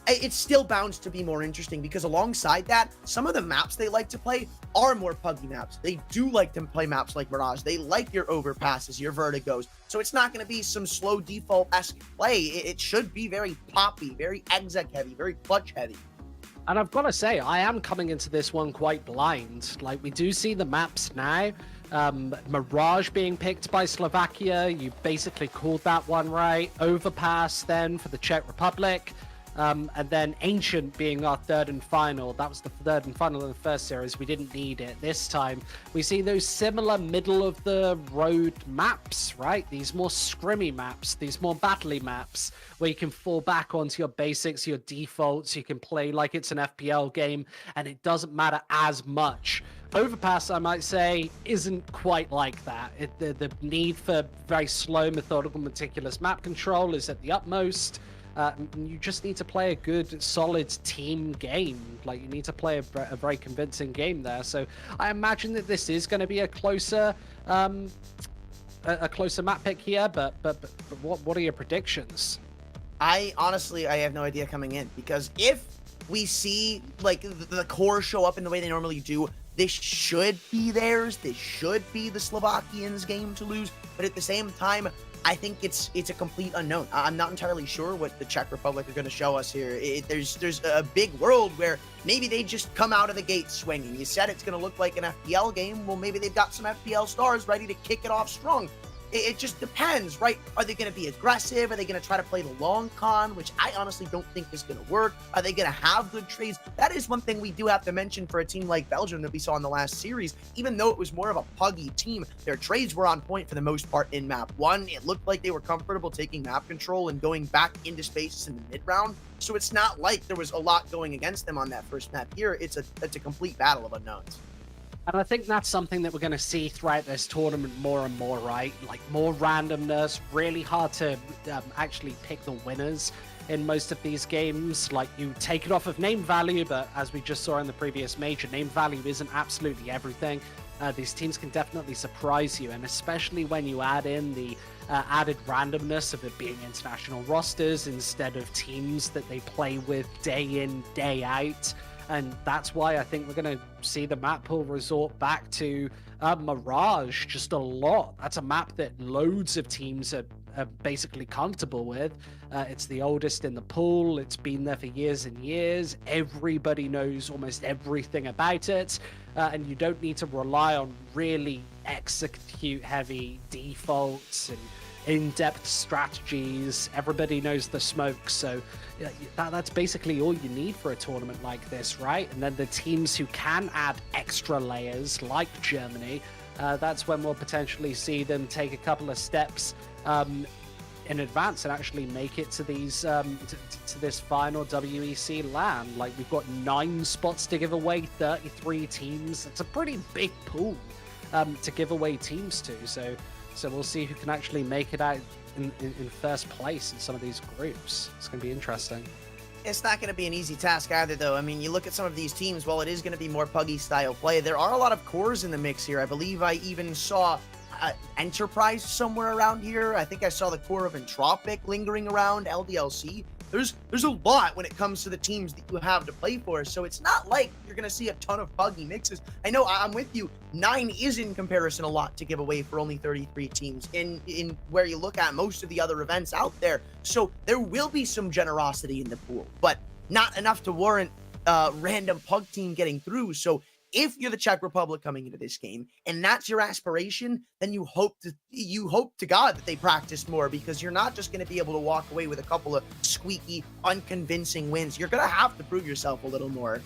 it's still bound to be more interesting because alongside that, some of the maps they like to play are more puggy maps. They do like to play maps like Mirage. They like your overpasses, your vertigos. So it's not going to be some slow default-esque play. It should be very poppy, very exec heavy, very clutch heavy. And I've got to say, I am coming into this one quite blind. Like, we do see the maps now. Mirage being picked by Slovakia. You basically called that one right. Overpass then for the Czech Republic. And then Ancient being our third and final. That was the third and final in the first series. We didn't need it. This time, we see those similar middle-of-the-road maps, right? These more scrimmy maps, these more battley maps, where you can fall back onto your basics, your defaults. You can play like it's an FPL game, and it doesn't matter as much. Overpass, I might say, isn't quite like that. The need for very slow, methodical, meticulous map control is at the utmost. You just need to play a good, solid team game. Like, you need to play a very convincing game there. So I imagine that this is going to be a closer map pick here. But what are your predictions? I have no idea coming in, because if we see like the core show up in the way they normally do, this should be theirs. This should be the Slovakians' game to lose. But at the same time, I think it's a complete unknown. I'm not entirely sure what the Czech Republic are going to show us here. There's a big world where maybe they just come out of the gate swinging. You said it's going to look like an FPL game. Well, maybe they've got some FPL stars ready to kick it off strong. it just depends, right? Are they going to be aggressive? Are they going to try to play the long con, which I honestly don't think is going to work? Are they going to have good trades? That is one thing we do have to mention for a team like Belgium that we saw in the last series. Even though it was more of a puggy team, their trades were on point for the most part in map 1. It looked like they were comfortable taking map control and going back into spaces in the mid-round. So it's not like there was a lot going against them on that first map here. It's a complete battle of unknowns. And I think that's something that we're going to see throughout this tournament more and more, right? Like more randomness, really hard to actually pick the winners in most of these games. Like you take it off of name value, but as we just saw in the previous major, name value isn't absolutely everything. These teams can definitely surprise you, and especially when you add in the added randomness of it being international rosters instead of teams that they play with day in, day out. And that's why I think we're going to see the map pool resort back to Mirage just a lot. That's a map that loads of teams are basically comfortable with. It's the oldest in the pool. It's been there for years and years. Everybody knows almost everything about it. And you don't need to rely on really execute-heavy defaults and in-depth strategies. Everybody knows the smoke, so that's basically all you need for a tournament like this, right? And then the teams who can add extra layers, like Germany, that's when we'll potentially see them take a couple of steps in advance and actually make it to these to this final WEC LAN. Like, we've got 9 spots to give away, 33 teams. It's a pretty big pool to give away teams to, so we'll see who can actually make it out in first place in some of these groups. It's going to be interesting. It's not going to be an easy task either, though. I mean, you look at some of these teams, while it is going to be more puggy style play, there are a lot of cores in the mix here. I believe I even saw Enterprise somewhere around here. I think I saw the core of Entropic lingering around, LDLC. There's a lot when it comes to the teams that you have to play for, so it's not like you're going to see a ton of puggy mixes. I know, I'm with you, 9 is in comparison a lot to give away for only 33 teams in where you look at most of the other events out there. So there will be some generosity in the pool, but not enough to warrant random pug team getting through. So if you're the Czech Republic coming into this game and that's your aspiration, then you hope to God that they practice more, because you're not just going to be able to walk away with a couple of squeaky, unconvincing wins. You're going to have to prove yourself a little more.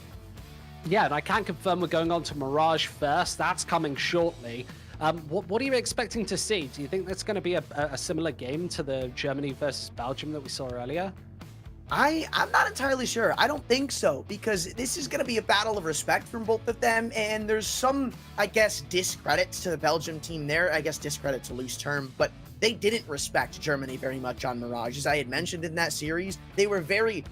Yeah, and I can confirm we're going on to Mirage first. That's coming shortly. What are you expecting to see? Do you think that's going to be a similar game to the Germany versus Belgium that we saw earlier? I'm not entirely sure. I don't think so, because this is going to be a battle of respect from both of them, and there's some, I guess, discredits to the Belgium team there. I guess discredit's a loose term, but they didn't respect Germany very much on Mirage. As I had mentioned in that series, they were very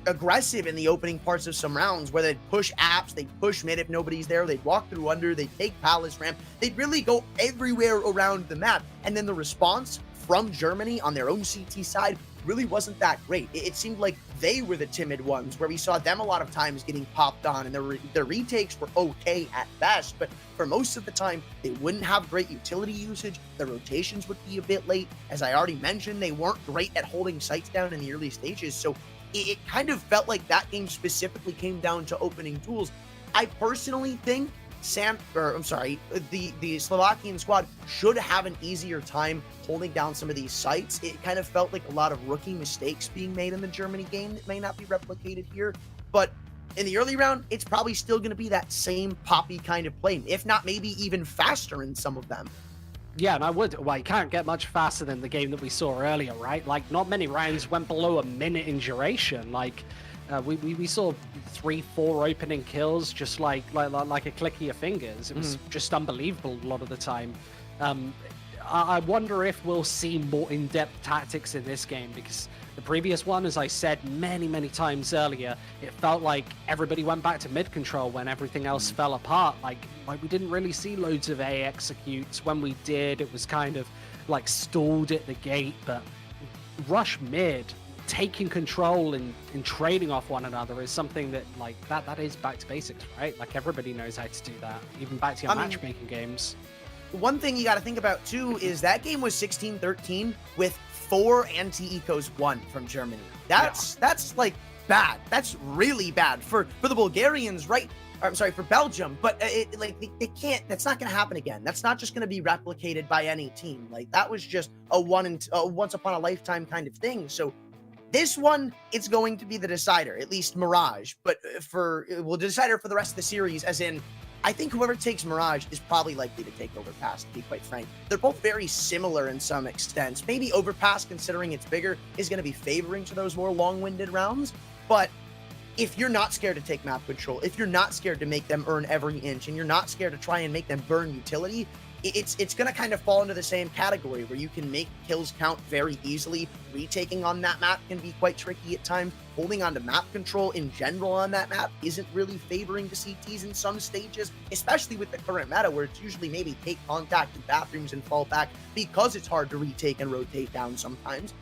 aggressive in the opening parts of some rounds, where they'd push apps, they'd push mid if nobody's there, they'd walk through under, they'd take palace ramp, they'd really go everywhere around the map. And then the response from Germany on their own CT side really wasn't that great. It seemed like they were the timid ones, where we saw them a lot of times getting popped on, and their retakes were okay at best, but for most of the time, they wouldn't have great utility usage. The rotations would be a bit late. As I already mentioned, they weren't great at holding sites down in the early stages, so it kind of felt like that game specifically came down to opening tools. I personally think the Slovakian squad should have an easier time holding down some of these sites. It kind of felt like a lot of rookie mistakes being made in the Germany game that may not be replicated here. But in the early round, it's probably still going to be that same poppy kind of play, if not maybe even faster in some of them. Yeah, and you can't get much faster than the game that we saw earlier, right? Like, not many rounds went below a minute in duration. Like, we saw 3-4 opening kills just like a click of your fingers. It was just unbelievable a lot of the time. I wonder if we'll see more in-depth tactics in this game, because the previous one, as I said many times earlier, it felt like everybody went back to mid control when everything else fell apart. Like we didn't really see loads of A executes. When we did, it was kind of like stalled at the gate. But rush mid, taking control and trading off one another is something that that is back to basics, right? Like, everybody knows how to do that, even back to your matchmaking games. One thing you got to think about too is that game was 16-13 with 4 anti-ecos 1 from Germany. That's like bad. That's really bad for the Bulgarians, right? or I'm sorry, for Belgium, but they can't. That's not going to happen again. That's not just going to be replicated by any team. Like that was just a once upon a lifetime kind of thing. So this one, it's going to be the decider, at least Mirage. But we'll decider for the rest of the series, as in, I think whoever takes Mirage is probably likely to take Overpass, to be quite frank. They're both very similar in some extents. Maybe Overpass, considering it's bigger, is going to be favoring to those more long-winded rounds. But if you're not scared to take map control, if you're not scared to make them earn every inch, and you're not scared to try and make them burn utility, it's going to kind of fall into the same category where you can make kills count very easily. Retaking on that map can be quite tricky at times. Holding on to map control in general on that map isn't really favoring to CTs in some stages, especially with the current meta where it's usually maybe take contact in bathrooms and fall back because it's hard to retake and rotate down sometimes.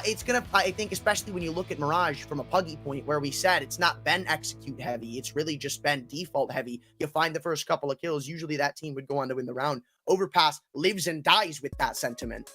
It's going to, I think, especially when you look at Mirage from a Puggy point where we said it's not been execute heavy, it's really just been default heavy. You find the first couple of kills, usually that team would go on to win the round. Overpass lives and dies with that sentiment.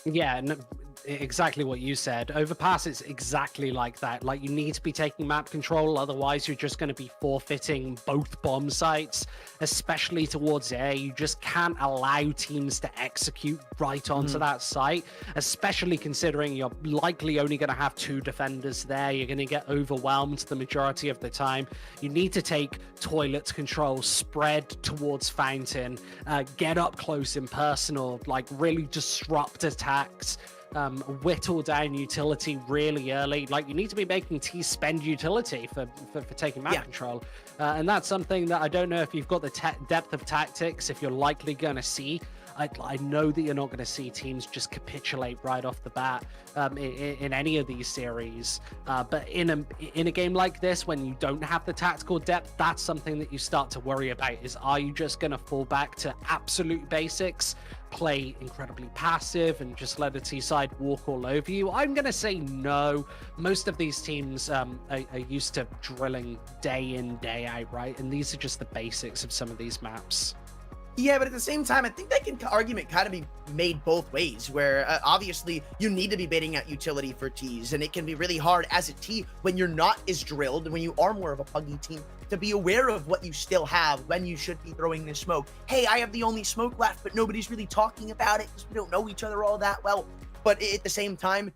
Yeah, no, exactly what you said. Overpass is exactly like that. Like, you need to be taking map control, otherwise you're just going to be forfeiting both bomb sites, especially towards A. You just can't allow teams to execute right onto that site, especially considering you're likely only going to have 2 defenders there. You're going to get overwhelmed the majority of the time. You need to take toilet control, spread towards Fountain, get up close and personal, like really disrupt attacks, whittle down utility really early. Like, you need to be making T spend utility for taking map control. And that's something that I don't know if you've got the depth of tactics, if you're likely going to see. I know that you're not going to see teams just capitulate right off the bat in any of these series. But in a game like this, when you don't have the tactical depth, that's something that you start to worry about. Is, are you just going to fall back to absolute basics, play incredibly passive, and just let the T side walk all over you? I'm going to say no. Most of these teams are used to drilling day in, day out, right? And these are just the basics of some of these maps. Yeah, but at the same time, I think that argument kind of be made both ways, where obviously you need to be baiting out utility for Ts, and it can be really hard as a T when you're not as drilled, when you are more of a Puggy team, to be aware of what you still have when you should be throwing this smoke. Hey, I have the only smoke left, but nobody's really talking about it because we don't know each other all that well. But at the same time,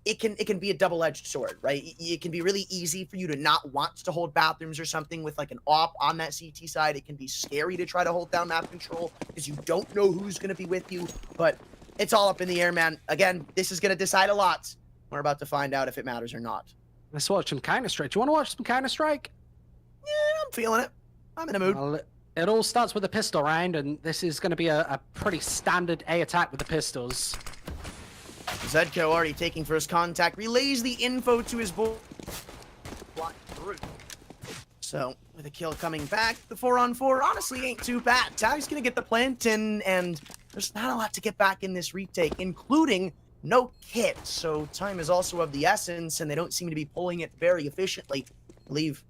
it can be a double-edged sword, right? It can be really easy for you to not want to hold bathrooms or something with like an op on that CT side. It can be scary to try to hold down map control because you don't know who's going to be with you, but it's all up in the air, man. Again, this is going to decide a lot. We're about to find out if it matters or not. Let's watch some Counter-Strike. Do you want to watch some Counter-Strike? Yeah, I'm feeling it. I'm in a mood. Well, it all starts with a pistol round, and this is going to be a pretty standard A attack with the pistols. Zedko already taking first contact, relays the info to his boy. Through. So, with a kill coming back, the 4-on-4 honestly ain't too bad. Tag's gonna get the plant in, and there's not a lot to get back in this retake, including no kit. So time is also of the essence, and they don't seem to be pulling it very efficiently. I believe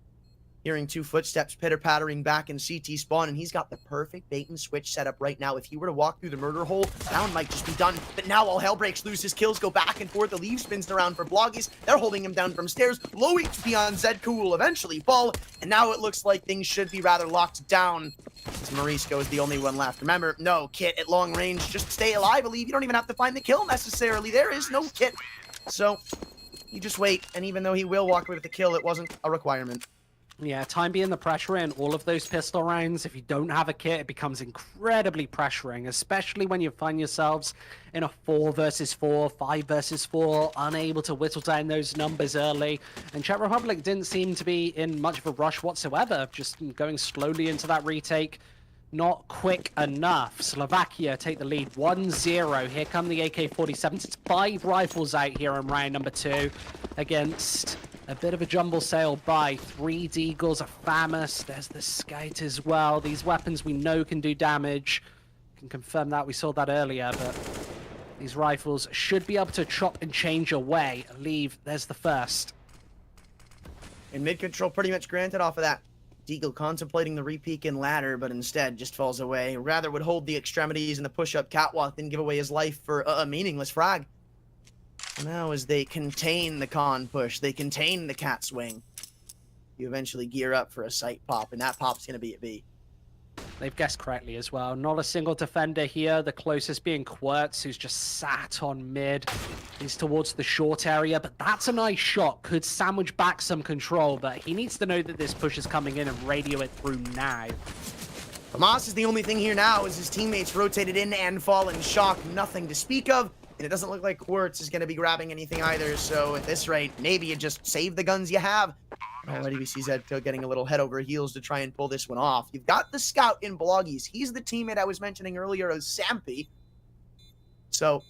hearing 2 footsteps pitter-pattering back in CT spawn, and he's got the perfect bait and switch set up right now. If he were to walk through the murder hole, down might just be done. But now all hell breaks loose. His kills go back and forth. The leaf spins around for Bloggies. They're holding him down from stairs. Low HP on Zedko will eventually fall, and now it looks like things should be rather locked down, as Marisco is the only one left. Remember, no kit at long range. Just stay alive, I believe. You don't even have to find the kill necessarily. There is no kit. So you just wait, and even though he will walk away with the kill, it wasn't a requirement. Yeah, time being the pressure in all of those pistol rounds. If you don't have a kit, it becomes incredibly pressuring, especially when you find yourselves in a 4 versus 4, 5 versus 4, unable to whittle down those numbers early. And Czech Republic didn't seem to be in much of a rush whatsoever, just going slowly into that retake. Not quick enough. Slovakia take the lead 1-0. Here come the AK-47s. It's 5 rifles out here in round number 2 against a bit of a jumble sale by 3 Deagles, a FAMAS. There's the Scout as well. These weapons we know can do damage. Can confirm that. We saw that earlier, but these rifles should be able to chop and change away. Leave. There's the first. And mid-control pretty much granted off of that. Deagle contemplating the repeak and ladder, but instead just falls away. Rather would hold the extremities in the push-up catwalk than give away his life for a meaningless frag. Now as they contain the con push, they contain the cat swing. you eventually gear up for a site pop, and that pop's going to be at B. They've guessed correctly as well. Not a single defender here. The closest being Quirtz, who's just sat on mid. He's towards the short area, but that's a nice shot. Could sandwich back some control, but he needs to know that this push is coming in and radio it through now. Hamas is the only thing here now as his teammates rotated in and fall in shock. Nothing to speak of. And it doesn't look like Quirtz is going to be grabbing anything either. So at this rate, maybe you just save the guns you have. Already we see Zedco getting a little head over heels to try and pull this one off. You've got the scout in Bloggies. He's the teammate I was mentioning earlier as Sampy. So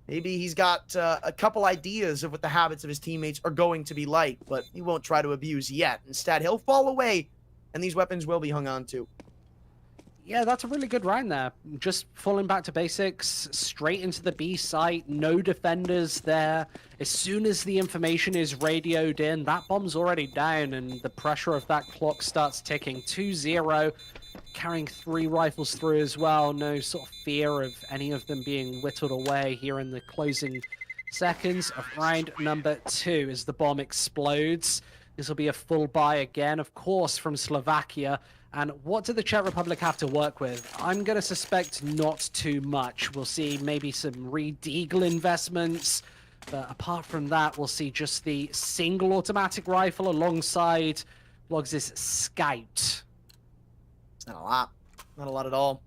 maybe he's got a couple ideas of what the habits of his teammates are going to be like, but he won't try to abuse yet. Instead, he'll fall away, and these weapons will be hung on to. Yeah, that's a really good round there. Just falling back to basics, straight into the B site, no defenders there. As soon as the information is radioed in, that bomb's already down, and the pressure of that clock starts ticking. 2-0, carrying 3 rifles through as well. No sort of fear of any of them being whittled away here in the closing seconds of round number 2 as the bomb explodes. This will be a full buy again, of course, from Slovakia. And what do the Czech Republic have to work with? I'm going to suspect not too much. We'll see maybe some Reed-Eagle investments. But apart from that, we'll see just the single automatic rifle alongside Logs' Scout. It's not a lot. Not a lot at all.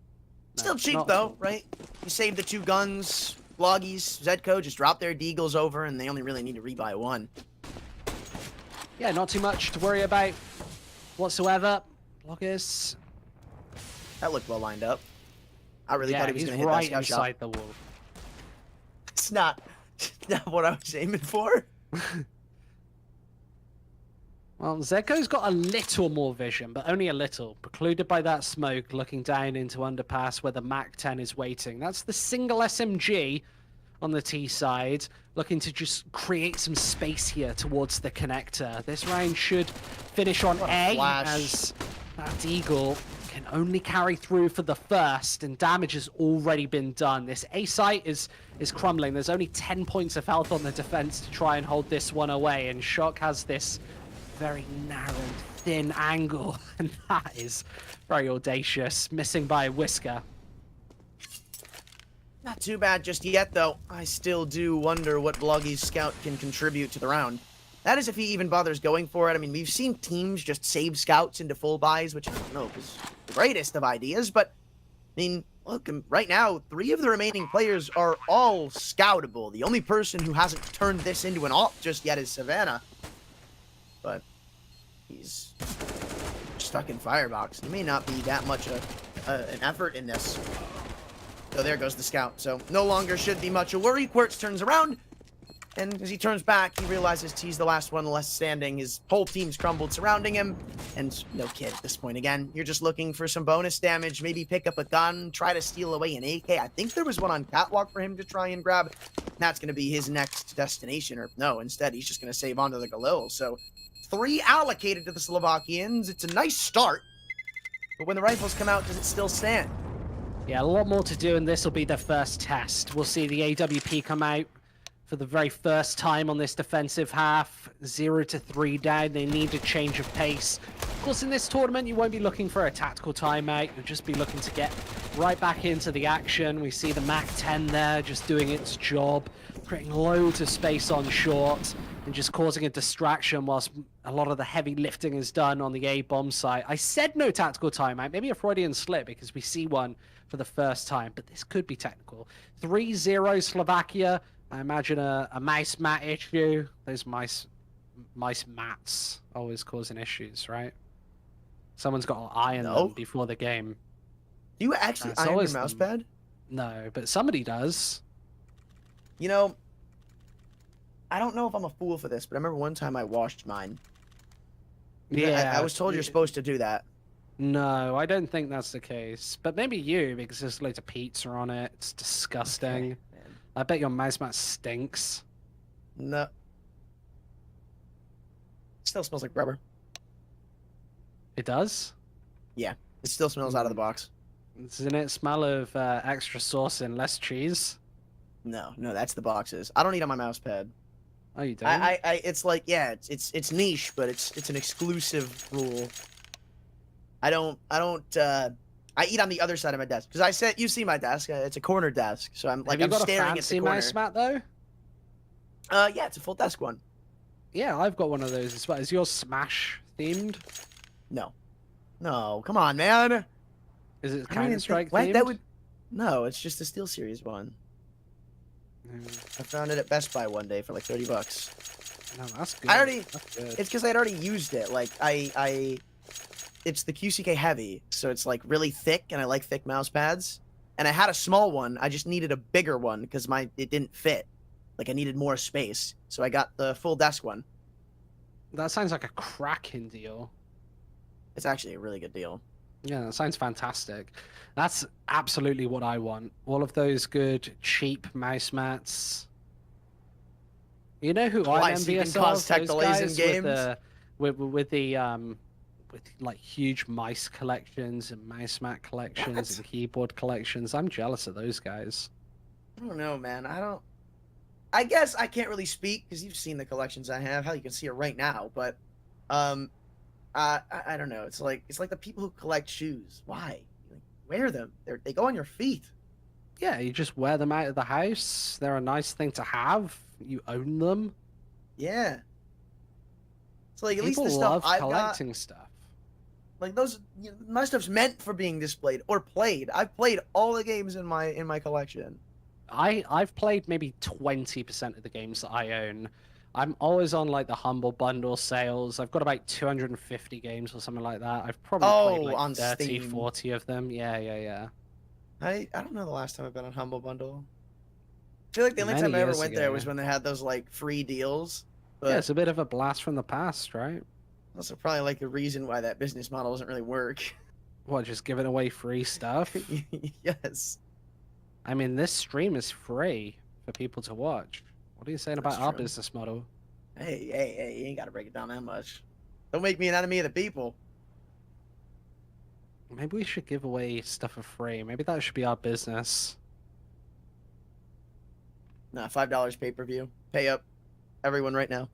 Still cheap, though, right? You save the 2 guns. Bloggies, Zedco just drop their Deagles over, and they only really need to rebuy 1. Yeah, not too much to worry about whatsoever. Bloggers. That looked well lined up. I really thought he was going to hit right that scout inside shot. the wall. It's not what I was aiming for. Well, Zedco's got a little more vision, but only a little. Precluded by that smoke, looking down into underpass where the MAC-10 is waiting. That's the single SMG on the T side, looking to just create some space here towards the connector. This round should finish on A, as that Eagle can only carry through for the first, and damage has already been done. This A site is crumbling. There's only 10 points of health on the defense to try and hold this one away, and Shock has this very narrow, thin angle, and that is very audacious. Missing by a whisker. Not too bad just yet, though. I still do wonder what Bloggy's scout can contribute to the round. That is if he even bothers going for it. I mean, we've seen teams just save scouts into full buys, which I don't know is the greatest of ideas, but, I mean, look, right now, 3 of the remaining players are all scoutable. The only person who hasn't turned this into an alt just yet is Savannah. But he's stuck in Firebox. He may not be that much an effort in this. So there goes the scout. So no longer should be much a worry. Quirtz turns around, and as he turns back, he realizes he's the last one left standing. His whole team's crumbled surrounding him, and no kid at this point. Again, you're just looking for some bonus damage, maybe pick up a gun, try to steal away an AK. I think there was one on Catwalk for him to try and grab. That's going to be his next destination, or no, instead he's just going to save onto the Galil. So 3 allocated to the Slovakians. It's a nice start, but when the rifles come out, does it still stand? Yeah, a lot more to do, and this will be their first test. We'll see the AWP come out for the very first time on this defensive half. 0-3 down. They need a change of pace. Of course, in this tournament, you won't be looking for a tactical timeout. You'll just be looking to get right back into the action. We see the MAC-10 there just doing its job, creating loads of space on short and just causing a distraction whilst a lot of the heavy lifting is done on the A-bomb site. I said no tactical timeout, maybe a Freudian slip because we see one for the first time, but this could be technical. 3-0 Slovakia. I imagine a mouse mat issue. Those mice mats always causing issues, right? Someone's got to iron them before the game. Do you actually iron your mouse pad? No, but somebody does. You know, I don't know if I'm a fool for this, but I remember one time I washed mine. Yeah. I was told you're supposed to do that. No, I don't think that's the case. But maybe you, because there's loads of pizza on it. It's disgusting. Okay, I bet your mouse mat stinks. No. It still smells like rubber. It does? Yeah, it still smells out of the box. Doesn't it smell of extra sauce and less cheese? No, that's the boxes. I don't eat on my mouse pad. Oh, you don't? It's like, yeah, it's niche, but it's an exclusive rule. I eat on the other side of my desk because you see my desk. It's a corner desk, so I'm Have you got staring a at the fancy corner. mouse mat though? Yeah, it's a full desk one. Yeah, I've got one of those as well. Is yours Smash themed? No, no, come on, man. Is it I don't even Counter-Strike think- themed? That would. No, it's just the SteelSeries one. Mm, I found it at Best Buy one day for like $30. no, that's good. That's good. It's because I'd already used it. Like it's the QCK Heavy, so it's like really thick, and I like thick mouse pads. And I had a small one. I just needed a bigger one because it didn't fit. Like I needed more space, so I got the full desk one. That sounds like a cracking deal. It's actually a really good deal. Yeah, that sounds fantastic. That's absolutely what I want. All of those good, cheap mouse mats. You know who I'm So you envious can of? cause tech Those delays in guys games? with like huge mice collections and mouse mat collections What? and keyboard collections. I'm jealous of those guys. I don't know, man. I guess I can't really speak because you've seen the collections I have. Hell, you can see it right now. But, I don't know. It's like the people who collect shoes. Why? Like, wear them. They go on your feet. Yeah, you just wear them out of the house. They're a nice thing to have. You own them. Yeah. It's like at least People the stuff love I've got. collecting stuff. Like those, my stuff's meant for being displayed or played. I've played all the games in my collection. I've played maybe 20% of the games that I own. I'm always on like the Humble Bundle sales. I've got about 250 games or something like that. I've probably played like on 30, Steam. 40 of them. Yeah. I don't know the last time I've been on Humble Bundle. I feel like the only Many time I ever years went there ago. was when they had those like free deals. Yeah, But it's a bit of a blast from the past, right? also probably like the reason why that business model doesn't really work. What, just giving away free stuff? Yes. I mean, this stream is free for people to watch. What are you saying about That's our true. business model? Hey, you ain't got to break it down that much. Don't make me an enemy of the people. Maybe we should give away stuff for free. Maybe that should be our business. Nah, $5 pay-per-view. Pay up, everyone, right now.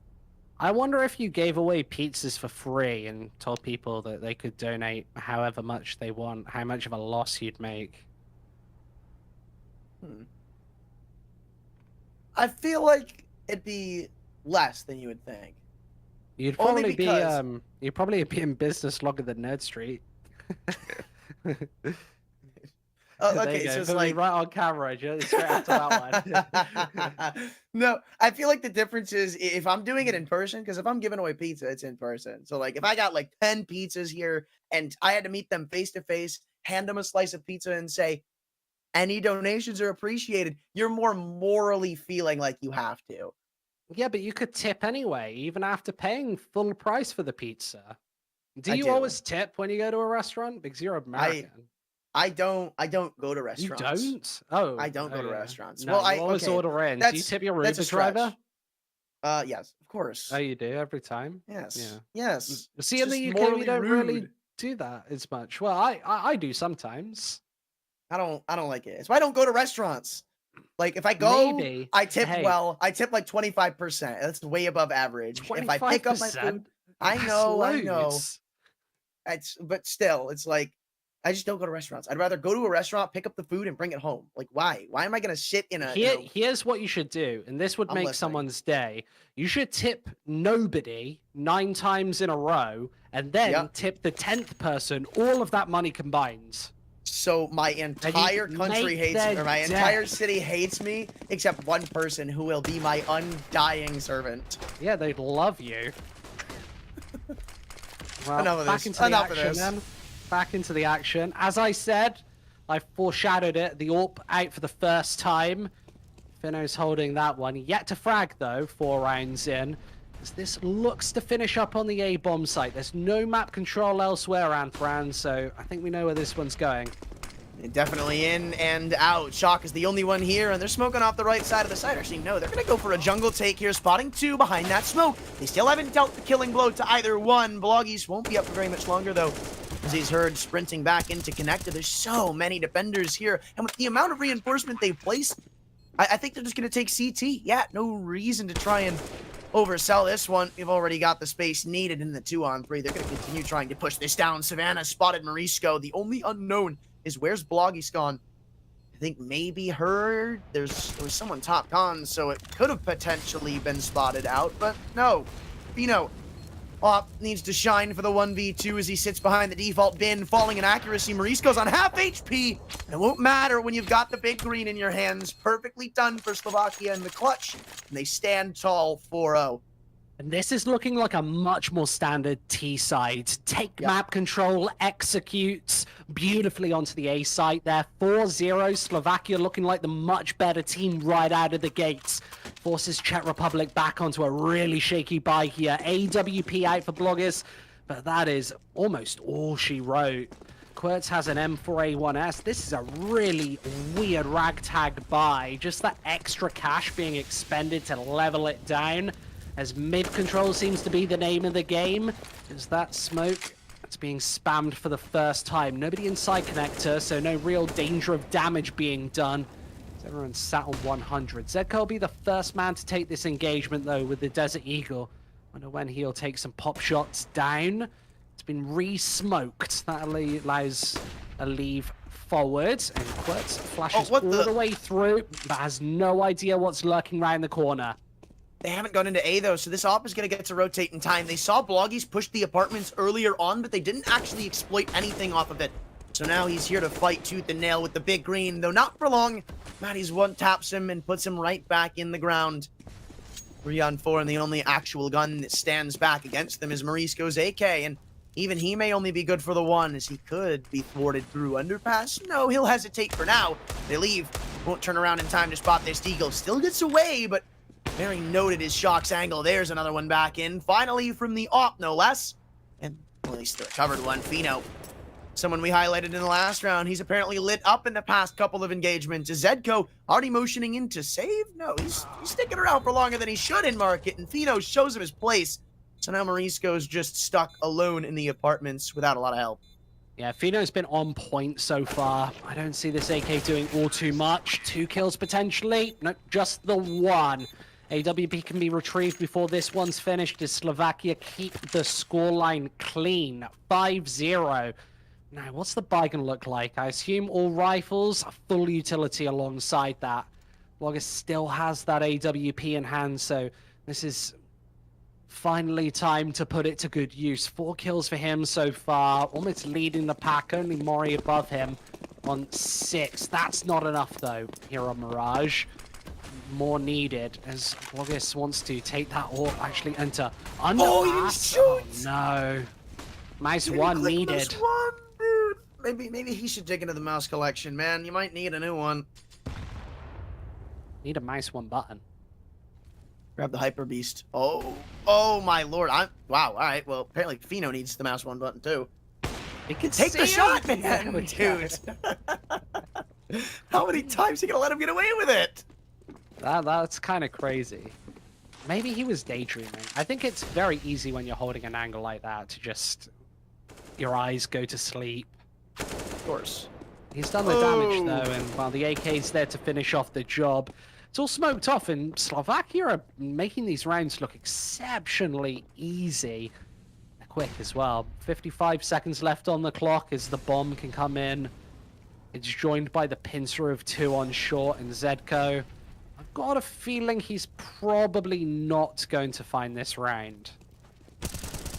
I wonder if you gave away pizzas for free and told people that they could donate however much they want, how much of a loss you'd make. I feel like it'd be less than you would think. You'd Only probably because- be you'd probably be in business longer than Nerd Street. Oh, There okay, you go. so it's Put me like right on camera, just straight after that one. no, I feel like the difference is if I'm doing it in person, because if I'm giving away pizza, it's in person. So like if I got like 10 pizzas here and I had to meet them face to face, hand them a slice of pizza and say, any donations are appreciated, you're more morally feeling like you have to. Yeah, but you could tip anyway, even after paying full price for the pizza. Do I you do. always tip when you go to a restaurant? Because you're American. I don't go to You restaurants. don't? Oh, I don't go to yeah. restaurants. No, Well, you always okay, order in. Do you tip your that's a Uber driver? stretch. Yes, of course. Oh, you do every time? Yes. Yeah. Yes. See, It's in the just UK, we morally don't really rude. do that as much. Well, I do sometimes. I don't like it. It's why I don't go to restaurants. Like if I go, Maybe. I tip Hey. well. I tip like 25%. That's way above average. If I pick up my 25%? food, I That's know. loads. But still, it's like I just don't go to restaurants. I'd rather go to a restaurant, pick up the food, and bring it home. Like why? Why am I gonna sit in a? Here's what you should do, and this would I'm make listening. someone's day. You should tip nobody 9 times in a row, and then Yep. tip the 10th person all of that money combined. So my entire country make hates me, their or my day. entire city hates me, except one person who will be my undying servant. Yeah, they'd love you. Well, Enough of back this. into the Enough of action this. then. Back into the action. As I said, I foreshadowed it. The AWP out for the first time. Finno's holding that one. Yet to frag though, 4 rounds in. As this looks to finish up on the A-bomb site. There's no map control elsewhere, Anthran, so I think we know where this one's going. Definitely in and out. Shock is the only one here, and they're smoking off the right side of the site. Actually, no, they're going to go for a jungle take here, spotting 2 behind that smoke. They still haven't dealt the killing blow to either one. Bloggies won't be up for very much longer, though, as he's heard sprinting back into connector. There's so many defenders here, and with the amount of reinforcement they've placed, I think they're just going to take CT. Yeah, no reason to try and oversell this one. You've already got the space needed in the 2-on-3. They're going to continue trying to push this down. Savannah spotted Morisco. The only unknown is where's Bloggy's gone. I think maybe her. There was someone top con, so it could have potentially been spotted out, but no. Fino needs to shine for the 1v2 as he sits behind the default bin, falling in accuracy. Morisco's on half HP. It won't matter when you've got the big green in your hands. Perfectly done for Slovakia in the clutch, and they stand tall 4-0. And this is looking like a much more standard T side. Take map control, executes beautifully onto the A site there. 4-0, Slovakia looking like the much better team right out of the gates. Forces Czech Republic back onto a really shaky buy here. AWP out for Bloggers, but that is almost all she wrote. Quirtz has an M4A1S. This is a really weird ragtag buy. Just that extra cash being expended to level it down. As mid-control seems to be the name of the game. Is that smoke that's being spammed for the first time. Nobody inside connector, so no real danger of damage being done. Everyone's sat on 100. Zedko will be the first man to take this engagement, though, with the Desert Eagle. Wonder when he'll take some pop shots down. It's been re-smoked. That allows a leave forward. And Quirtz flashes all the way through, but has no idea what's lurking around the corner. They haven't gone into A, though, so this op is going to get to rotate in time. They saw Bloggies push the apartments earlier on, but they didn't actually exploit anything off of it. So now he's here to fight tooth and nail with the big green, though not for long. Matty's one-taps him and puts him right back in the ground. 3-on-4, and the only actual gun that stands back against them is Morisco's AK, and even he may only be good for the one, as he could be thwarted through underpass. No, he'll hesitate for now. They leave. Won't turn around in time to spot this Deagle. Still gets away, but very noted his Shock's angle. There's another one back in. Finally from the op, no less. And at least the recovered one, Fino. Someone we highlighted in the last round. He's apparently lit up in the past couple of engagements. Is Zedko already motioning in to save? No, he's sticking around for longer than he should in market, and Fino shows him his place. So now Morisco's just stuck alone in the apartments without a lot of help. Yeah, Fino's been on point so far. I don't see this AK doing all too much. 2 kills potentially. No, just the one. AWP can be retrieved before this one's finished. Does Slovakia keep the scoreline clean? 5-0. Now, what's the buy going to look like? I assume all rifles, full utility alongside that. Blogger still has that AWP in hand, so this is finally time to put it to good use. 4 kills for him so far, almost leading the pack, only Mori above him on 6. That's not enough, though, here on Mirage. More needed, as Blogger wants to take that or actually enter under. Oh, he didn't shoot! Oh, no. Mouse 1 needed. Mouse 1, dude. Maybe he should dig into the mouse collection, man. You might need a new one. Need a mouse 1 button. Grab the Hyper Beast. Oh my lord. Wow, alright. Well, apparently Fino needs the mouse 1 button too. He can take the shot, man, Oh, dude. How many times are you gonna let him get away with it? That's kind of crazy. Maybe he was daydreaming. I think it's very easy when you're holding an angle like that to just... your eyes go to sleep. Of course. He's done the damage, though, and while the AK's there to finish off the job, it's all smoked off, and Slovakia are making these rounds look exceptionally easy. Quick as well. 55 seconds left on the clock as the bomb can come in. It's joined by the pincer of 2 on short and Zedko. I've got a feeling he's probably not going to find this round.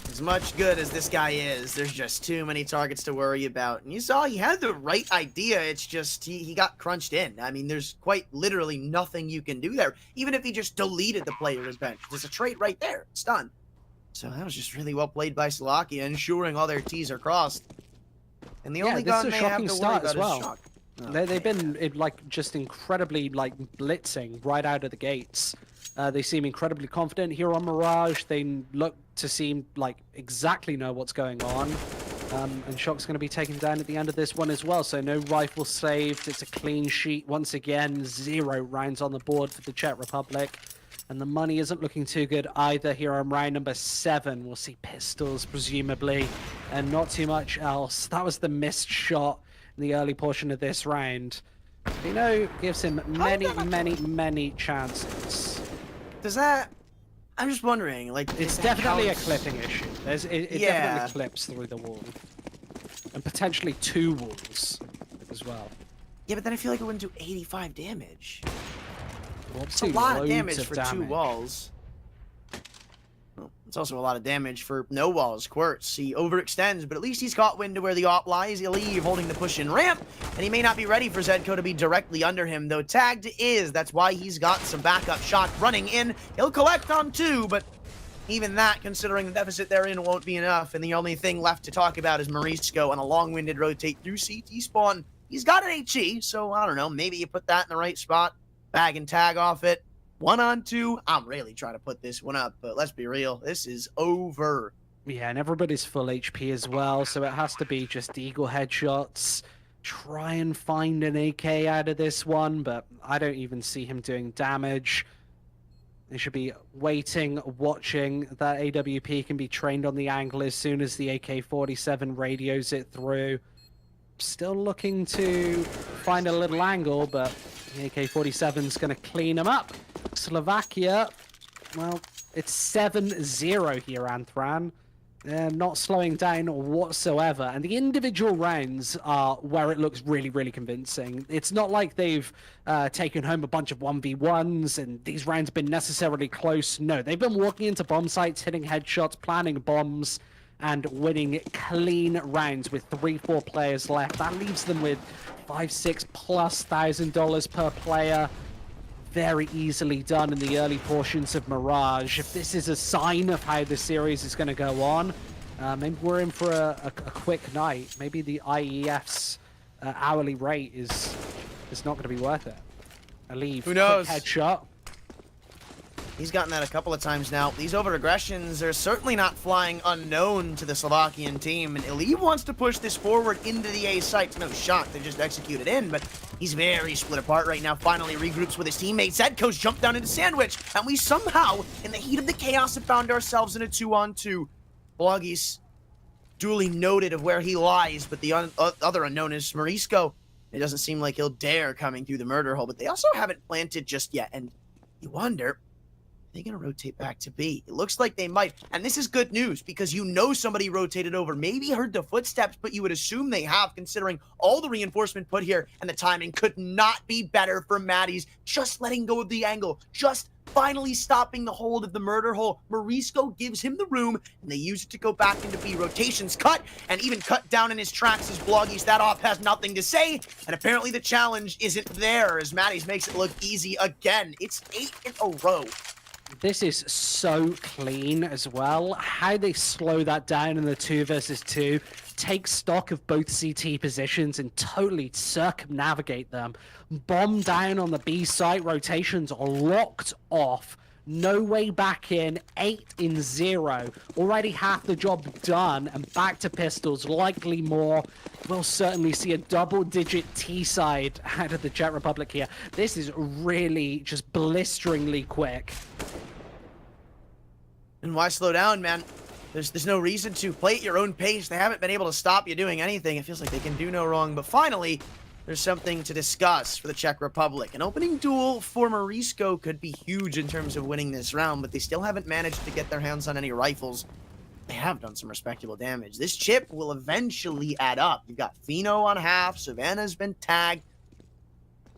As much good as this guy is, there's just too many targets to worry about. And you saw he had the right idea, it's just he got crunched in. I mean, there's quite literally nothing you can do there. Even if he just deleted the player's bench. There's a trait right there. It's done. So that was just really well played by Slovakia, ensuring all their T's are crossed. And the only gun they have to worry about is shock. They've been just incredibly blitzing right out of the gates. They seem incredibly confident here on Mirage. They look to seem exactly know what's going on. And Shock's going to be taken down at the end of this one as well. So no rifle saved. It's a clean sheet once again. 0 rounds on the board for the Czech Republic. And the money isn't looking too good either here on round number 7. We'll see pistols, presumably, and not too much else. That was the missed shot in the early portion of this round. Fino gives him many chances. Does that... I'm just wondering, like... It's if that definitely counts- a clipping issue. It Yeah. definitely clips through the wall. And potentially 2 walls as well. Yeah, but then I feel like it wouldn't do 85 damage. Well, It's a lot of damage for 2 walls. Well, it's also a lot of damage for no walls. Quirts, he overextends, but at least he's caught wind to where the op lies. He'll leave holding the push-in ramp, and he may not be ready for Zedko to be directly under him, though tagged is. That's why he's got some backup shots running in. He'll collect on 2, but even that, considering the deficit they're in, won't be enough, and the only thing left to talk about is Morisco on a long-winded rotate through CT spawn. He's got an HE, so I don't know, maybe you put that in the right spot, bag and tag off it. 1-on-2, I'm really trying to put this one up, but let's be real, this is over. Yeah, and everybody's full HP as well, so it has to be just Eagle headshots. Try and find an AK out of this one, but I don't even see him doing damage. They should be waiting, watching. That AWP can be trained on the angle as soon as the AK-47 radios it through. Still looking to find a little angle, but the AK-47's going to clean him up. Slovakia, well, it's 7-0 here, Anthran. They're not slowing down whatsoever, and the individual rounds are where it looks really convincing. It's not like they've taken home a bunch of 1v1s, and these rounds have been necessarily close. No, they've been walking into bomb sites, hitting headshots, planting bombs, and winning clean rounds with 3-4 players left. That leaves them with $5,000+ per player. Very easily done in the early portions of Mirage. If this is a sign of how the series is going to go on, maybe we're in for a quick night. Maybe the IEF's hourly rate is not going to be worth it. I leave. Who knows? Quick headshot. He's gotten that a couple of times now. These over-aggressions are certainly not flying unknown to the Slovakian team, and Elite wants to push this forward into the A site. No shot, they just executed in, but he's very split apart right now. Finally regroups with his teammates. Zedko's jumped down into Sandwich, and we somehow, in the heat of the chaos, have found ourselves in a 2-on-2. Bloggies duly noted of where he lies, but the other unknown is Morisco. It doesn't seem like he'll dare coming through the murder hole, but they also haven't planted just yet, and you wonder... they're going to rotate back to B. It looks like they might. And this is good news because you know somebody rotated over, maybe heard the footsteps, but you would assume they have considering all the reinforcement put here, and the timing could not be better for Maddie's. Just letting go of the angle, just finally stopping the hold of the murder hole. Morisco gives him the room, and they use it to go back into B. Rotations cut, and even cut down in his tracks as Bloggies. That off has nothing to say, and apparently the challenge isn't there as Maddie's makes it look easy again. It's 8 in a row. This is so clean as well. How they slow that down in the 2 versus 2, take stock of both CT positions and totally circumnavigate them. Bomb down on the B site, rotations are locked off. No way back in, 8-0. Already half the job done, and back to pistols, likely more. We'll certainly see a double-digit T-side out of the Czech Republic here. This is really just blisteringly quick. And why slow down, man? There's no reason to. Play at your own pace. They haven't been able to stop you doing anything. It feels like they can do no wrong. But finally, there's something to discuss for the Czech Republic. An opening duel for Morisco could be huge in terms of winning this round, but they still haven't managed to get their hands on any rifles. They have done some respectable damage. This chip will eventually add up. You've got Fino on half. Savannah's been tagged.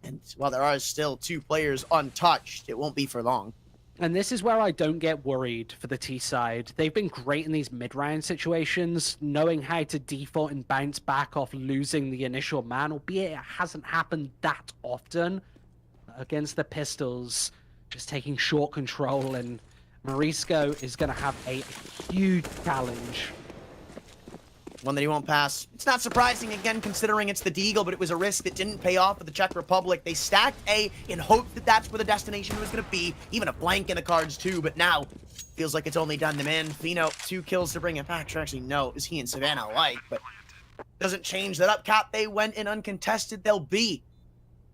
And while there are still 2 players untouched, it won't be for long. And this is where I don't get worried for the T side. They've been great in these mid-round situations, knowing how to default and bounce back off losing the initial man, albeit it hasn't happened that often. Against the pistols, just taking short control, and Morisco is going to have a huge challenge. One that he won't pass. It's not surprising, again, considering it's the Deagle, but it was a risk that didn't pay off for the Czech Republic. They stacked A in hopes that that's where the destination was going to be. Even a blank in the cards, too, but now feels like it's only done them in. Fino, 2 kills to bring it back. Actually, no, is he and Savannah alike, but doesn't change that up. Cap, they went in uncontested. They'll be.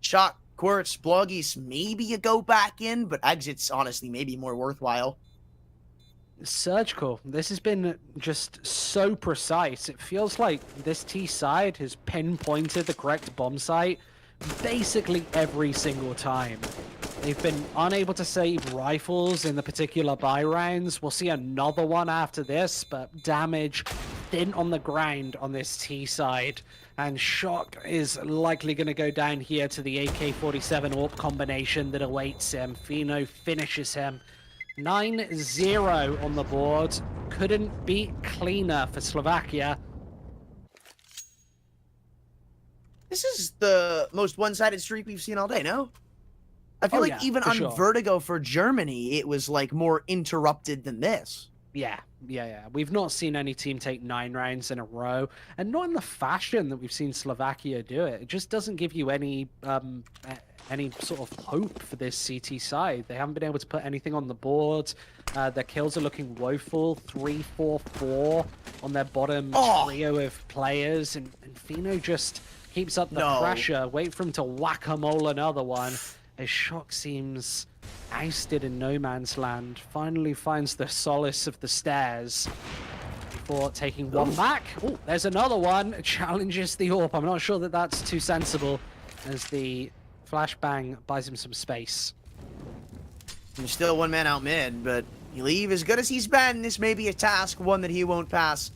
Shock, Quirts, Bloggies, maybe you go back in, but exits, honestly, maybe more worthwhile. Surgical. This has been just so precise. It feels like this T side has pinpointed the correct bomb site, basically every single time. They've been unable to save rifles in the particular buy rounds. We'll see another one after this, but damage thin on the ground on this T side. And Shock is likely going to go down here to the AK-47 AWP combination that awaits him. Fino finishes him. 9-0 on the board. Couldn't be cleaner for Slovakia. This is the most one-sided streak we've seen all day, no? I feel like yeah, even for on sure. Vertigo for Germany, it was like more interrupted than this. Yeah. We've not seen any team take 9 rounds in a row, and not in the fashion that we've seen Slovakia do it. It just doesn't give you any sort of hope for this CT side. They haven't been able to put anything on the board. Their kills are looking woeful. 3-4-4 on their bottom trio of players, and Fino just keeps up the pressure. Wait for him to whack-a-mole another one. As Shock seems ousted in no man's land, finally finds the solace of the stairs before taking one back. Oh, there's another one. Challenges the AWP. I'm not sure that that's too sensible, as the flashbang buys him some space. There's still one man out mid, but you leave as good as he's been. This may be a task, one that he won't pass.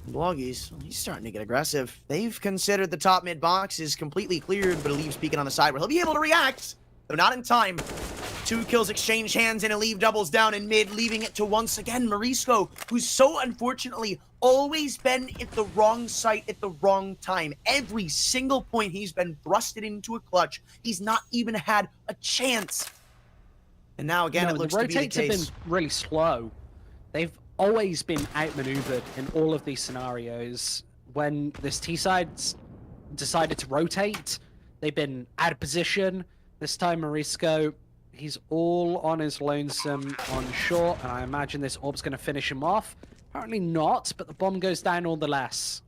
Bloggies, he's starting to get aggressive. They've considered the top mid box is completely cleared, but Alev's peeking on the side where he'll be able to react, though not in time. 2 kills exchange hands, and Aleve doubles down in mid, leaving it to once again Marisco, who's so unfortunately always been at the wrong site at the wrong time. Every single point he's been thrusted into a clutch. He's not even had a chance. And now again, it looks to be the case. The rotates have been really slow. They've always been outmaneuvered in all of these scenarios. When this T-side's decided to rotate, they've been out of position. This time Marisco, he's all on his lonesome on short, and I imagine this AWP's going to finish him off. Apparently not, but the bomb goes down all the less.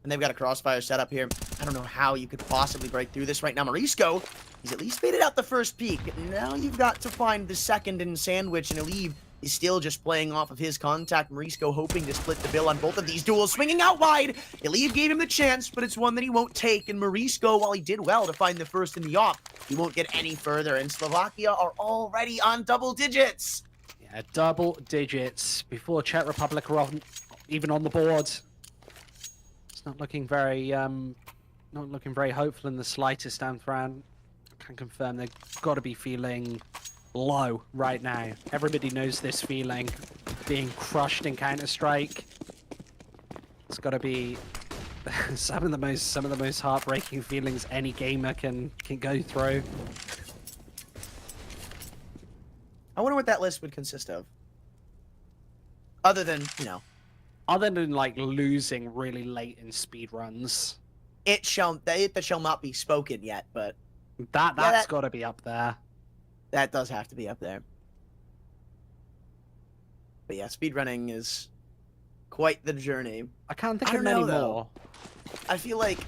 And they've got a crossfire set up here. I don't know how you could possibly break through this right now. Marisco, he's at least baited out the first peak. Now you've got to find the second in sandwich, and Aleve is still just playing off of his contact. Marisco hoping to split the bill on both of these duels, swinging out wide. Aleve gave him the chance, but it's one that he won't take. And Marisco, while he did well to find the first in the AWP, he won't get any further. And Slovakia are already on double digits. Yeah, double digits before Czech Republic are even on the board. It's not looking very hopeful in the slightest, Anthran. I can confirm they've got to be feeling low right now. Everybody knows this feeling, being crushed in Counter-Strike. It's got to be some of the most heartbreaking feelings any gamer can go through. I wonder what that list would consist of. Other than, Other than like losing really late in speedruns. it that shall not be spoken yet, but That's got to be up there. that does have to be up there. But yeah, speedrunning is quite the journey. I can't think I of don't many know, though. more. I feel like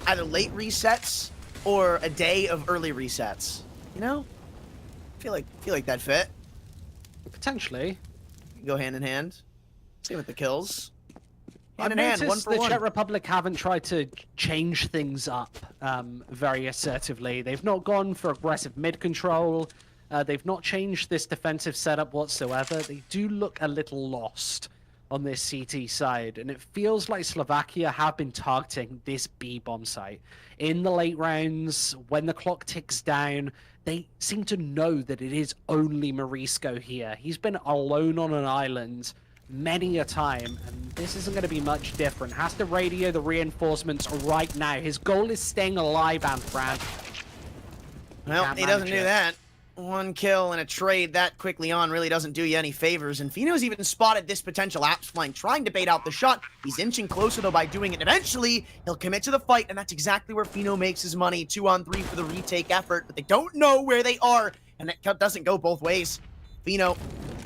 either late resets or a day of early resets. I feel like that fit. Potentially. Go hand in hand. Same with the kills. I've Hand in hand, noticed 1 for the Czech 1. Republic haven't tried to change things up very assertively. They've not gone for aggressive mid control. They've not changed this defensive setup whatsoever. They do look a little lost on this CT side, and it feels like Slovakia have been targeting this B-bomb site. In the late rounds, when the clock ticks down, they seem to know that it is only Marisco here. He's been alone on an island many a time, and this isn't going to be much different. Has to radio the reinforcements right now. His goal is staying alive, Anthran. Well, Can't he doesn't manage do it. that. 1 kill and a trade that quickly on really doesn't do you any favors. And Fino's even spotted this potential apps flank, trying to bait out the shot. He's inching closer, though, by doing it. Eventually, he'll commit to the fight, and that's exactly where Fino makes his money. 2-on-3 for the retake effort, but they don't know where they are, and it doesn't go both ways. Fino,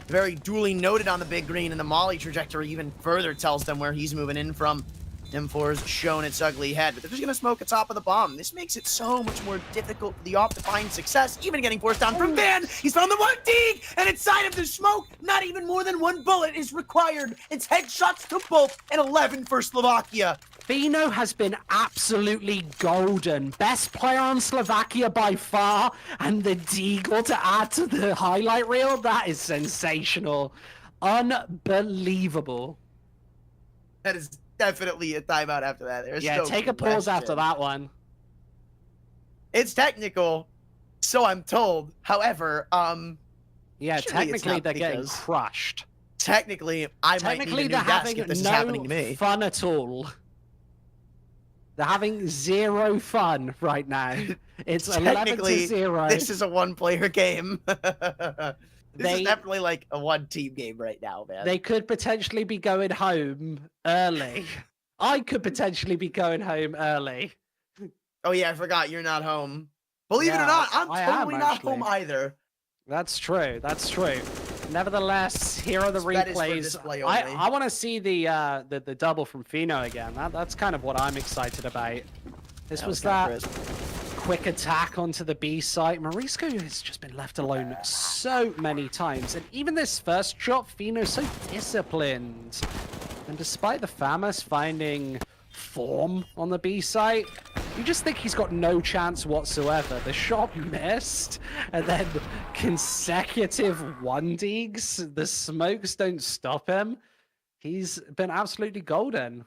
very duly noted on the big green, and the molly trajectory even further tells them where he's moving in from. M4's shown its ugly head, but they're just going to smoke a top of the bomb. This makes it so much more difficult for the AWP to find success, even getting forced down from Van. He's found the 1 dig, and inside of the smoke, not even more than 1 bullet is required. It's headshots to both, and 11 for Slovakia. Fino has been absolutely golden. Best player on Slovakia by far, and the Deagle to add to the highlight reel, that is sensational. Unbelievable. That is definitely a timeout after that. There's Yeah, no take a pause after question. that one. It's technical, so I'm told. However, Yeah, surely it's technically not they're getting because- crushed. technically, I might need Technically a new they're desk having if this is happening no to me. fun at all. They're having zero fun right now. It's 11 Technically, to 0. this is a one-player game. This They- is definitely like a one-team game right now, man. They could potentially be going home early. I could potentially be going home early. Oh yeah, I forgot you're not home. Believe it Yeah, or not, I'm I am, totally not home actually. either. That's true. That's true. Nevertheless, here are the That is for replays. display I only. want to see the double from Fino again. That's kind of what I'm excited about. This was kinda that crisp. quick attack onto the B site. Morisco has just been left alone so many times, and even this first shot, Fino's so disciplined. And despite the FAMAS finding form on the B site, you just think he's got no chance whatsoever. The shot missed, and then consecutive 1-digs. The smokes don't stop him. He's been absolutely golden.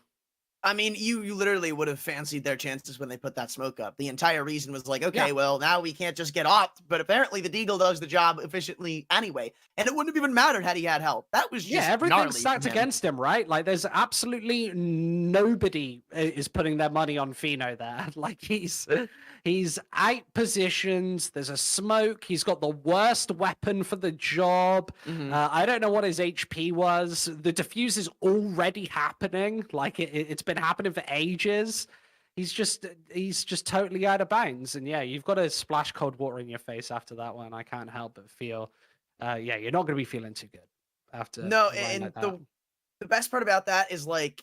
I mean, you literally would have fancied their chances when they put that smoke up. The entire reason was like, okay, Yeah. well, now we can't just get opt, but apparently the Deagle does the job efficiently anyway, and it wouldn't have even mattered had he had help. That was just Yeah, everything's gnarly stacked from him. against him, right? Like, there's absolutely nobody is putting their money on Fino there. Like, he's out positioned. There's a smoke. He's got the worst weapon for the job. I don't know what his HP was. The defuse is already happening. Like, it's been happening for ages. He's just totally out of bounds. And yeah, you've got to splash cold water in your face after that one. I can't help but feel, yeah, you're not going to be feeling too good after. No, a line and like that. the best part about that is like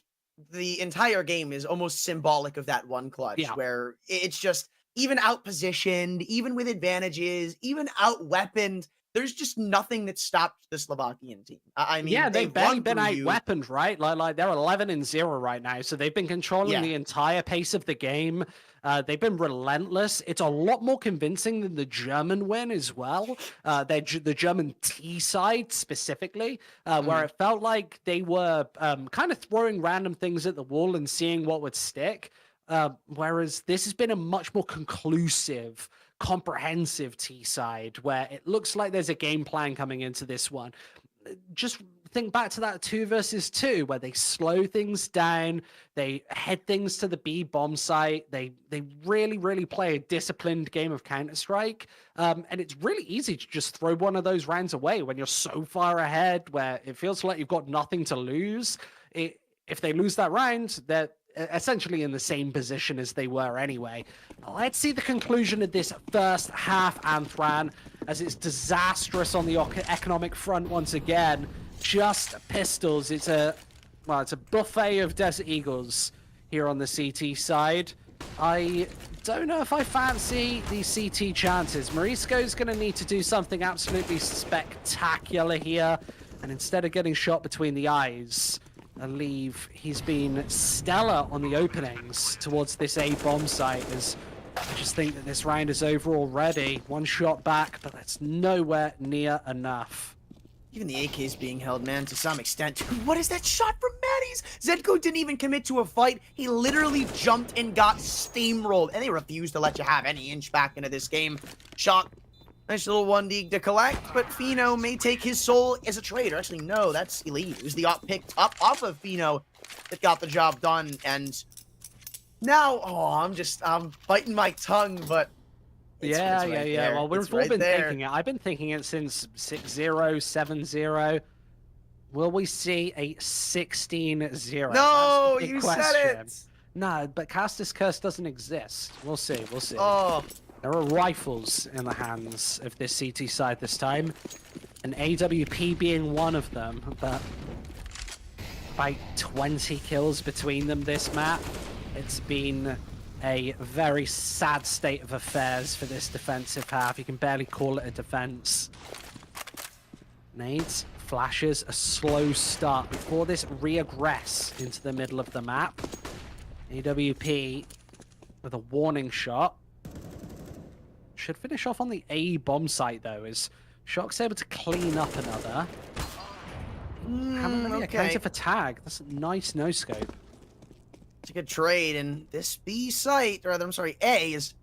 the entire game is almost symbolic of that one clutch Yeah. where it's just even out positioned, even with advantages, even out weaponed. There's just nothing that stopped the Slovakian team. I mean, Yeah, they've barely run been through out you. weaponed, right? Like they're 11-0 right now, so they've been controlling Yeah. the entire pace of the game. They've been relentless. It's a lot more convincing than the German win as well. The German T side specifically, where it felt like they were kind of throwing random things at the wall and seeing what would stick. Whereas this has been a much more conclusive, comprehensive T side where it looks like there's a game plan coming into this one. Just think back to that 2 versus 2 where they slow things down, they head things to the B bomb site, they really, really play a disciplined game of Counter-Strike. And it's really easy to just throw one of those rounds away when you're so far ahead where it feels like you've got nothing to lose. If they lose that round, they're essentially in the same position as they were anyway. Let's see the conclusion of this first half, Anthran, as it's disastrous on the economic front once again. Just pistols. It's a buffet of Desert Eagles here on the CT side. I don't know if I fancy these CT chances. Morisco's going to need to do something absolutely spectacular here, and instead of getting shot between the eyes, I believe he's been stellar on the openings towards this A bomb site, as I just think that this round is over already. One shot back, but that's nowhere near enough. Even the AK is being held, man, to some extent. What is that shot from Maddie's? Zedko didn't even commit to a fight. He literally jumped and got steamrolled, and they refused to let you have any inch back into this game. Shot. Nice little 1-dig to collect, but Fino may take his soul as a traitor. Actually, no, that's Elite. It was the op picked up off of Fino that got the job done, and now, I'm biting my tongue, but it's right there. Well, we've It's all right been there. thinking it. I've been thinking it since 6-0, 7-0. Will we see a 16-0? No, That's the big you question. said it. No, but Castus Curse doesn't exist. We'll see. We'll see. Oh, There are rifles in the hands of this CT side this time, and AWP being one of them, but about 20 kills between them this map. It's been a very sad state of affairs for this defensive half. You can barely call it a defense. Nades, flashes, a slow start before this regress into the middle of the map. AWP with a warning shot. Should finish off on the A bomb site, though, as Shock's able to clean up another. Haven't really accounted for tag. That's a nice no-scope. It's a good trade, and this B site, or rather, I'm sorry, A, is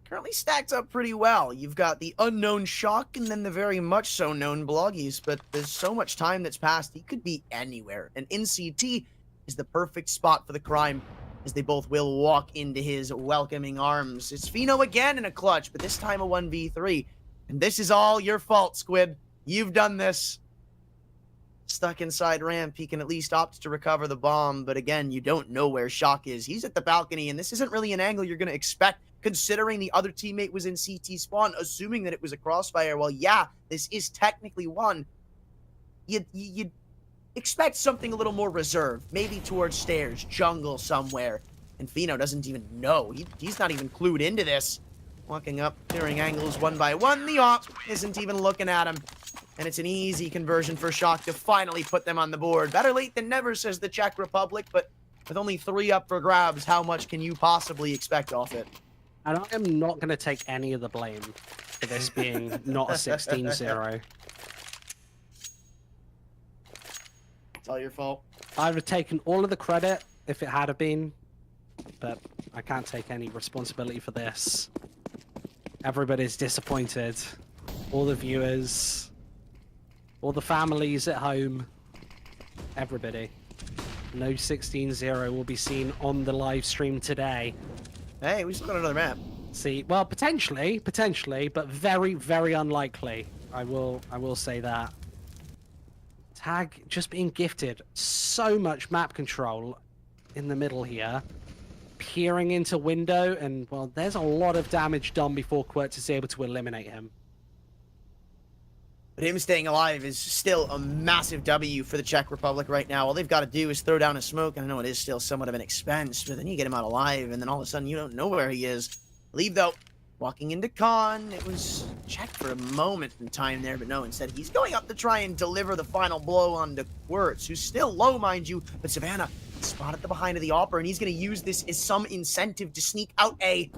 currently stacked up pretty well. You've got the unknown Shock and then the very much so known Bloggies, but there's so much time that's passed, he could be anywhere. And in CT is the perfect spot for the crime, as they both will walk into his welcoming arms. It's Fino again in a clutch, but this time a 1v3. And this is all your fault, Squid. You've done this. Stuck inside ramp, he can at least opt to recover the bomb, but again, you don't know where Shock is. He's at the balcony, and this isn't really an angle you're going to expect, considering the other teammate was in CT spawn, assuming that it was a crossfire. Well, yeah, this is technically one. You'd expect something a little more reserved, maybe towards stairs, jungle somewhere, and Fino doesn't even know. He's not even clued into this. Walking up, clearing angles one by one, the op isn't even looking at him. And it's an easy conversion for Shock to finally put them on the board. Better late than never, says the Czech Republic, but with only 3 up for grabs, how much can you possibly expect off it? And I am not going to take any of the blame for this being not a 16-0. It's all your fault. I would have taken all of the credit if it had been, but I can't take any responsibility for this. Everybody's disappointed. All the viewers, all the families at home, everybody. No 16-0 will be seen on the live stream today. Hey, we still got another map. See, well, potentially, but very, very unlikely. I will say that. Tag just being gifted so much map control in the middle here. Peering into window, and, well, there's a lot of damage done before Quirtz is able to eliminate him. But him staying alive is still a massive W for the Czech Republic right now. All they've got to do is throw down a smoke, and I know it is still somewhat of an expense, but then you get him out alive, and then all of a sudden you don't know where he is. Leave, though. Walking into Con, it was checked for a moment in time there, but no, instead he's going up to try and deliver the final blow onto Quirtz, who's still low, mind you, but Savannah spotted the behind of the Opera, and he's going to use this as some incentive to sneak out A.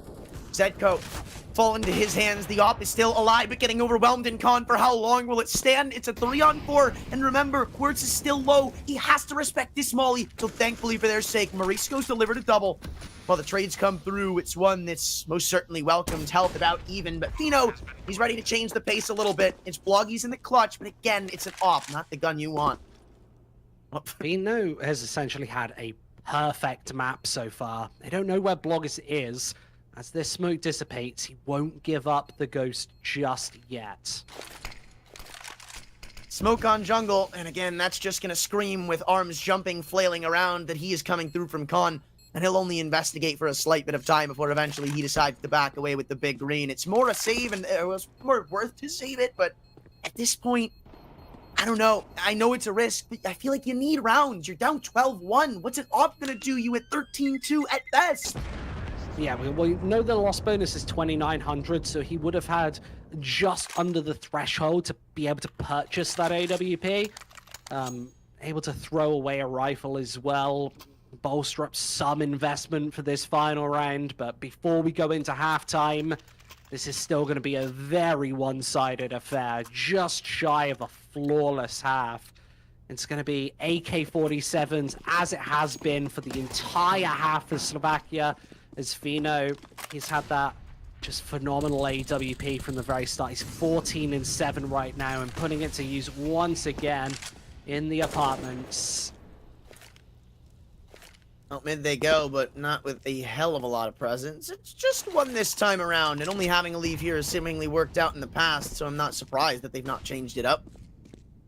Zedko fall into his hands. The op is still alive, but getting overwhelmed in Con. For how long will it stand? It's a 3-on-4, and remember, Quirtz is still low. He has to respect this molly, so thankfully for their sake, Marisco's delivered a double. While the trades come through, it's one that's most certainly welcomed. Health about even, but Fino, he's ready to change the pace a little bit. It's Bloggies in the clutch, but again, it's an op, not the gun you want. Fino has essentially had a perfect map so far. They don't know where Bloggers is. As this smoke dissipates, he won't give up the ghost just yet. Smoke on jungle, and again, that's just gonna scream with arms jumping, flailing around that he is coming through from Con, and he'll only investigate for a slight bit of time before eventually he decides to back away with the big green. It's more a save, and it was more worth to save it, but at this point, I don't know. I know it's a risk, but I feel like you need rounds. You're down 12-1. What's an op gonna do you at 13-2 at best? Yeah, we know the loss bonus is 2,900, so he would have had just under the threshold to be able to purchase that AWP. Able to throw away a rifle as well, bolster up some investment for this final round. But before we go into halftime, this is still going to be a very one-sided affair, just shy of a flawless half. It's going to be AK-47s, as it has been for the entire half of Slovakia. As Fino, he's had that just phenomenal AWP from the very start. He's 14-7 right now, and putting it to use once again in the apartments. Well, mid they go, but not with a hell of a lot of presence. It's just one this time around, and only having a leave here has seemingly worked out in the past, so I'm not surprised that they've not changed it up.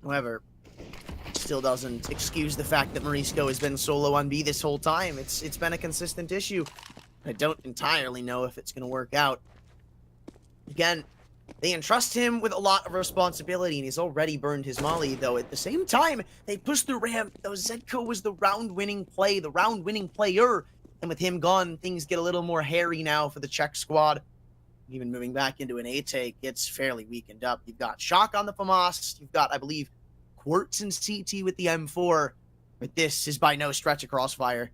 However, it still doesn't excuse the fact that Marisco has been solo on B this whole time. It's been a consistent issue. I don't entirely know if it's going to work out. Again, they entrust him with a lot of responsibility, and he's already burned his molly, though at the same time, they push through ramp, though Zedko was the round-winning play, the round-winning player, and with him gone, things get a little more hairy now for the Czech squad. Even moving back into an A-take, it's fairly weakened up. You've got Shock on the FAMAS, you've got, I believe, Quirtz and CT with the M4, but this is by no stretch a crossfire.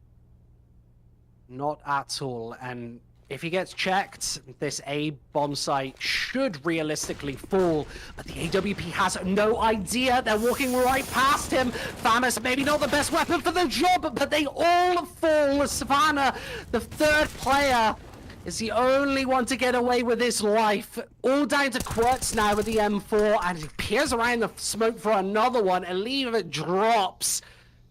Not at all. And if he gets checked, this A bomb site should realistically fall. But the AWP has no idea. They're walking right past him. Famus, maybe not the best weapon for the job, but they all fall. Savannah, the third player, is the only one to get away with his life. All down to Quirtz now with the M4, and he peers around the smoke for another one. Eliva drops.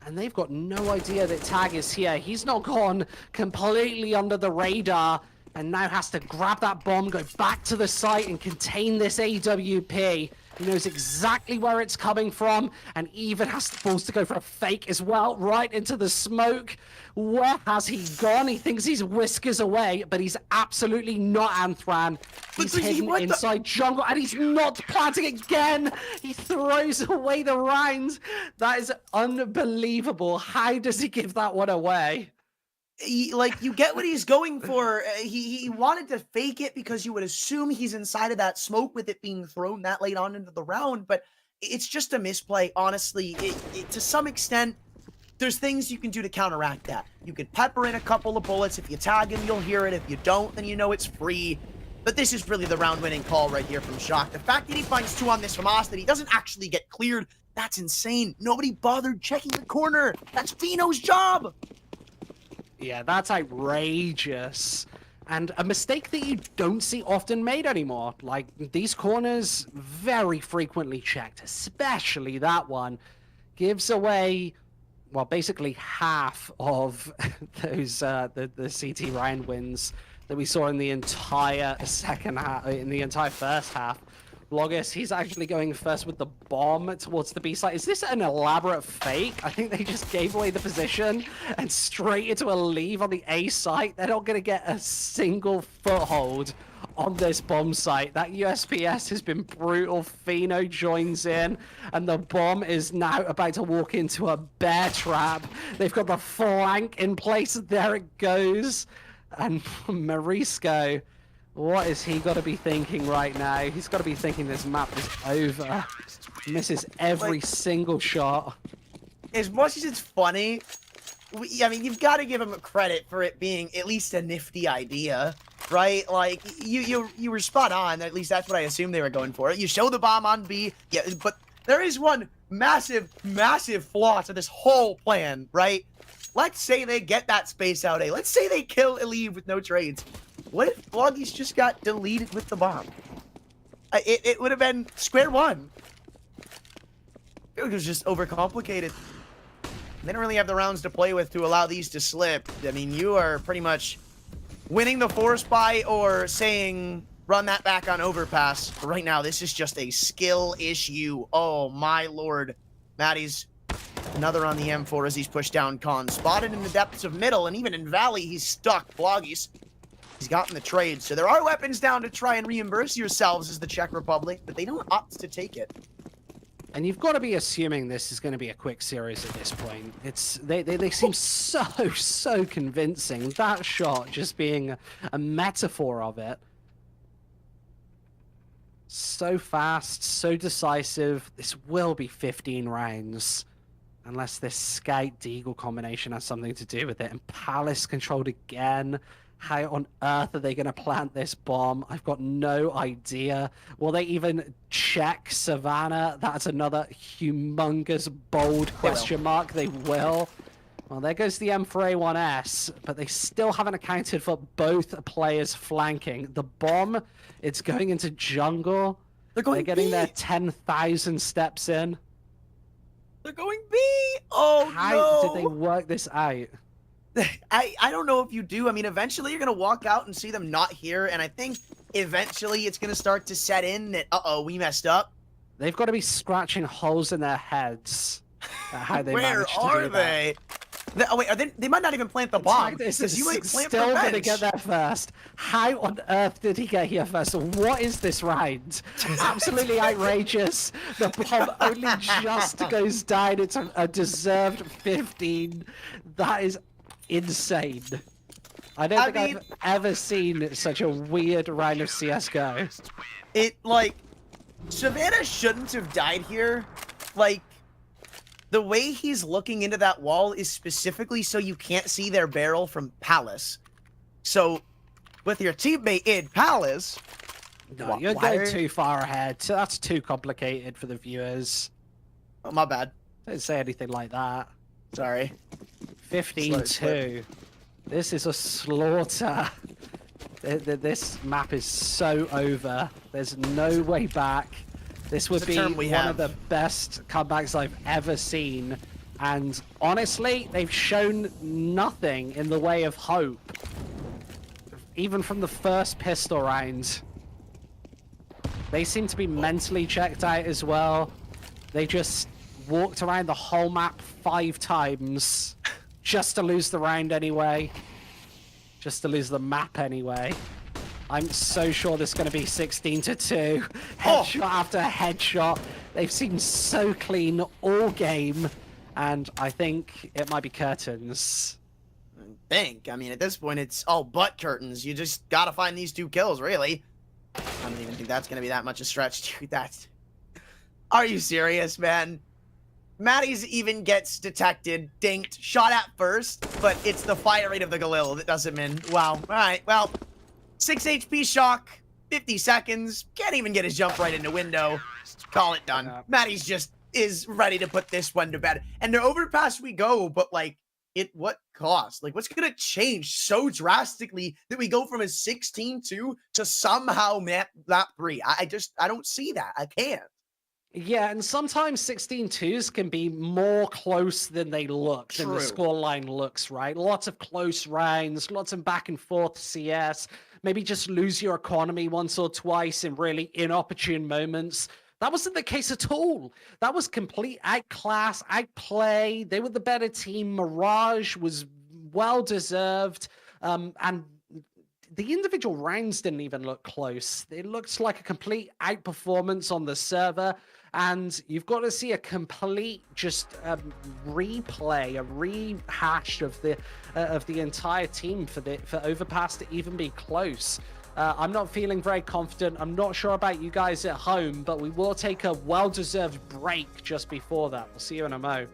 And they've got no idea that Tag is here. He's not gone completely under the radar and now has to grab that bomb, go back to the site and contain this AWP. He knows exactly where it's coming from and even has the balls to go for a fake as well, right into the smoke. Where has he gone? He thinks he's whiskers away, but he's absolutely not Anthran. He's hidden inside jungle, and he's not planting again. He throws away the round. That is unbelievable. How does he give that one away? Like, you get what he's going for. He wanted to fake it because you would assume he's inside of that smoke with it being thrown that late on into the round, but it's just a misplay, honestly. To some extent, there's things you can do to counteract that. You could pepper in a couple of bullets. If you tag him, you'll hear it. If you don't, then you know it's free. But this is really the round-winning call right here from Shock. The fact that he finds 2 on this from Haas, that he doesn't actually get cleared, that's insane. Nobody bothered checking the corner. That's Fino's job. Yeah, that's outrageous. And a mistake that you don't see often made anymore. Like, these corners very frequently checked, especially that one. Gives away, well, basically half of those the CT Ryan wins that we saw in the entire second half, in the entire first half. Logos, he's actually going first with the bomb towards the B site. Is this an elaborate fake? I think they just gave away the position and straight into a leave on the A site. They're not going to get a single foothold on this bomb site. That USPS has been brutal. Fino joins in, and the bomb is now about to walk into a bear trap. They've got the flank in place. There it goes. And Marisco, what is he got to be thinking right now? He's got to be thinking this map is over. Misses every single shot. As much as it's funny, I mean, you've got to give him credit for it being at least a nifty idea, right? Like, you were spot on. At least that's what I assumed they were going for. You show the bomb on B, yeah, but there is one massive, massive flaw to this whole plan, right? Let's say they get that space out A. Let's say they kill Elive with no trades. What if Vloggies just got deleted with the bomb? It would have been square one. It was just overcomplicated. They don't really have the rounds to play with to allow these to slip. I mean, you are pretty much winning the force buy or saying, run that back on overpass. But right now, this is just a skill issue. Oh, my lord. Maddie's another on the M4 as he's pushed down Con. Spotted in the depths of middle, and even in Valley, he's stuck. Vloggies. He's gotten the trade, so there are weapons down to try and reimburse yourselves as the Czech Republic, but they don't opt to take it. And you've got to be assuming this is going to be a quick series at this point. They seem so convincing. That shot just being a metaphor of it. So fast, so decisive. This will be 15 rounds. Unless this Scout Deagle combination has something to do with it. And Palace controlled again. How on earth are they going to plant this bomb? I've got no idea. Will they even check Savannah? That's another humongous, bold question mark. They will. Well, there goes the M4A1S, but they still haven't accounted for both players flanking. The bomb, it's going into jungle. They're getting their 10,000 steps in. They're going B! Oh, How did they work this out? I don't know if you do. I mean, eventually you're going to walk out and see them not here, and I think eventually it's going to start to set in that, uh-oh, we messed up. They've got to be scratching holes in their heads at how they managed to do Where are they? Oh, wait, they might not even plant the bomb. This you might is plant still the going to bench. get there first. How on earth did he get here first? What is this round? Absolutely outrageous. The bomb only just goes down. It's a deserved 15. That is insane. I don't think I've ever seen such a weird round of CSGO. It, like, Savannah shouldn't have died here. Like, the way he's looking into that wall is specifically so you can't see their barrel from Palace. So, with your teammate in Palace... No, you're going too far ahead. That's too complicated for the viewers. Oh, my bad. Don't say anything like that. Sorry. 15-2. This is a slaughter. This map is so over. There's no way back. This would be one of the best comebacks I've ever seen. And honestly, they've shown nothing in the way of hope. Even from the first pistol round. They seem to be mentally checked out as well. They just walked around the whole map 5 times just to lose the round anyway. Just to lose the map anyway. I'm so sure this is going to be 16-2. Headshot after headshot. They've seemed so clean all game. And I think it might be curtains. I mean, at this point, it's all but curtains. You just gotta find these 2 kills, really. I don't even think that's gonna be that much a stretch, dude. That's... Are you serious, man? Maddie's even gets detected, dinked, shot at first, but it's the fire rate of the Galil that does him in. Wow. All right, well, 6 HP shock, 50 seconds, can't even get his jump right into window. Call it done. Maddie's just is ready to put this one to bed. And to overpass we go, but like, at what cost? Like, what's gonna change so drastically that we go from a 16-2 to somehow map 3? I don't see that. I can't. Yeah, and sometimes 16-2s can be more close than they look, than the scoreline looks, right? Lots of close rounds, lots of back and forth CS, maybe just lose your economy once or twice in really inopportune moments. That wasn't the case at all. That was complete outclass, outplay. They were the better team. Mirage was well-deserved. And the individual rounds didn't even look close. It looks like a complete outperformance on the server. And you've got to see a complete just replay, a rehash of the entire team for Overpass to even be close. I'm not feeling very confident. I'm not sure about you guys at home, but we will take a well-deserved break just before that. We'll see you in a mo.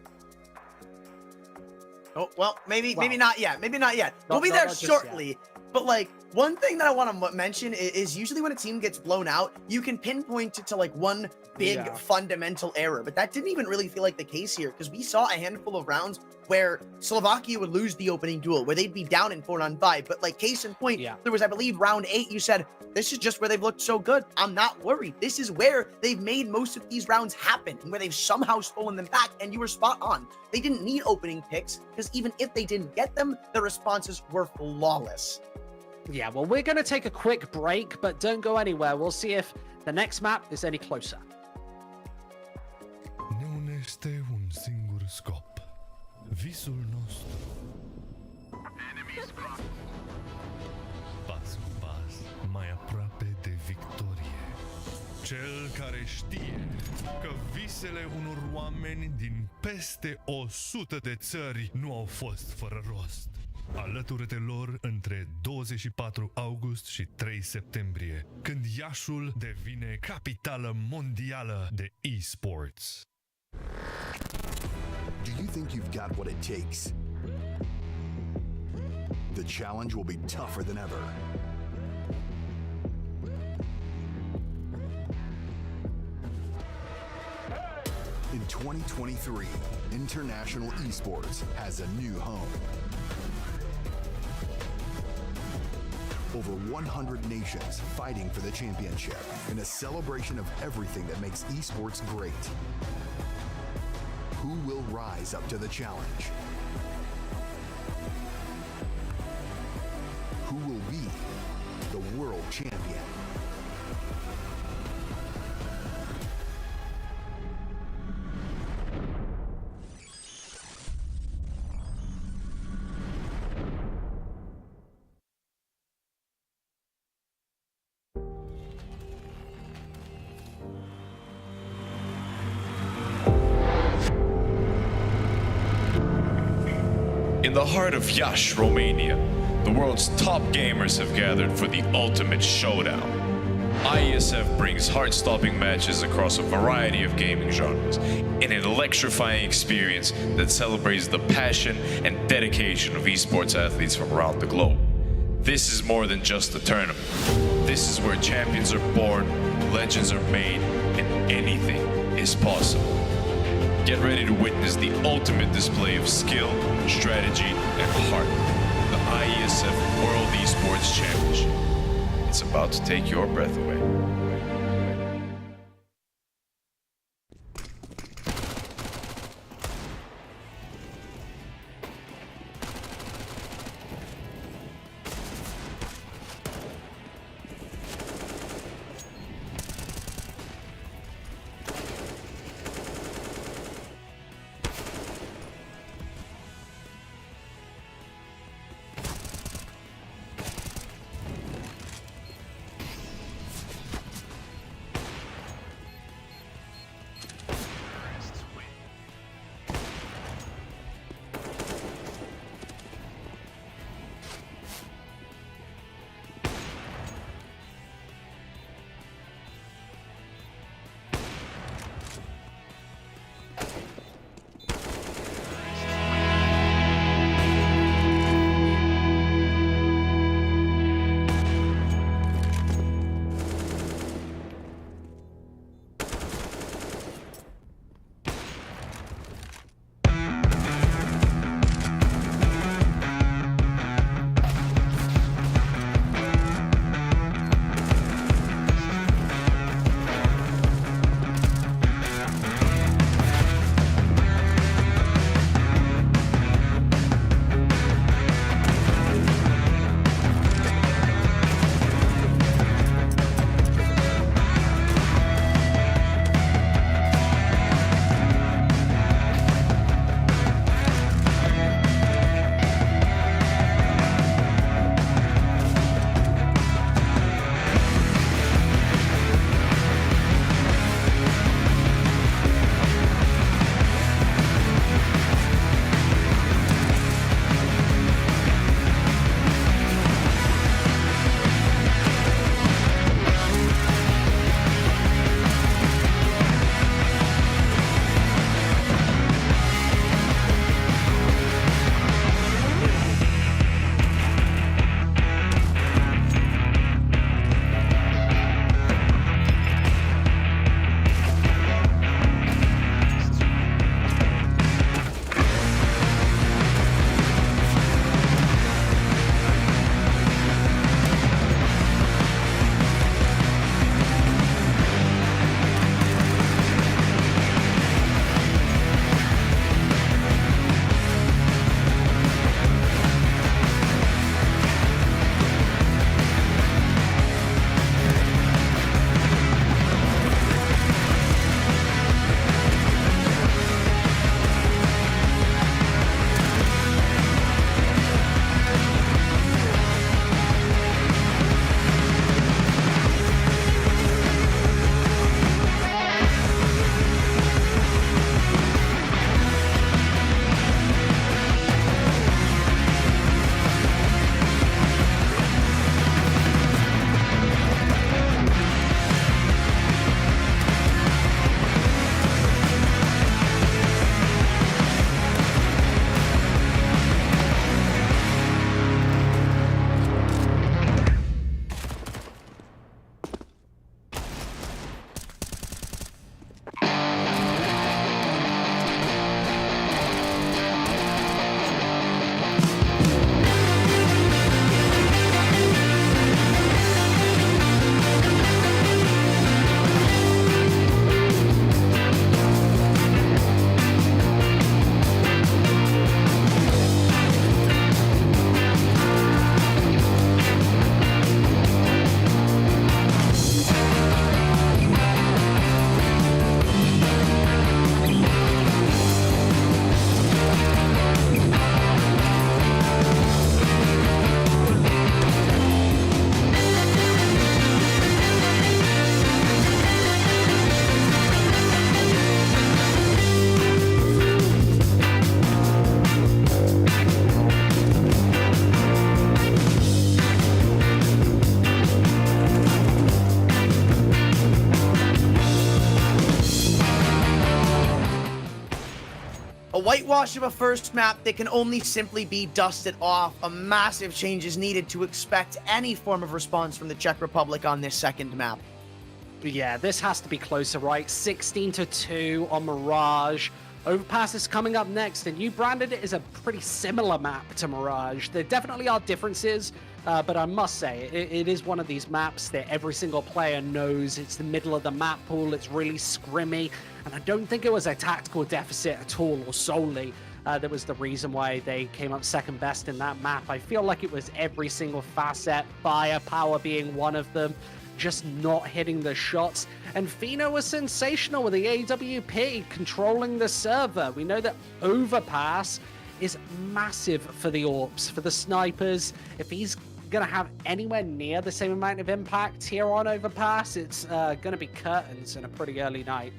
Oh, well, maybe not yet. Maybe not yet. We'll be there shortly. But, like, one thing that I want to mention is usually when a team gets blown out, you can pinpoint it to, like, one big fundamental error. But that didn't even really feel like the case here, because we saw a handful of rounds where Slovakia would lose the opening duel, where they'd be down in 4-on-5. But, like, case in point, there was, I believe, round 8, you said, this is just where they've looked so good. I'm not worried. This is where they've made most of these rounds happen, and where they've somehow stolen them back, and you were spot on. They didn't need opening picks, because even if they didn't get them, the responses were flawless. Yeah, well, we're going to take a quick break, but don't go anywhere. We'll see if the next map is any closer. Non este un singur scop. Visul nostru. Pas cu pas, mai aproape de victorie. Cel care știe că visele unor oameni din peste 100 de țări nu au fost fără rost. Alătură-te lor între 24 august și 3 septembrie, când Iașul devine capitală mondială de esports. Do you think you've got what it takes? The challenge will be tougher than ever. In 2023, International Esports has a new home. Over 100 nations fighting for the championship in a celebration of everything that makes esports great. Who will rise up to the challenge? Who will be the world champion? In the heart of Iași, Romania, the world's top gamers have gathered for the ultimate showdown. IESF brings heart-stopping matches across a variety of gaming genres in an electrifying experience that celebrates the passion and dedication of esports athletes from around the globe. This is more than just a tournament. This is where champions are born, legends are made, and anything is possible. Get ready to witness the ultimate display of skill, strategy, and heart. The IESF World Esports Championship. It's about to take your breath away. whitewash of a first map that can only simply be dusted off. A massive change is needed to expect any form of response from the Czech Republic on this second map. Yeah, this has to be closer, right? 16-2 on Mirage. Overpass is coming up next, and you branded it as a pretty similar map to Mirage. There definitely are differences, but I must say, it is one of these maps that every single player knows. It's the middle of the map pool, it's really scrimmy, and I don't think it was a tactical deficit at all or solely. That was the reason why they came up second best in that map. I feel like it was every single facet, firepower being one of them, just not hitting the shots. And Fino was sensational with the AWP, controlling the server. We know that Overpass is massive for the AWPs, for the snipers. If he's going to have anywhere near the same amount of impact here on Overpass, it's going to be curtains in a pretty early night.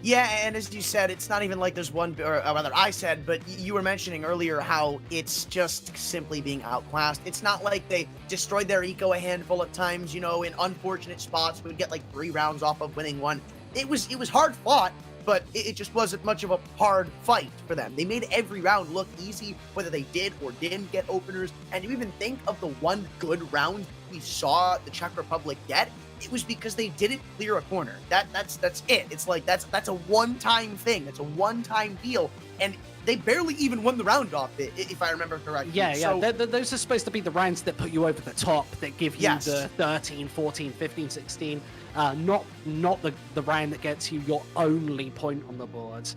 Yeah, and as you said, it's not even like there's one, or rather I said, but you were mentioning earlier how it's just simply being outclassed. It's not like they destroyed their eco a handful of times, you know, in unfortunate spots. We would get like 3 rounds off of winning one. It was hard fought, but it just wasn't much of a hard fight for them. They made every round look easy, whether they did or didn't get openers. And you even think of the one good round we saw the Czech Republic get, it was because they didn't clear a corner. That's it. It's like that's a one-time thing. It's a one-time deal, and they barely even won the round off it, if I remember correctly. Yeah, so, those are supposed to be the rounds that put you over the top, that give you Yes. the 13, 14, 15, 16, not the round that gets you your only point on the board.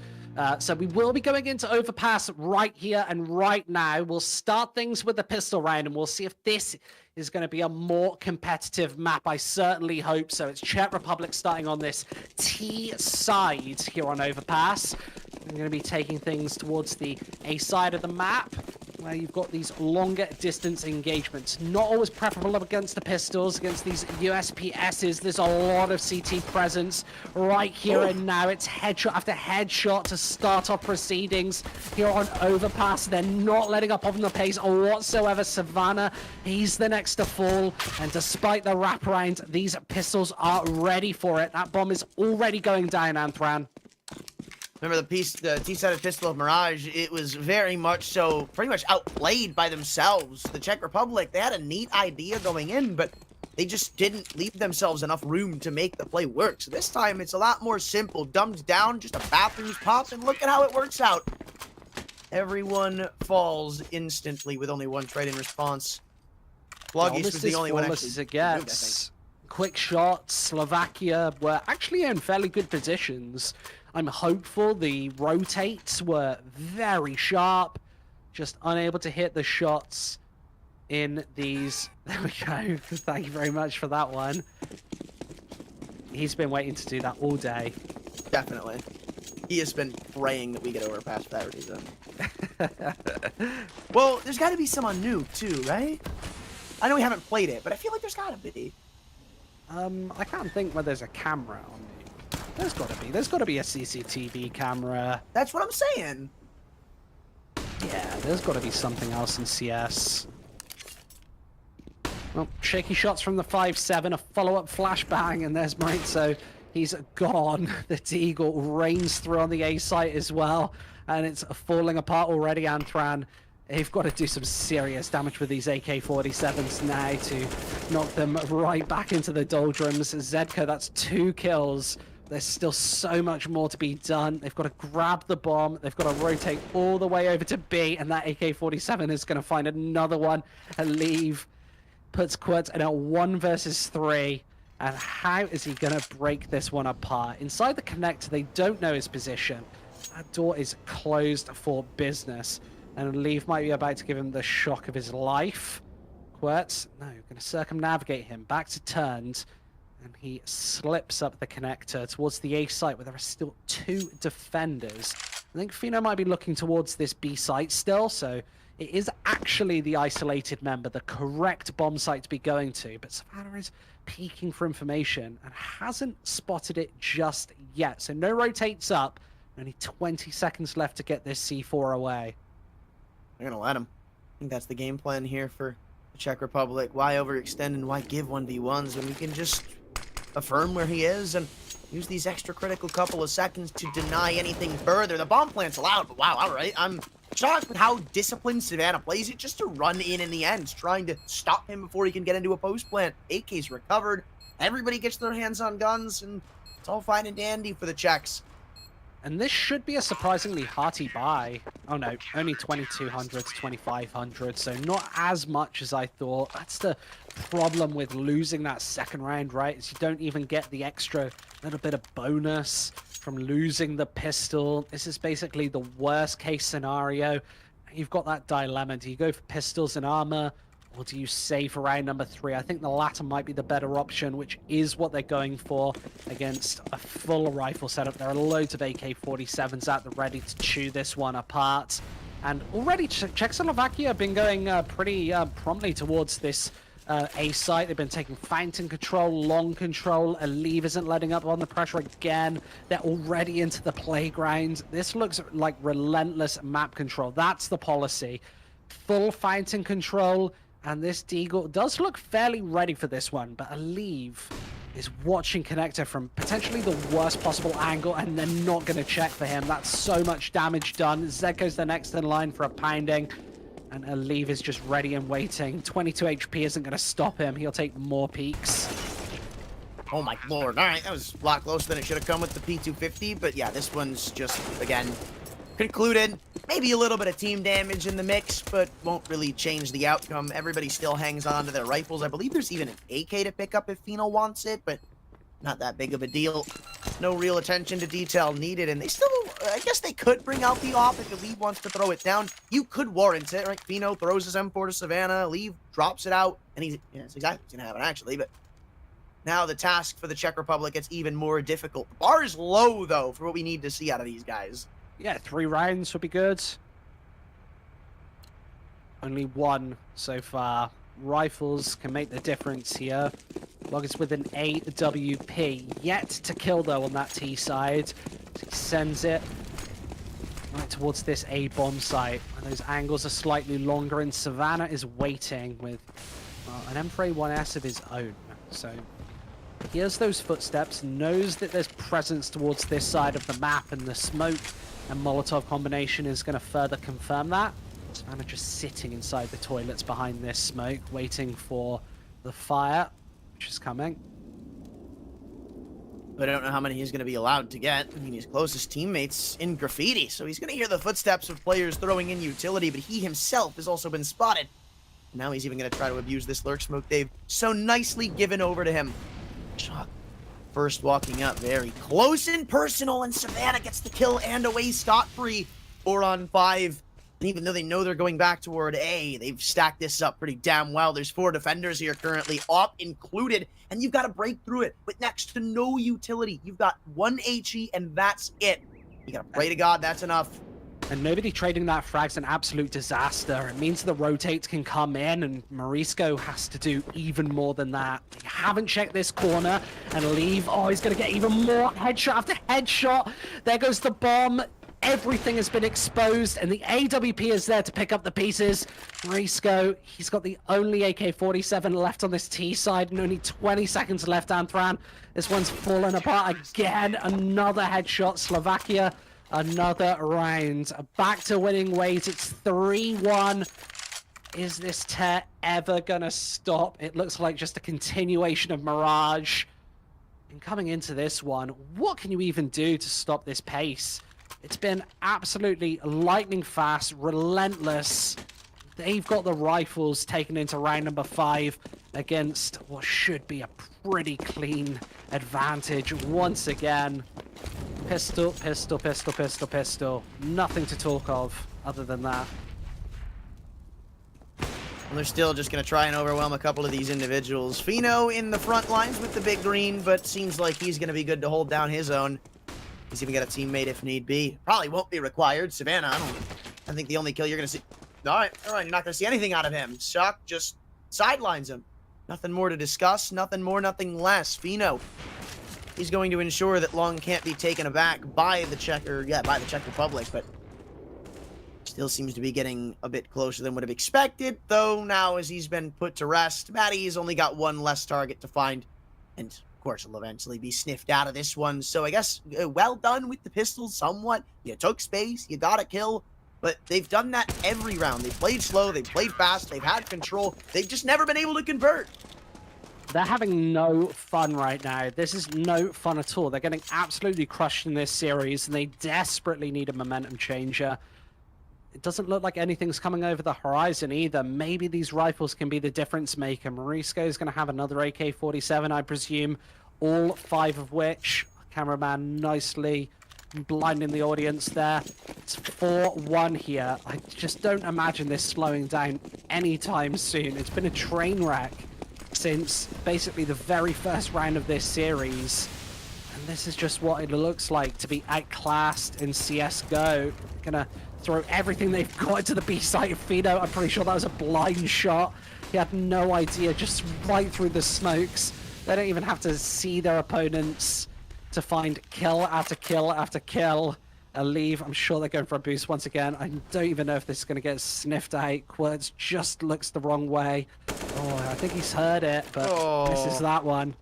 So we will be going into Overpass right here and right now. We'll start things with the pistol round, and we'll see if this is going to be a more competitive map. I certainly hope so. It's Czech Republic starting on this T side here on Overpass. We're going to be taking things towards the A side of the map, where you've got these longer distance engagements. Not always preferable up against the pistols, against these USPSs. There's a lot of CT presence right here and now. It's headshot after headshot to start off proceedings here on Overpass. They're not letting up on the pace whatsoever. Savannah, he's the next to fall, and despite the wraparound, these pistols are ready for it. That bomb is already going down, Anthran. remember the T-sided pistol of Mirage, it was very much so, pretty much outplayed by themselves. The Czech Republic, they had a neat idea going in, but they just didn't leave themselves enough room to make the play work. So this time, it's a lot more simple, dumbed down, just a bathrooms pop, and look at how it works out. Everyone falls instantly with only one trade in response. Bloggies was the only one actually as it gets. Quick shots. Slovakia were actually in fairly good positions. I'm hopeful. The rotates were very sharp, just unable to hit the shots in these. There we go. Thank you very much for that one. He's been waiting to do that all day. Definitely. He has been praying that we get overpass for that reason. Well, there's got to be some on Nuke too, right? I know we haven't played it, but I feel like there's got to be. I can't think where there's a camera on Nuke. There's got to be. There's got to be a CCTV camera. That's what I'm saying. Yeah, there's got to be something else in CS. Well, shaky shots from the 5-7, a follow-up flashbang, and there's Maritza. He's gone. The Deagle rains through on the A site as well, and it's falling apart already, Anthran. They've got to do some serious damage with these AK-47s now to knock them right back into the doldrums. Zedka, that's 2 kills. There's still so much more to be done. They've got to grab the bomb. They've got to rotate all the way over to B, and that AK-47 is going to find another one and leave. Puts Quds in a 1 versus 3. And how is he going to break this one apart? Inside the connector, they don't know his position. That door is closed for business. And Leave might be about to give him the shock of his life. Quirtz, no, going to circumnavigate him back to turns. And he slips up the connector towards the A site where there are still 2 defenders. I think Fino might be looking towards this B site still, so it is actually the isolated member, the correct bomb site to be going to. But Savannah is peeking for information and hasn't spotted it just yet. So no rotates up. Only 20 seconds left to get this C4 away. They're going to let him. I think that's the game plan here for the Czech Republic. Why overextend and why give 1v1s when we can just affirm where he is? And use these extra critical couple of seconds to deny anything further. The bomb plant's allowed, but wow, all right. I'm shocked with how disciplined Savannah plays it just to run in the end, trying to stop him before he can get into a post plant. AK's recovered. Everybody gets their hands on guns, and it's all fine and dandy for the Czechs. And this should be a surprisingly hearty buy. Oh no, only 2,200 to 2,500, so not as much as I thought. That's the problem with losing that second round, right? Is you don't even get the extra little bit of bonus from losing the pistol. This is basically the worst case scenario. You've got that dilemma. Do you go for pistols and armor, or do you save for round number 3? I think the latter might be the better option, which is what they're going for against a full rifle setup. There are loads of AK-47s out there ready to chew this one apart. And already Czechoslovakia have been going pretty promptly towards this A site. They've been taking fountain control, long control. Aleve isn't letting up on the pressure again. They're already into the playground. This looks like relentless map control. That's the policy. Full fountain control. And this Deagle does look fairly ready for this one, but Aleve is watching Connector from potentially the worst possible angle, and they're not going to check for him. That's so much damage done. Zedko's the next in line for a pounding, and Aleve is just ready and waiting. 22 HP isn't going to stop him. He'll take more peaks. Oh my lord. All right, that was a lot closer than it should have come with the P250, but yeah, this one's just, again, concluded. Maybe a little bit of team damage in the mix, but won't really change the outcome. Everybody still hangs on to their rifles. I believe there's even an AK to pick up if Fino wants it, but not that big of a deal. No real attention to detail needed, and they still, I guess they could bring out the op if Aleve wants to throw it down. You could warrant it, right? Fino throws his M4 to Savannah, Aleve drops it out, and he's, yeah, that's exactly what's gonna happen, actually, but now the task for the Czech Republic gets even more difficult. The bar is low, though, for what we need to see out of these guys. Yeah, 3 rounds would be good. Only 1 so far. Rifles can make the difference here. Loggins with an AWP. Yet to kill, though, on that T side. He sends it right towards this A bomb site. And those angles are slightly longer, and Savannah is waiting with an M4A1S of his own. So hears those footsteps, knows that there's presence towards this side of the map, and the smoke and Molotov combination is going to further confirm that. Savannah just sitting inside the toilets behind this smoke, waiting for the fire, which is coming. But I don't know how many he's going to be allowed to get. I mean, his closest teammates in graffiti, so he's going to hear the footsteps of players throwing in utility, but he himself has also been spotted. Now he's even going to try to abuse this lurk smoke they've so nicely given over to him. Shock. First walking up very close and personal, and Savannah gets the kill and away scot-free. 4 on 5. And even though they know they're going back toward A, they've stacked this up pretty damn well. There's 4 defenders here currently, op included, and you've got to break through it with next to no utility. You've got 1 HE, and that's it. You got to pray to God that's enough. And nobody trading that frag's an absolute disaster. It means the rotates can come in, and Morisco has to do even more than that. They haven't checked this corner and leave. Oh, he's going to get even more headshot after headshot. There goes the bomb. Everything has been exposed, and the AWP is there to pick up the pieces. Morisco, he's got the only AK-47 left on this T side, and only 20 seconds left, Anthran. This one's fallen apart again. Another headshot. Slovakia, another round. Back to winning ways. It's 3-1. Is this tear ever gonna stop? It looks like just a continuation of Mirage. And coming into this one, what can you even do to stop this pace? It's been absolutely lightning fast, relentless. They've got the rifles taken into round number 5 against what should be a pretty clean advantage once again. Pistol, pistol, pistol, pistol, pistol. Nothing to talk of other than that. And they're still just going to try and overwhelm a couple of these individuals. Fino in the front lines with the big green, but seems like he's going to be good to hold down his own. He's even got a teammate if need be. Probably won't be required. Savannah, I think the only kill you're going to see... All right, you're not going to see anything out of him. Shock just sidelines him. Nothing more to discuss, nothing more, nothing less. Fino, he's going to ensure that Long can't be taken aback by the Czech Republic, but still seems to be getting a bit closer than would have expected, though now as he's been put to rest, Maddie's only got 1 less target to find. And of course, it'll eventually be sniffed out of this one. So I guess well done with the pistols somewhat. You took space, you got a kill, but they've done that every round. They played slow, they played fast, they've had control. They've just never been able to convert. They're having no fun right now. This is no fun at all. They're getting absolutely crushed in this series, and they desperately need a momentum changer. It doesn't look like anything's coming over the horizon either. Maybe these rifles can be the difference maker. Morisco is going to have another AK-47, I presume, all 5 of which, cameraman nicely blinding the audience there. It's 4-1 here. I just don't imagine this slowing down anytime soon. It's been a train wreck since basically the very first round of this series. And this is just what it looks like to be outclassed in CSGO. Gonna throw everything they've got into the B site of Fido. I'm pretty sure that was a blind shot. He had no idea, just right through the smokes. They don't even have to see their opponents to find kill after kill after kill. A leave. I'm sure they're going for a boost once again. I don't even know if this is going to get sniffed out. Quirts just looks the wrong way. Oh, I think he's heard it, but this is that one.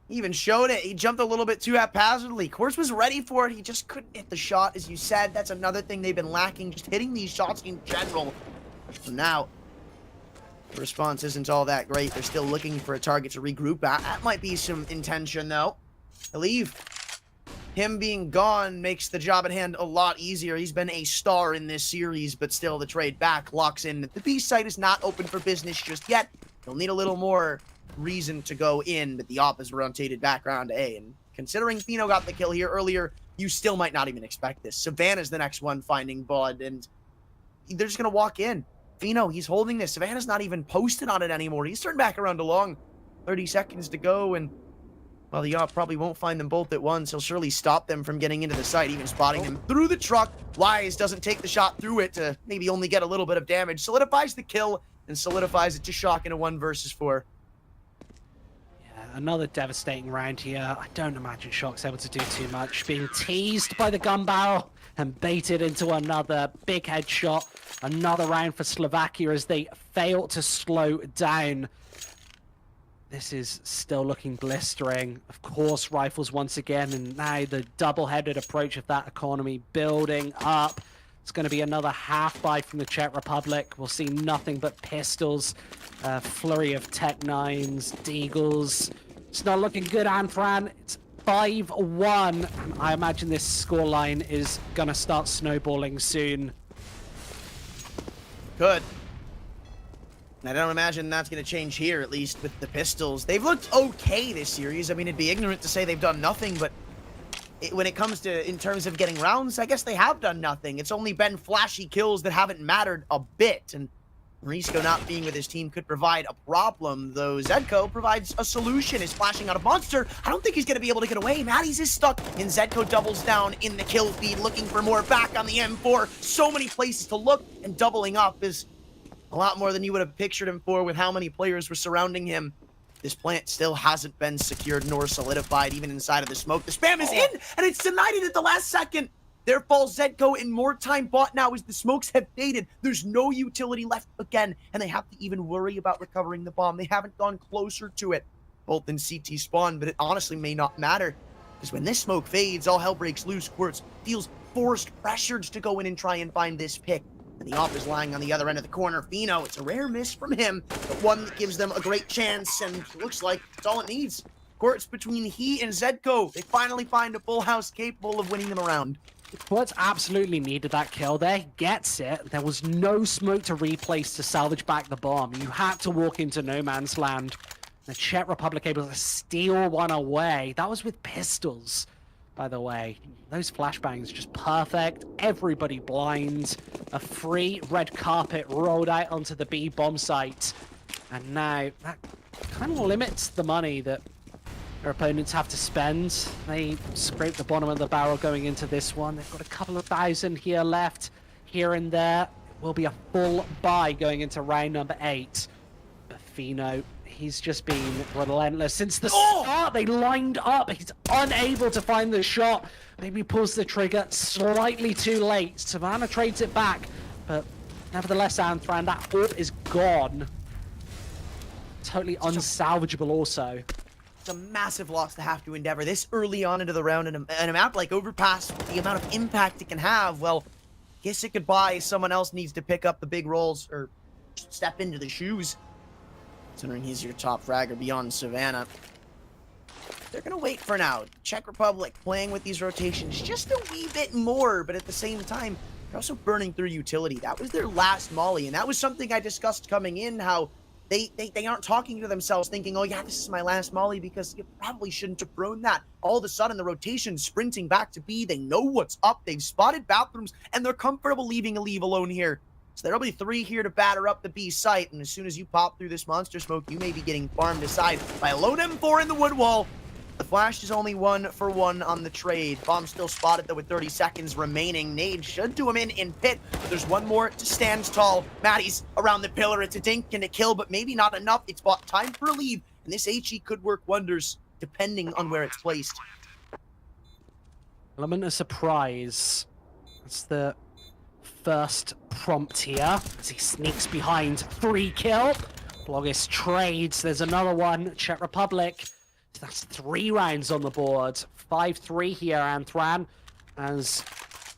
He even showed it. He jumped a little bit too haphazardly. Quartz was ready for it. He just couldn't hit the shot, as you said. That's another thing they've been lacking, just hitting these shots in general. So now, the response isn't all that great. They're still looking for a target to regroup. That might be some intention, though. I leave. Him being gone makes the job at hand a lot easier. He's been a star in this series, but still the trade back locks in. The B site is not open for business just yet. They'll need a little more reason to go in, but the op is rotated back around to A. And considering Fino got the kill here earlier, you still might not even expect this. Savannah's the next one finding Bud, and they're just going to walk in. Fino, he's holding this. Savannah's not even posted on it anymore. He's turned back around to long. 30 seconds to go, and while the op probably won't find them both at once, he'll surely stop them from getting into the site, even spotting them through the truck. Wise doesn't take the shot through it to maybe only get a little bit of damage. Solidifies the kill and solidifies it to Shock in a 1 versus 4. Yeah, another devastating round here. I don't imagine Shock's able to do too much. Being teased by the gun barrel and baited into another big headshot. Another round for Slovakia as they fail to slow down. This is still looking blistering. Of course, rifles once again, and now the double-headed approach of that economy building up. It's going to be another half-buy from the Czech Republic. We'll see nothing but pistols, flurry of Tech 9s, Deagles. It's not looking good, Anfran. It's 5-1. I imagine this scoreline is going to start snowballing soon. Good. I don't imagine that's going to change here, at least with the pistols. They've looked okay this series. I mean, it'd be ignorant to say they've done nothing, but when it comes to, in terms of getting rounds, I guess they have done nothing. It's only been flashy kills that haven't mattered a bit, and Morisco not being with his team could provide a problem, though Zedko provides a solution. Is flashing out a monster. I don't think he's going to be able to get away. Matties is stuck, and Zedko doubles down in the kill feed, looking for more back on the M4. So many places to look, and doubling up is a lot more than you would have pictured him for with how many players were surrounding him. This plant still hasn't been secured nor solidified, even inside of the smoke. The spam is in, and it's denied it at the last second. There falls Zedko, and more time bought now as the smokes have faded. There's no utility left again, and they have to even worry about recovering the bomb. They haven't gone closer to it, both in CT spawn, but it honestly may not matter, because when this smoke fades, all hell breaks loose. Quartz feels forced, pressured to go in and try and find this pick. And the op is lying on the other end of the corner. Fino, it's a rare miss from him, but one that gives them a great chance, and looks like it's all it needs. Quartz between he and Zedko. They finally find a full house capable of winning them around. Quartz absolutely needed that kill there. Gets it. There was no smoke to replace to salvage back the bomb. You had to walk into no man's land. The Czech Republic able to steal one away. That was with pistols, by the way. Those flashbangs just perfect. Everybody blind. A free red carpet rolled out onto the B bomb site. And now that kind of limits the money that their opponents have to spend. They scrape the bottom of the barrel going into this one. They've got a couple of thousand here left, here and there. It will be a full buy going into round number 8. But Fino, he's just been relentless since the start. They lined up. He's unable to find the shot. Maybe pulls the trigger slightly too late. Savannah trades it back, but nevertheless, Anthran, that AWP is gone. Totally unsalvageable also. It's a massive loss to have to endeavor this early on into the round, and a map like Overpass, with the amount of impact it can have, well, kiss it goodbye. Someone else needs to pick up the big roles, or step into the shoes. Considering he's your top fragger beyond Savannah. They're going to wait for now. Czech Republic playing with these rotations just a wee bit more, but at the same time, they're also burning through utility. That was their last molly, and that was something I discussed coming in, how they aren't talking to themselves thinking, oh yeah, this is my last molly, because you probably shouldn't have thrown that. All of a sudden, the rotation sprinting back to B. They know what's up. They've spotted bathrooms, and they're comfortable leaving a leave alone here. So there'll be 3 here to batter up the B site, and as soon as you pop through this monster smoke, you may be getting farmed aside by a lone M4 in the wood wall. The flash is only 1 for 1 on the trade. Bomb still spotted, though, with 30 seconds remaining. Nade should do him in pit. There's one more to stand tall. Maddie's around the pillar. It's a dink and a kill, but maybe not enough. It's bought time for a lead, and this HE could work wonders, depending on where it's placed. Element of surprise. That's the first prompt here, as he sneaks behind. 3 kill. Bloggist trades. There's another one. Czech Republic. That's 3 rounds on the board. 5-3 here, Anthran, as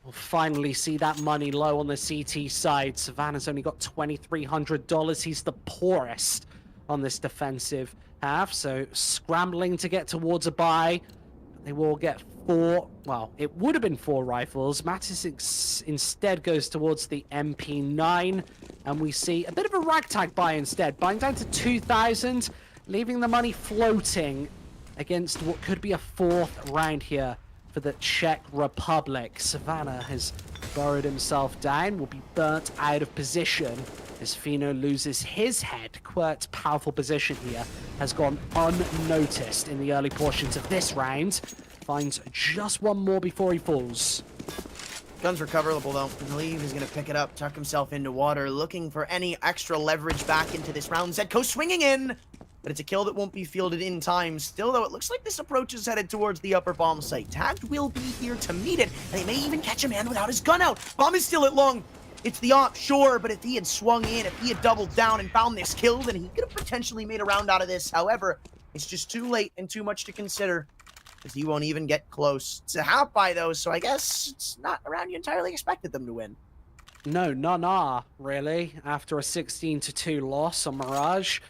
we'll finally see that money low on the CT side. Savannah's only got $2,300. He's the poorest on this defensive half, so scrambling to get towards a buy. They will get 4, well, it would have been 4 rifles. Mattis instead goes towards the MP9, and we see a bit of a ragtag buy instead, buying down to 2,000, leaving the money floating against what could be a 4th round here for the Czech Republic. Savannah has burrowed himself down, will be burnt out of position as Fino loses his head. Quirt's powerful position here has gone unnoticed in the early portions of this round. Finds just 1 more before he falls. Gun's recoverable, though. I believe he's going to pick it up, tuck himself into water, looking for any extra leverage back into this round. Zedko swinging in, but it's a kill that won't be fielded in time. Still, though, it looks like this approach is headed towards the upper bomb site. Tagged will be here to meet it, and they may even catch a man without his gun out. Bomb is still at long. It's the op, sure, but if he had swung in, if he had doubled down and found this kill, then he could have potentially made a round out of this. However, it's just too late and too much to consider, because he won't even get close. It's a half buy, though, so I guess it's not a round you entirely expected them to win. No, none are, really, after a 16-2 loss on Mirage.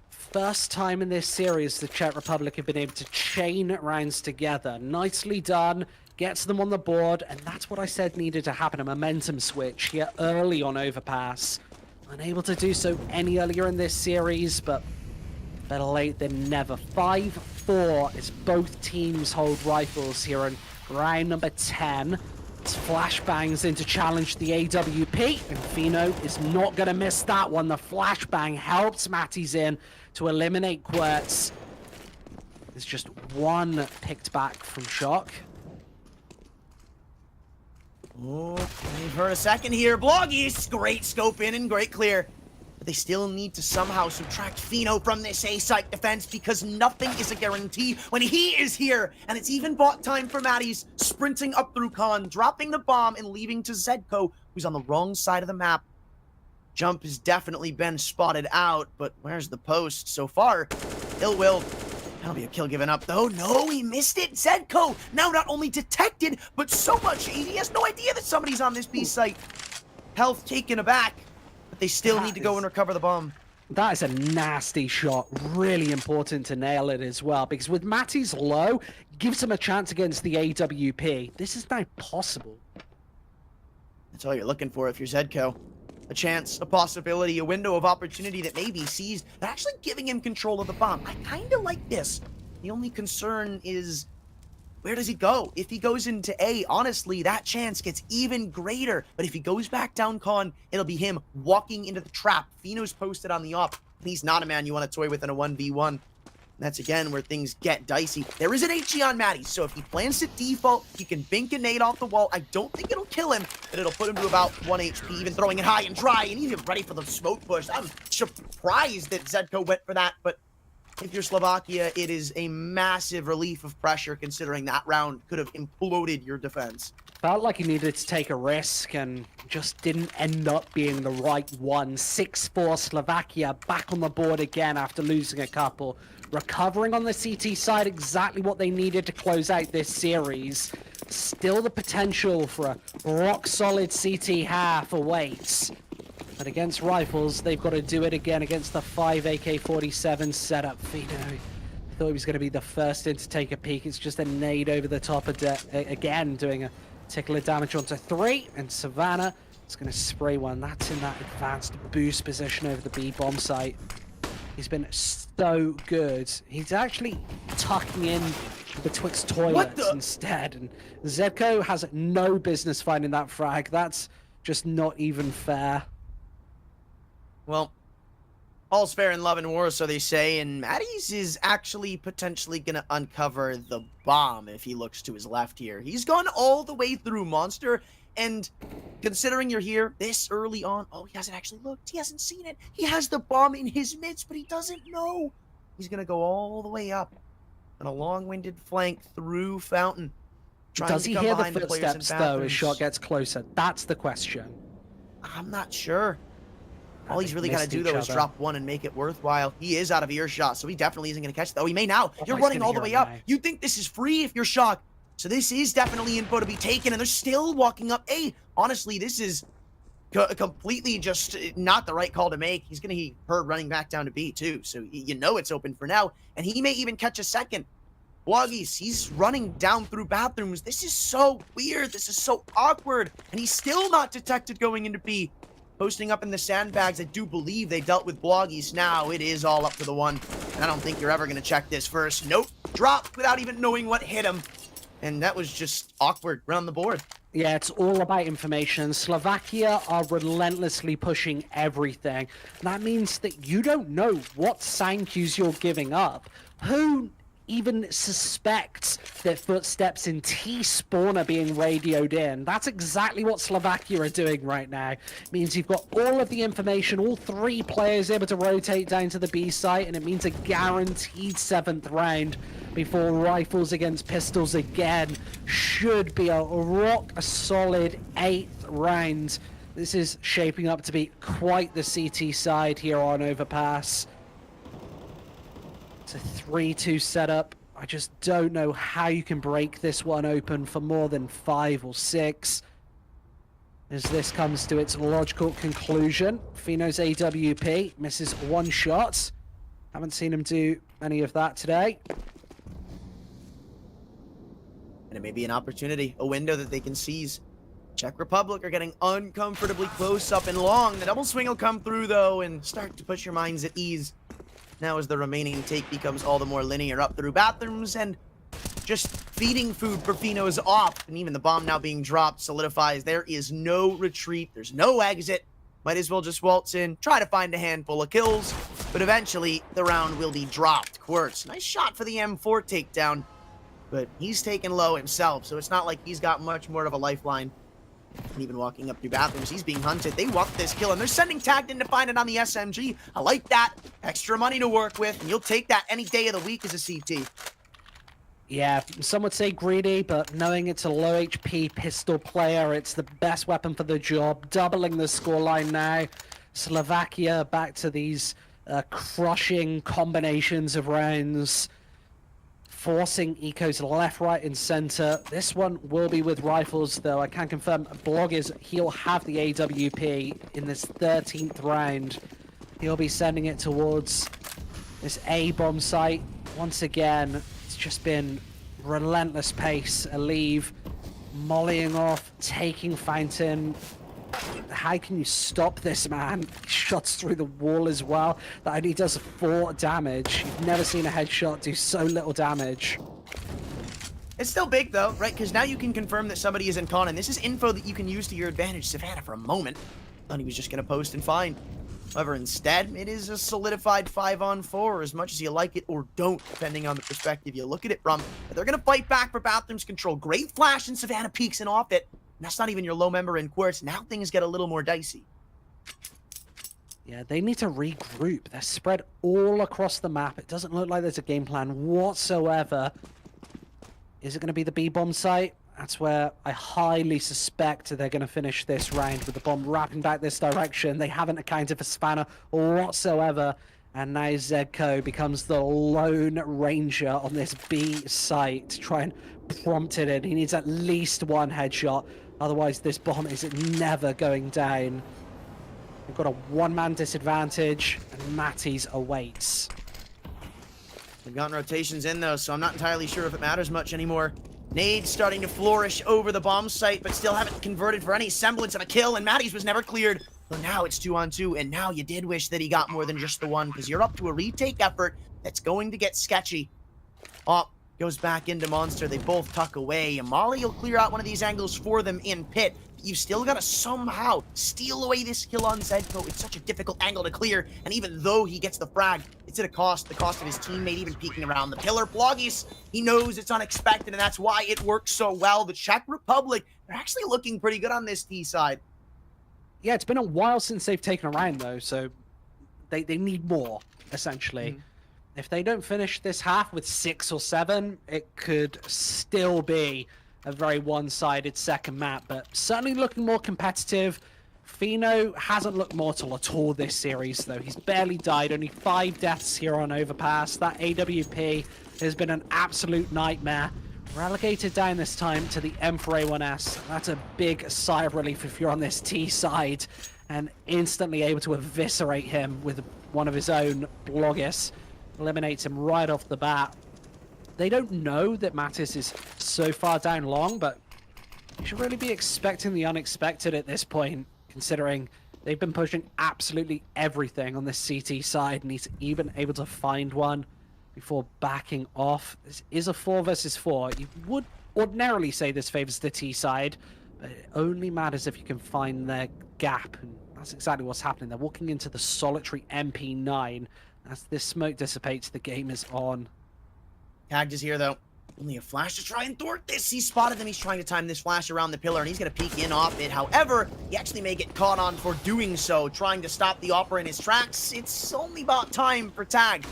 First time in this series the Czech Republic have been able to chain rounds together. Nicely done, gets them on the board, and that's what I said needed to happen, a momentum switch here early on Overpass. Unable to do so any earlier in this series, but better late than never. 5-4 as both teams hold rifles here in round number 10. It's flashbangs in to challenge the AWP, and Fino is not going to miss that one. The flashbang helps Matties in to eliminate Quirtz. There's just 1 picked back from Shock. Oh, we've heard a second here. Bloggies, great scope in and great clear. But they still need to somehow subtract Fino from this A-site defense, because nothing is a guarantee when he is here. And it's even bought time for Matties, sprinting up through Khan, dropping the bomb and leaving to Zedko, who's on the wrong side of the map. Jump has definitely been spotted out, but where's the post so far? Ill will. That'll be a kill given up, though. No, he missed it. Zedko now not only detected, but so much. He has no idea that somebody's on this B site. Health taken aback, but they still need to go and recover the bomb. That is a nasty shot. Really important to nail it as well, because with Matty's low, gives him a chance against the AWP. This is now possible. That's all you're looking for if you're Zedko. A chance, a possibility, a window of opportunity that may be seized, but actually giving him control of the bomb. I kind of like this. The only concern is, where does he go? If he goes into A, honestly, that chance gets even greater. But if he goes back down Con, it'll be him walking into the trap. Fino's posted on the op, and he's not a man you want to toy with in a 1v1. That's, again, where things get dicey. There is an HE on Matty, so if he plans to default, he can bink a nade off the wall. I don't think it'll kill him, but it'll put him to about 1 HP, even throwing it high and dry, and even ready for the smoke push. I'm surprised that Zedko went for that, but if you're Slovakia, it is a massive relief of pressure, considering that round could have imploded your defense. Felt like he needed to take a risk and just didn't end up being the right one. 6-4 Slovakia back on the board again after losing a couple. recovering on the CT side, exactly what they needed to close out this series. Still the potential for a rock-solid CT half awaits. But against Rifles, they've got to do it again against the 5 AK-47 setup. Fino thought he was going to be the first in to take a peek. It's just a nade over the top of again, doing a tickle of damage onto 3. And Savannah is going to spray one. That's in that advanced boost position over the B bomb site. He's been so good. He's actually tucking in betwixt toilets instead. And Zebco has no business finding that frag. That's just not even fair. Well, all's fair in love and war, so they say, and Maddie's is actually potentially going to uncover the bomb if he looks to his left here. He's gone all the way through Monster, and considering you're here this early on, oh, he hasn't actually looked. He hasn't seen it. He has the bomb in his midst, but he doesn't know. He's going to go all the way up on a long-winded flank through Fountain. Does he hear the footsteps, though, as shot gets closer? That's the question. I'm not sure. All he's really got to do, though, is drop one and make it worthwhile. He is out of earshot, so he definitely isn't going to catch it. Oh, he may now. You're running all the way up. You think this is free if you're shocked. So this is definitely info to be taken, and they're still walking up A. Honestly, this is completely just not the right call to make. He's going to be heard running back down to B, too. So you know it's open for now, and he may even catch a second. Bloggies, he's running down through bathrooms. This is so weird. This is so awkward, and he's still not detected going into B. Posting up in the sandbags, I do believe they dealt with Bloggies. Now it is all up to the one. And I don't think you're ever going to check this first. Nope. Dropped without even knowing what hit him. And that was just awkward around the board. Yeah, it's all about information. Slovakia are relentlessly pushing everything. That means that you don't know what sign cues you're giving up. Who even suspects that footsteps in T-spawn are being radioed in? That's exactly what Slovakia are doing right now. It means you've got all of the information, all 3 players able to rotate down to the B site, and it means a guaranteed 7th round before Rifles against Pistols again. Should be a rock-solid 8th round. This is shaping up to be quite the CT side here on Overpass. It's a 3-2 setup. I just don't know how you can break this one open for more than 5 or 6. As this comes to its logical conclusion, Fino's AWP misses 1 shot. Haven't seen him do any of that today. And it may be an opportunity, a window that they can seize. Czech Republic are getting uncomfortably close up and long. The double swing will come through, though, and start to put your minds at ease. Now as the remaining take becomes all the more linear up through bathrooms, and just feeding food for Fino is off, and even the bomb now being dropped solidifies there is no retreat, there's no exit. Might as well just waltz in, try to find a handful of kills, but eventually the round will be dropped. Quirts, nice shot for the M4 takedown, but he's taken low himself, so it's not like he's got much more of a lifeline. And even walking up through bathrooms, he's being hunted. They want this kill, and they're sending Tagged in to find it on the SMG. I like that. Extra money to work with, and you'll take that any day of the week as a CT. Yeah, some would say greedy, but knowing it's a low HP pistol player, it's the best weapon for the job. Doubling the scoreline now. Slovakia back to these crushing combinations of rounds. Forcing Eco's left, right, and center. This one will be with Rifles, though. I can confirm Blog is he'll have the AWP in this 13th round. He'll be sending it towards this A-bomb site. Once again, it's just been relentless pace. Aleve mollying off, taking Fountain. How can you stop this man? Shots through the wall as well. That only does 4 damage. You've never seen a headshot do so little damage. It's still big, though, right? Because now you can confirm that somebody is in con, and this is info that you can use to your advantage. Savannah, for a moment, thought he was just going to post and find. However, instead, it is a solidified 5-on-4, as much as you like it or don't, depending on the perspective you look at it from. But they're going to fight back for Bathrooms control. Great flash, and Savannah peeks and off it. And that's not even your low member in Quartz. Now things get a little more dicey. Yeah, they need to regroup. They're spread all across the map. It doesn't look like there's a game plan whatsoever. Is it going to be the B-bomb site? That's where I highly suspect they're going to finish this round, with the bomb wrapping back this direction. They haven't accounted for Savannah whatsoever. And now Zedko becomes the lone ranger on this B site to try and prompt it in. He needs at least one headshot, otherwise this bomb is never going down. We've got a one-man disadvantage, and Matty's awaits. We've gotten rotations in though, so I'm not entirely sure if it matters much anymore. Nades starting to flourish over the bomb site, but still haven't converted for any semblance of a kill, and Matty's was never cleared. But now it's 2-on-2, and now you did wish that he got more than just the one, because you're up to a retake effort that's going to get sketchy. Oh, goes back into Monster. They both tuck away, and Molly will clear out one of these angles for them in pit. You've still got to somehow steal away this kill on Zedko. It's such a difficult angle to clear, and even though he gets the frag, it's at the cost of his teammate even peeking around the pillar. Bloggies, he knows it's unexpected, and that's why it works so well. The Czech Republic, they're actually looking pretty good on this T side. Yeah, it's been a while since they've taken a round, though, so they need more, essentially. If they don't finish this half with 6 or 7, it could still be a very one-sided second map, but certainly looking more competitive. Fino hasn't looked mortal at all this series, though. He's barely died, only 5 deaths here on Overpass. That AWP has been an absolute nightmare. Relegated down this time to the M4 A1S. That's a big sigh of relief if you're on this T side, and instantly able to eviscerate him with one of his own. Blogis eliminates him right off the bat. They don't know that Mattis is so far down long, but you should really be expecting the unexpected at this point, considering they've been pushing absolutely everything on the CT side, and he's even able to find one before backing off. This is a 4 versus 4. You would ordinarily say this favors the T side, but it only matters if you can find their gap, and that's exactly what's happening. They're walking into the solitary MP9. As this smoke dissipates, the game is on. Tagged is here, though. Only a flash to try and thwart this. He spotted them. He's trying to time this flash around the pillar, and he's going to peek in off it. However, he actually may get caught on for doing so, trying to stop the Opera in his tracks. It's only about time for Tag.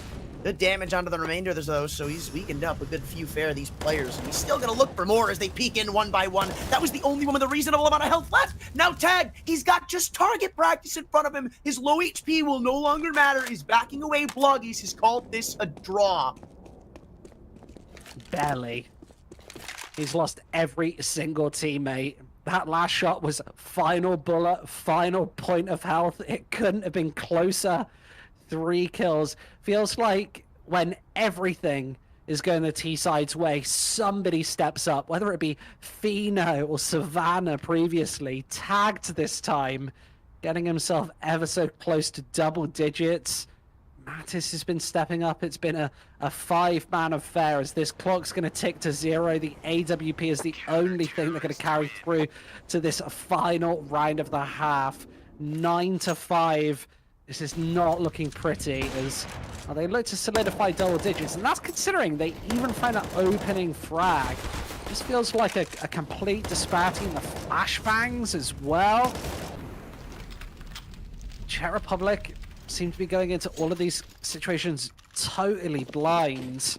Good damage onto the remainder of those, though, so he's weakened up a good few fair of these players. And he's still going to look for more as they peek in one by one. That was the only one with a reasonable amount of health left. Now Tag, he's got just target practice in front of him. His low HP will no longer matter. He's backing away. Bloggies has called this a draw. Barely. He's lost every single teammate. That last shot was final bullet, final point of health. It couldn't have been closer. 3 kills. Feels like when everything is going the T-side's way, somebody steps up, whether it be Fino or Savannah previously, tagged this time, getting himself ever so close to double digits. Mattis has been stepping up. It's been a 5-man affair as this clock's going to tick to 0. The AWP is the only thing they're going to carry through to this final round of the half. 9-5. This is not looking pretty as they look to solidify double digits, and that's considering they even found an opening frag. This feels like a complete disparity in the flashbangs as well. Czech Republic seem to be going into all of these situations totally blind.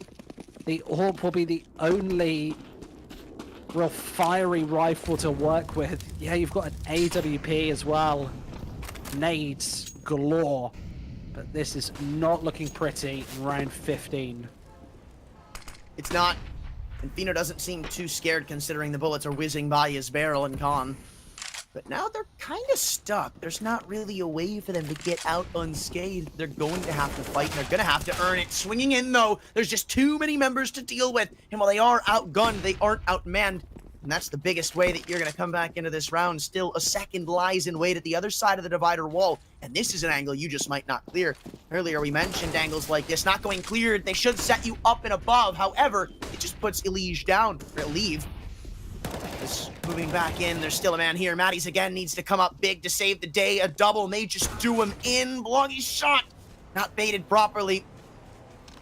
The AWP will be the only real fiery rifle to work with. Yeah, you've got an AWP as well. Nades galore, but this is not looking pretty in round 15. It's not, and Fino doesn't seem too scared considering the bullets are whizzing by his barrel and con. But now they're kind of stuck. There's not really a way for them to get out unscathed. They're going to have to fight. They're going to have to earn it. Swinging in, though, there's just too many members to deal with. And while they are outgunned, they aren't outmanned. And that's the biggest way that you're going to come back into this round. Still, a second lies in wait at the other side of the divider wall. And this is an angle you just might not clear. Earlier, we mentioned angles like this not going cleared. They should set you up and above. However, it just puts Elige down, or Leave. Just moving back in. There's still a man here. Matty's again needs to come up big to save the day. A double may just do him in. Bloggy's shot not baited properly.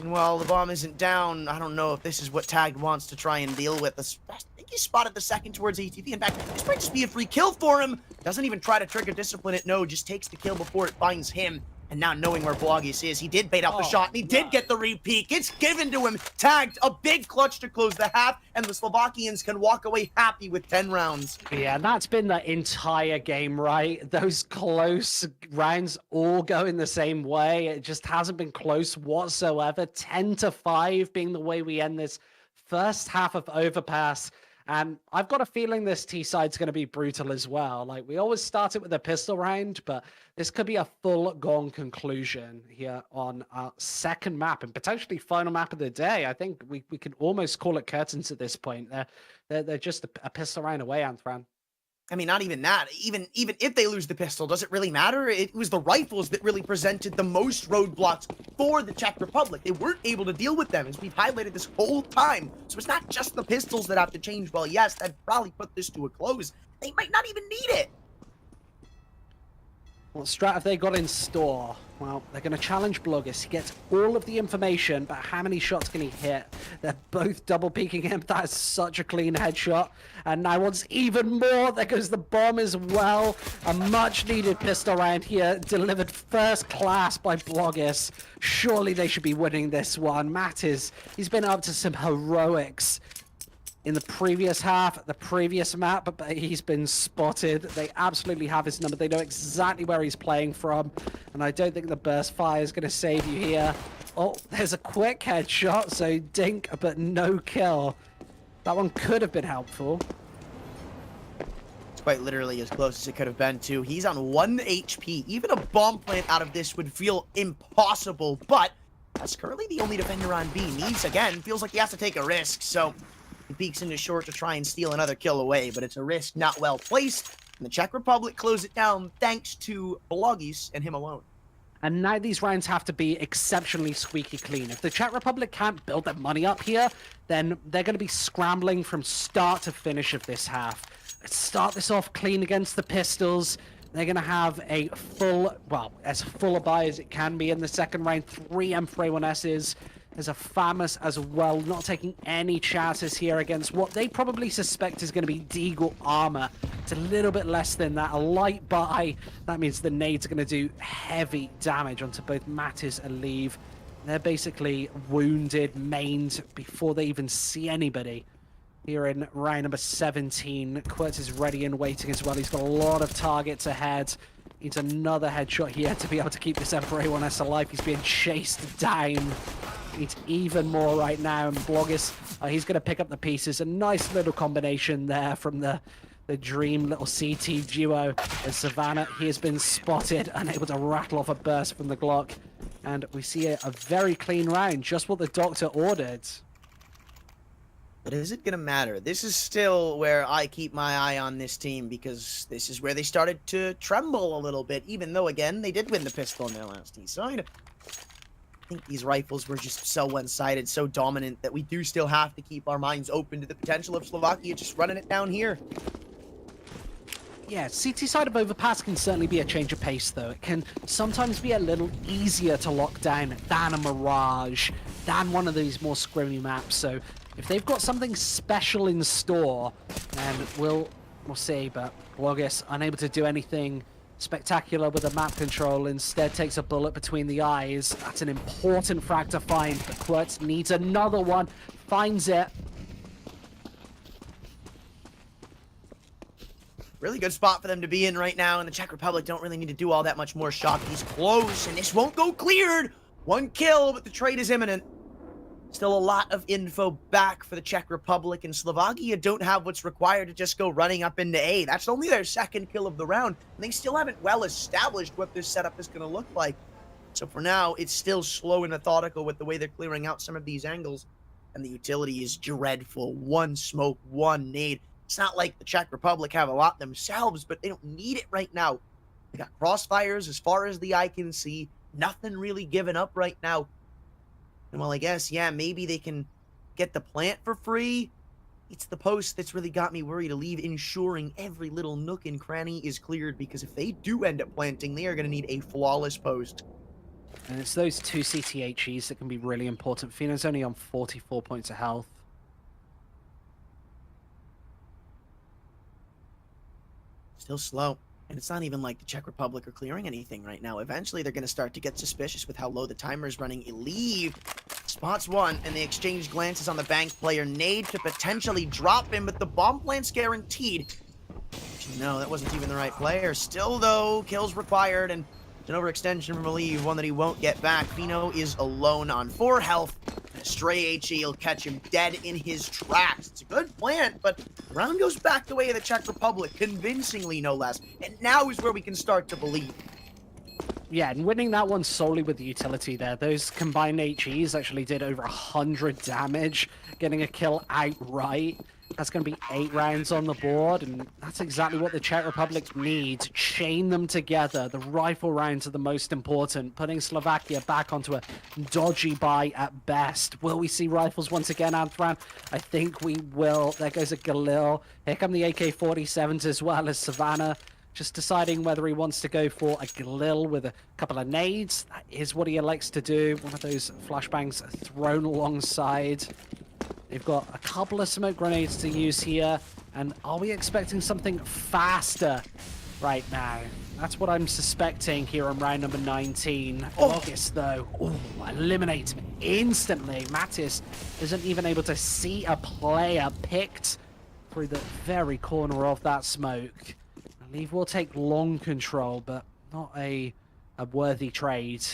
And while the bomb isn't down, I don't know if this is what Tagged wants to try and deal with. I think he spotted the second towards ATP. In fact, this might just be a free kill for him. Doesn't even try to trigger discipline it. No, just takes the kill before it finds him. And now knowing where Blogius is, he did bait out the Oh, shot, and he did get the repeat. It's given to him, tagged, a big clutch to close the half, and the Slovakians can walk away happy with 10 rounds. Yeah, that's been the entire game, right? Those close rounds all going the same way. It just hasn't been close whatsoever. 10-5 being the way we end this first half of Overpass. And I've got a feeling this T side's going to be brutal as well. Like, we always start it with a pistol round, but this could be a full-gone conclusion here on our second map and potentially final map of the day. I think we can almost call it curtains at this point. They're just a pistol round away, Anthran. I mean, not even that. Even if they lose the pistol, does it really matter? It was the rifles that really presented the most roadblocks for the Czech Republic. They weren't able to deal with them, as we've highlighted this whole time. So it's not just the pistols that have to change. Well, yes, that'd probably put this to a close. They might not even need it. What strat have they got in store? Well, they're going to challenge Blogus. He gets all of the information, but how many shots can he hit? They're both double peeking him. That is such a clean headshot. And now wants even more. There goes the bomb as well. A much needed pistol round here, delivered first class by Blogus. Surely they should be winning this one. He's been up to some heroics in the previous half, the previous map, but he's been spotted. They absolutely have his number. They know exactly where he's playing from, and I don't think the burst fire is going to save you here. Oh, there's a quick headshot, so dink, but no kill. That one could have been helpful. It's quite literally as close as it could have been, too. He's on 1 HP. Even a bomb plant out of this would feel impossible, but that's currently the only defender on B. Needs, again, feels like he has to take a risk, so he peeks into short to try and steal another kill away, but it's a risk not well placed, and the Czech Republic close it down thanks to Blogius and him alone. And now these rounds have to be exceptionally squeaky clean. If the Czech Republic can't build their money up here, then they're going to be scrambling from start to finish of this half. Let's start this off clean against the pistols. They're going to have a full, well, as full a buy as it can be in the second round. 3 M4A1Ss. There's a Famous as well, not taking any chances here against what they probably suspect is going to be Deagle armor. It's a little bit less than that, a light buy. That means the nades are going to do heavy damage onto both Mattis and Leave. They're basically wounded, maimed, before they even see anybody. Here in round number 17, Quirtz is ready and waiting as well. He's got a lot of targets ahead. Needs another headshot here to be able to keep this M4A1S alive. He's being chased down. Needs even more right now, and Blogus, he's going to pick up the pieces. A nice little combination there from the dream little CT duo. As Savannah, he has been spotted, unable to rattle off a burst from the Glock. And we see a very clean round, just what the doctor ordered. But is it going to matter? This is still where I keep my eye on this team, because this is where they started to tremble a little bit, even though, again, they did win the pistol in their last T side. I think these rifles were just so one-sided, so dominant, that we do still have to keep our minds open to the potential of Slovakia just running it down here. Yeah, CT side of Overpass can certainly be a change of pace, though. It can sometimes be a little easier to lock down than a Mirage, than one of these more scrimmy maps. So if they've got something special in store, then we'll see. But Blogus, unable to do anything spectacular with the map control, instead takes a bullet between the eyes. That's an important frag to find, but Quirtz needs another one. Finds it. Really good spot for them to be in right now, and the Czech Republic don't really need to do all that much more shot. He's close, and this won't go cleared. 1 kill, but the trade is imminent. Still a lot of info back for the Czech Republic, and Slovakia don't have what's required to just go running up into A. That's only their 2nd kill of the round, and they still haven't well established what this setup is going to look like. So for now, it's still slow and methodical with the way they're clearing out some of these angles, and the utility is dreadful. 1 smoke, 1 nade. It's not like the Czech Republic have a lot themselves, but they don't need it right now. They got crossfires as far as the eye can see. Nothing really given up right now. And well, I guess, yeah, maybe they can get the plant for free. It's the post that's really got me worried to leave, ensuring every little nook and cranny is cleared, because if they do end up planting, they are going to need a flawless post. And it's those 2 CTHEs that can be really important. Fino's only on 44 points of health. Still slow. And it's not even like the Czech Republic are clearing anything right now. Eventually, they're going to start to get suspicious with how low the timer is running. Leave spots one, and they exchange glances on the bank player. Nade to potentially drop him, but the bomb plant's guaranteed. No, that wasn't even the right player. Still, though, kills required, and an overextension from Leave, one that he won't get back. Fino is alone on 4 health. A stray HE will catch him dead in his tracks. It's a good plant, but the round goes back the way of the Czech Republic, convincingly no less. And now is where we can start to believe. Yeah, and winning that one solely with the utility there. Those combined HEs actually did over 100 damage, getting a kill outright. That's going to be 8 rounds on the board, and that's exactly what the Czech Republic needs. Chain them together. The rifle rounds are the most important, putting Slovakia back onto a dodgy buy at best. Will we see rifles once again, Anthran? I think we will. There goes a Galil. Here come the AK-47s as well as Savannah. Just deciding whether he wants to go for a Galil with a couple of nades. That is what he likes to do. One of those flashbangs thrown alongside. They've got a couple of smoke grenades to use here. And are we expecting something faster right now? That's what I'm suspecting here on round number 19. August, though, eliminates him instantly. Mattis isn't even able to see a player picked through the very corner of that smoke. I believe we'll take long control, but not a worthy trade.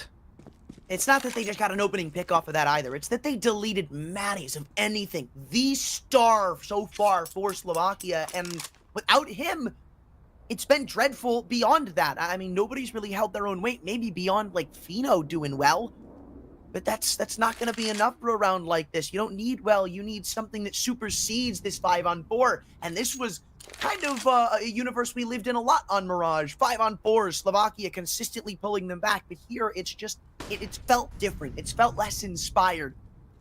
It's not that they just got an opening pick off of that either. It's that they deleted Mattis of anything. The star so far for Slovakia, and without him, it's been dreadful beyond that. I mean, nobody's really held their own weight, maybe beyond, like, Fino doing well. But that's not going to be enough for a round like this. You don't need well. You need something that supersedes this 5-on-4. And this was kind of a universe we lived in a lot on Mirage. 5-on-4s, Slovakia consistently pulling them back. But here, it's just, it's felt different. It's felt less inspired.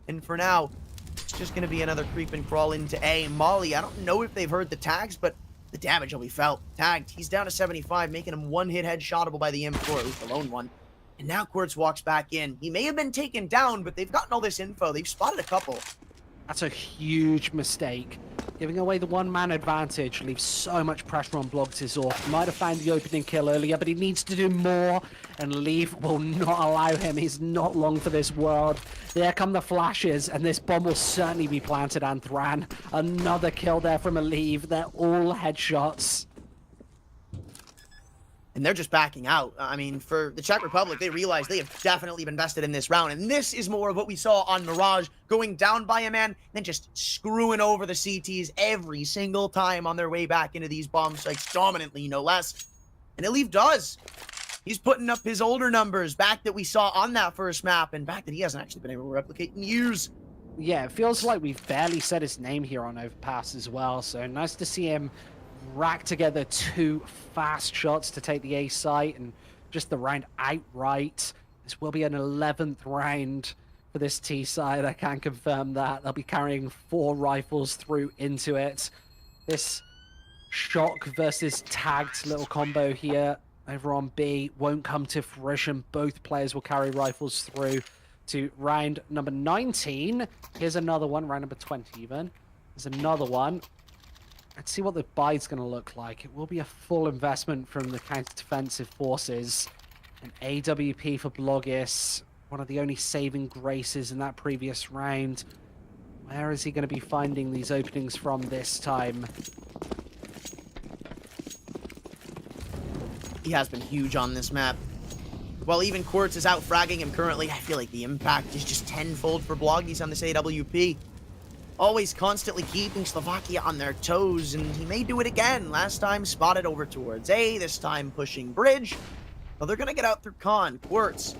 And for now, it's just going to be another creep and crawl into A. Molly, I don't know if they've heard the tags, but the damage will be felt. Tagged, he's down to 75, making him one-hit headshotable by the M4, at least the lone one. And now Quartz walks back in. He may have been taken down, but they've gotten all this info. They've spotted a couple. That's a huge mistake. Giving away the one-man advantage leaves so much pressure on Blogtizor. Might have found the opening kill earlier, but he needs to do more, and Leave will not allow him. He's not long for this world. There come the flashes, and this bomb will certainly be planted, Anthran. Another kill there from a Leave. They're all headshots. And they're just backing out. I mean, for the Czech Republic, they realize they have definitely been vested in this round. And this is more of what we saw on Mirage, going down by a man, then just screwing over the CTs every single time on their way back into these bomb sites, dominantly, no less. And Eliv does. He's putting up his older numbers back that we saw on that first map, and back that he hasn't actually been able to replicate in years. Yeah, it feels like we've barely said his name here on Overpass as well, so nice to see him rack together 2 fast shots to take the A site and just the round outright. This will be an 11th round for this T side. I can confirm that. They'll be carrying 4 rifles through into it. This shock versus tagged little combo here over on B won't come to fruition. Both players will carry rifles through to round number 19. Here's another one, round number 20 even. There's another one. Let's see what the buy's going to look like. It will be a full investment from the counter-defensive forces. An AWP for Blogis, one of the only saving graces in that previous round. Where is he going to be finding these openings from this time? He has been huge on this map. While even Quartz is out fragging him currently, I feel like the impact is just tenfold for Bloggies on this AWP. Always constantly keeping Slovakia on their toes, and he may do it again. Last time spotted over towards A, this time pushing bridge. Well, they're gonna get out through Con. Quartz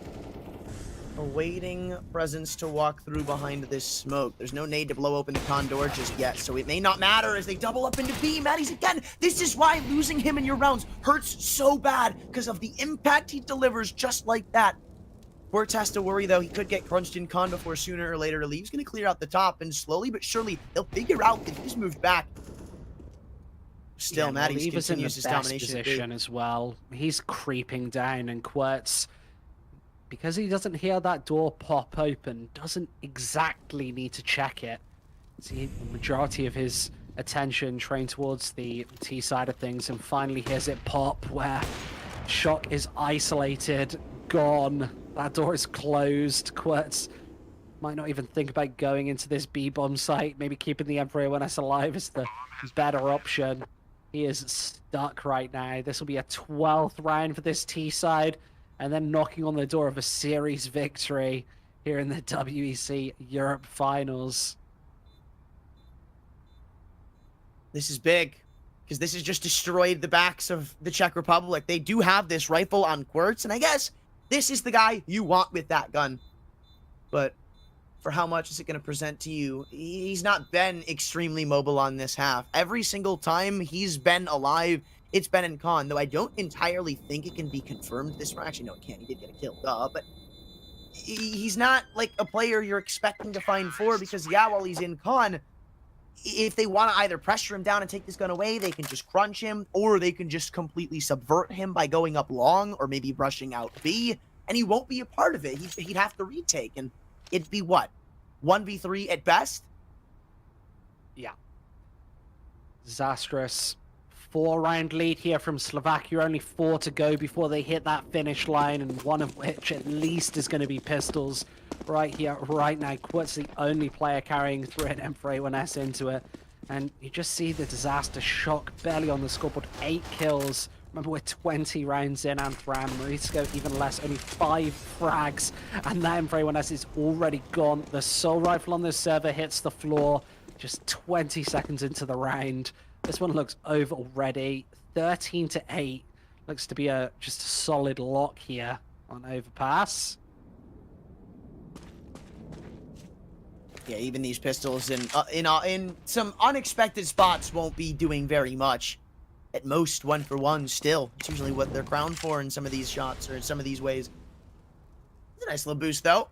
awaiting presence to walk through behind this smoke. There's no need to blow open the Con door just yet, so it may not matter as they double up into B. Matties again. This is why losing him in your rounds hurts so bad, because of the impact he delivers just like that. Quartz has to worry, though. He could get crunched in Con before sooner or later Leave's going to clear out the top, and slowly but surely they'll figure out that he's moved back. Still, yeah, Matties Leave in the continues his best domination position as well. He's creeping down, and Quartz, because he doesn't hear that door pop open, doesn't exactly need to check it. See, the majority of his attention trained towards the T side of things. And finally, here's it pop, where Shock is isolated, gone. That door is closed. Quirtz might not even think about going into this B-bomb site. Maybe keeping the Emperor when it's alive is the better option. He is stuck right now. This will be a 12th round for this T side, and then knocking on the door of a series victory here in the WEC Europe Finals. This is big, because this has just destroyed the backs of the Czech Republic. They do have this rifle on Quirtz, and I guess this is the guy you want with that gun. But for how much is it going to present to you? He's not been extremely mobile on this half. Every single time he's been alive, it's been in con, though I don't entirely think it can be confirmed this round. Actually, no, it can't. He did get a kill, but he's not like a player you're expecting to find for, because yeah, while he's in con, if they want to either pressure him down and take this gun away, they can just crunch him, or they can just completely subvert him by going up long or maybe rushing out B, and he won't be a part of it. He'd have to retake, and it'd be what? 1v3 at best? Yeah. Disastrous. 4-round lead here from Slovakia. Only 4 to go before they hit that finish line, and one of which at least is going to be pistols right here, right now. Quirt's the only player carrying through an M4A1S into it. And you just see the disaster. Shock barely on the scoreboard. 8 kills. Remember, we're 20 rounds in, Anthram. Morisco even less, only 5 frags. And that M4A1S is already gone. The soul rifle on this server hits the floor just 20 seconds into the round. This one looks over already. 13 to 8. Looks to be just a solid lock here on overpass. Yeah, even these pistols in some unexpected spots won't be doing very much. At most, 1 for 1 still. It's usually what they're crowned for in some of these shots or in some of these ways. It's a nice little boost, though.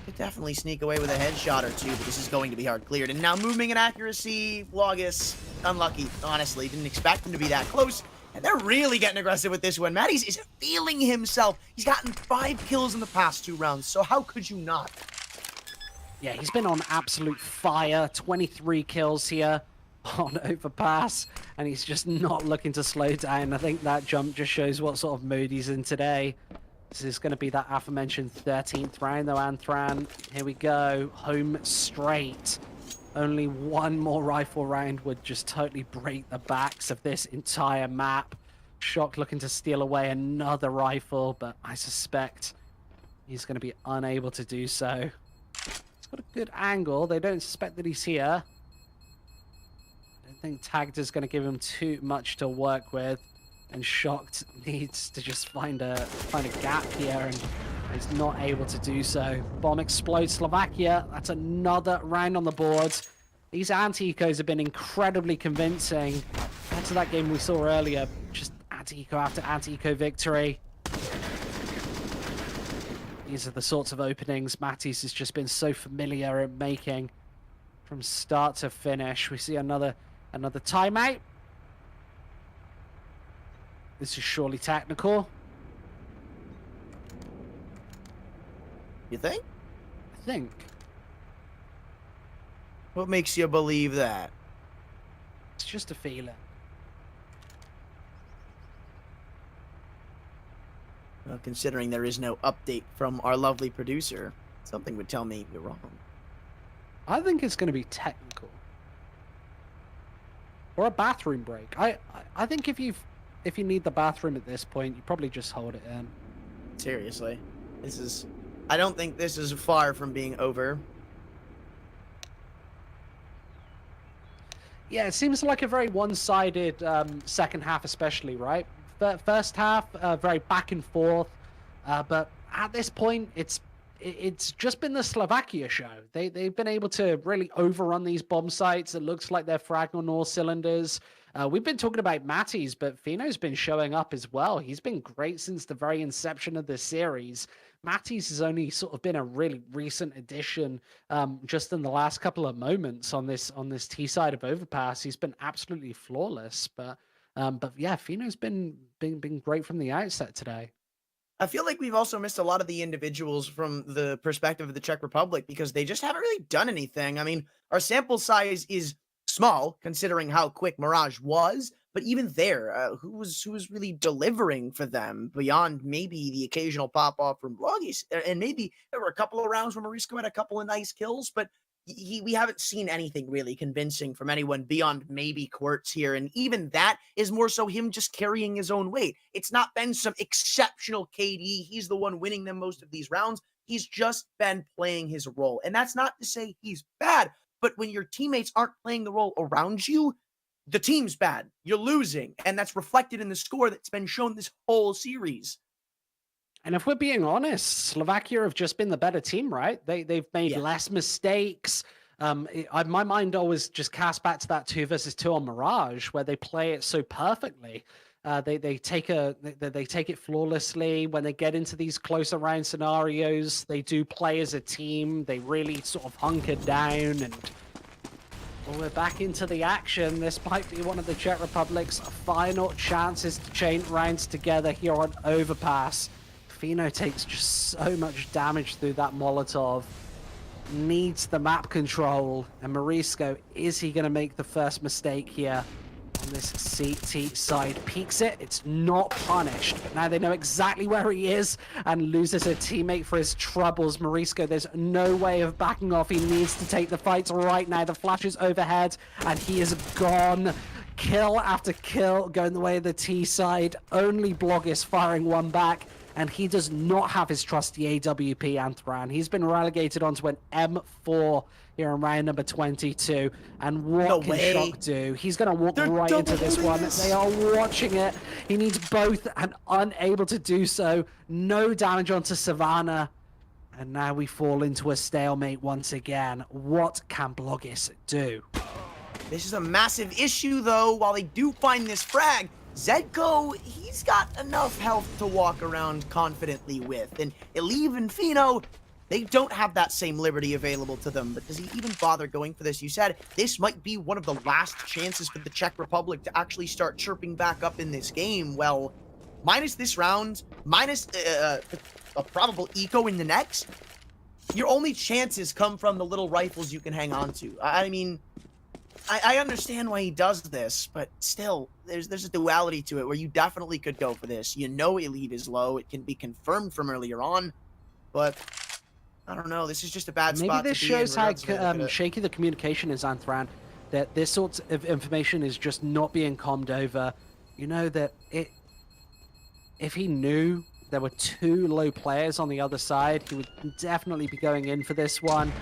Could definitely sneak away with a headshot or two, but this is going to be hard cleared. And now movement and accuracy, Vlogus, unlucky, honestly. Didn't expect him to be that close. And they're really getting aggressive with this one. Matty's is feeling himself. He's gotten 5 kills in the past 2 rounds, so how could you not? Yeah, he's been on absolute fire. 23 kills here on overpass, and he's just not looking to slow down. I think that jump just shows what sort of mood he's in today. This is going to be that aforementioned 13th round, though, Anthran. Here we go. Home straight. Only 1 more rifle round would just totally break the backs of this entire map. Shock looking to steal away another rifle, but I suspect he's going to be unable to do so. He's got a good angle. They don't suspect that he's here. I don't think Tagged is going to give him too much to work with. And Shocked needs to just find a gap here, and is not able to do so. Bomb explodes Slovakia. That's another round on the board. These anti-ecos have been incredibly convincing. Back to that game we saw earlier, just anti-eco after anti-eco victory. These are the sorts of openings Matty's has just been so familiar at making from start to finish. We see another timeout. This is surely technical. You think? I think. What makes you believe that? It's just a feeling. Well, considering there is no update from our lovely producer, something would tell me you're wrong. I think it's going to be technical. Or a bathroom break. I think if you need the bathroom at this point, you probably just hold it in. Seriously. I don't think this is far from being over. Yeah, it seems like a very one-sided second half especially, right? The first half, very back and forth. But at this point, it's just been the Slovakia show. They've been able to really overrun these bomb sites. It looks like they're fragging on all cylinders. We've been talking about Matty's, but Fino's been showing up as well. He's been great since the very inception of this series. Matty's has only sort of been a really recent addition, just in the last couple of moments on this T side of overpass. He's been absolutely flawless, but yeah, Fino's been great from the outset today. I feel like we've also missed a lot of the individuals from the perspective of the Czech Republic, because they just haven't really done anything. I mean, our sample size is small considering how quick Mirage was. But even there, who was really delivering for them beyond maybe the occasional pop off from Bloggies? And maybe there were a couple of rounds where Marisco had a couple of nice kills, but we haven't seen anything really convincing from anyone beyond maybe Quartz here. And even that is more so him just carrying his own weight. It's not been some exceptional KD. He's the one winning them most of these rounds. He's just been playing his role. And that's not to say he's bad, but when your teammates aren't playing the role around you, the team's bad. You're losing. And that's reflected in the score that's been shown this whole series. And if we're being honest, Slovakia have just been the better team, right? They've made less mistakes. My mind always just cast back to that 2 versus 2 on Mirage, where they play it so perfectly. They take it flawlessly. When they get into these closer round scenarios, they do play as a team. They really sort of hunker down, and well, we're back into the action. This might be one of the Czech Republic's final chances to chain rounds together here on Overpass. Fino takes just so much damage through that Molotov. Needs the map control. And Marisco, is he going to make the first mistake here on this CT side? Peeks it. It's not punished. But now they know exactly where he is and loses a teammate for his troubles. Marisco, there's no way of backing off. He needs to take the fight right now. The flash is overhead and he is gone. Kill after kill going the way of the T side. Only Blogis firing one back. And he does not have his trusty AWP Anthran. He's been relegated onto an M4 here in round number 22. And what can Shock do? He's going to walk right into this one. They are watching it. He needs both and unable to do so. No damage onto Savannah. And now we fall into a stalemate once again. What can Blogis do? This is a massive issue, though. While they do find this frag, Zedko, he's got enough health to walk around confidently with. And Elive and Fino, they don't have that same liberty available to them. But does he even bother going for this? You said this might be one of the last chances for the Czech Republic to actually start chirping back up in this game. Well, minus this round, minus a probable eco in the next, your only chances come from the little rifles you can hang on to. I mean, I understand why he does this, but still, there's a duality to it where you definitely could go for this. You know Elite is low. It can be confirmed from earlier on, but I don't know. This is just a bad spot to be in. Maybe this shows how shaky the communication is, Anthran, that this sort of information is just not being commed over. You know, that if he knew there were 2 low players on the other side, he would definitely be going in for this one.